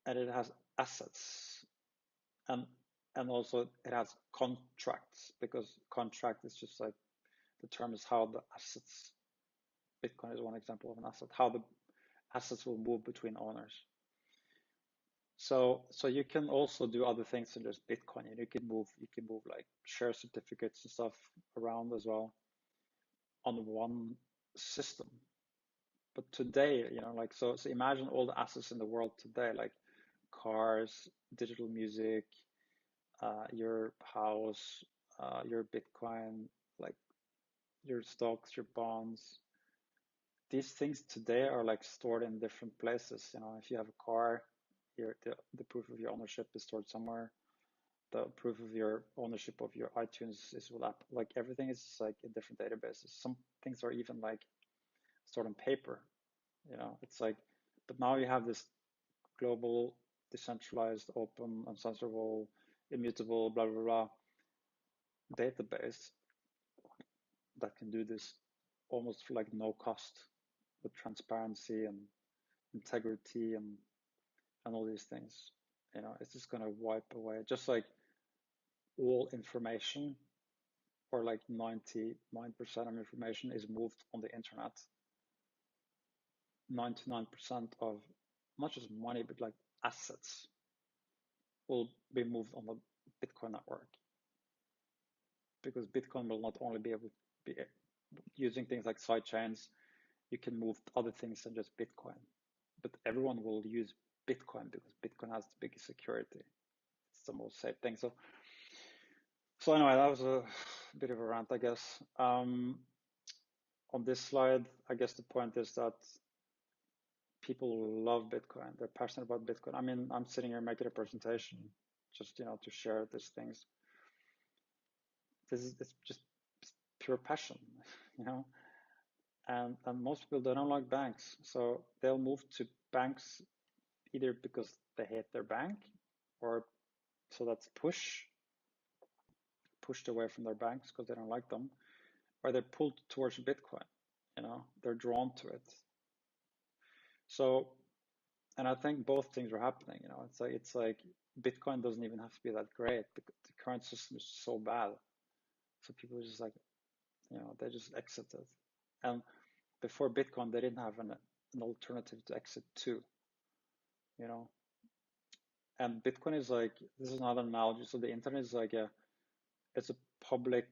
and it has assets, and also it has contracts, because contract is just like the term is how the assets. Bitcoin is one example of an asset, how the assets will move between owners. So you can also do other things than just Bitcoin. You can move like share certificates and stuff around as well on one system. But today, so imagine all the assets in the world today, like cars, digital music, your house, your Bitcoin, like your stocks, your bonds. These things today are like stored in different places. If you have a car, the proof of your ownership is stored somewhere. The proof of your ownership of your iTunes is with Apple. Like everything is like in different databases. Some things are even like stored on paper. It's like, but now you have this global, decentralized, open, uncensorable, immutable, blah blah blah database that can do this almost for like no cost, with transparency and integrity and all these things. It's just going to wipe away, just like all information, or like 99% of information is moved on the internet. 99% of not just money, but like assets will be moved on the Bitcoin network, because Bitcoin will not only be able to be using things like side chains, you can move other things than just Bitcoin, but everyone will use Bitcoin because Bitcoin has the biggest security. It's the most safe thing. So anyway, that was a bit of a rant, I guess. On this slide, I guess the point is that people love Bitcoin. They're passionate about Bitcoin. I mean, I'm sitting here making a presentation just, to share these things. It's just pure passion, and most people, they don't like banks. So they'll move to banks either because they hate their bank or so that's pushed away from their banks because they don't like them, or they're pulled towards Bitcoin, they're drawn to it. So, and I think both things are happening, it's like Bitcoin doesn't even have to be that great because the current system is so bad. So people are just like, they just exited. And before Bitcoin, they didn't have an alternative to exit to, and Bitcoin is like, this is not an analogy. So the internet is like it's a public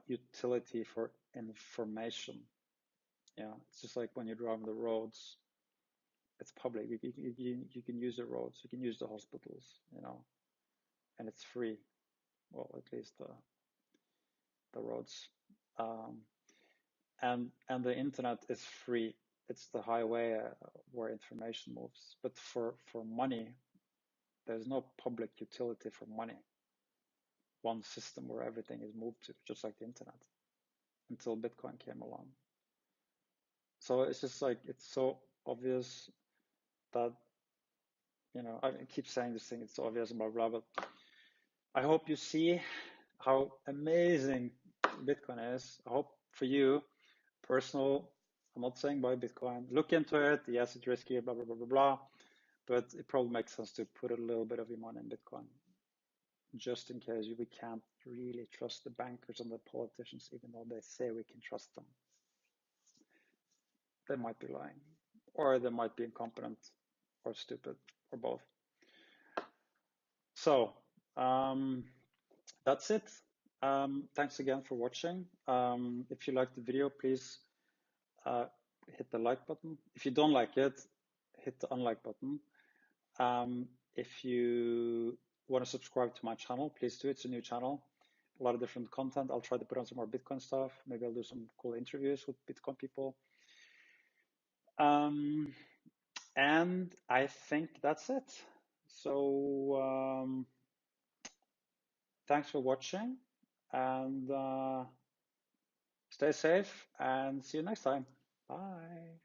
utility for information. Yeah, it's just like when you drive on the roads, it's public. You can use the roads, you can use the hospitals, and it's free. Well, at least the roads, and the internet is free. It's the highway where information moves. But for money, there's no public utility for money. One system where everything is moved to, just like the internet, until Bitcoin came along. So it's just like, it's so obvious that, I keep saying this thing, it's so obvious and blah, blah, but I hope you see how amazing Bitcoin is. I hope for you, personal, I'm not saying buy Bitcoin, look into it. Yes, it's risky, blah, blah, blah, blah, blah, but it probably makes sense to put a little bit of your money in Bitcoin, just in case we can't really trust the bankers and the politicians, even though they say we can trust them. They might be lying, or they might be incompetent, or stupid, or both. So that's it. Thanks again for watching. If you liked the video, please hit the like button. If you don't like it, hit the unlike button. If you want to subscribe to my channel, please do. It's a new channel, a lot of different content. I'll try to put on some more Bitcoin stuff. Maybe I'll do some cool interviews with Bitcoin people. And I think that's it. So thanks for watching, and stay safe, and see you next time. Bye.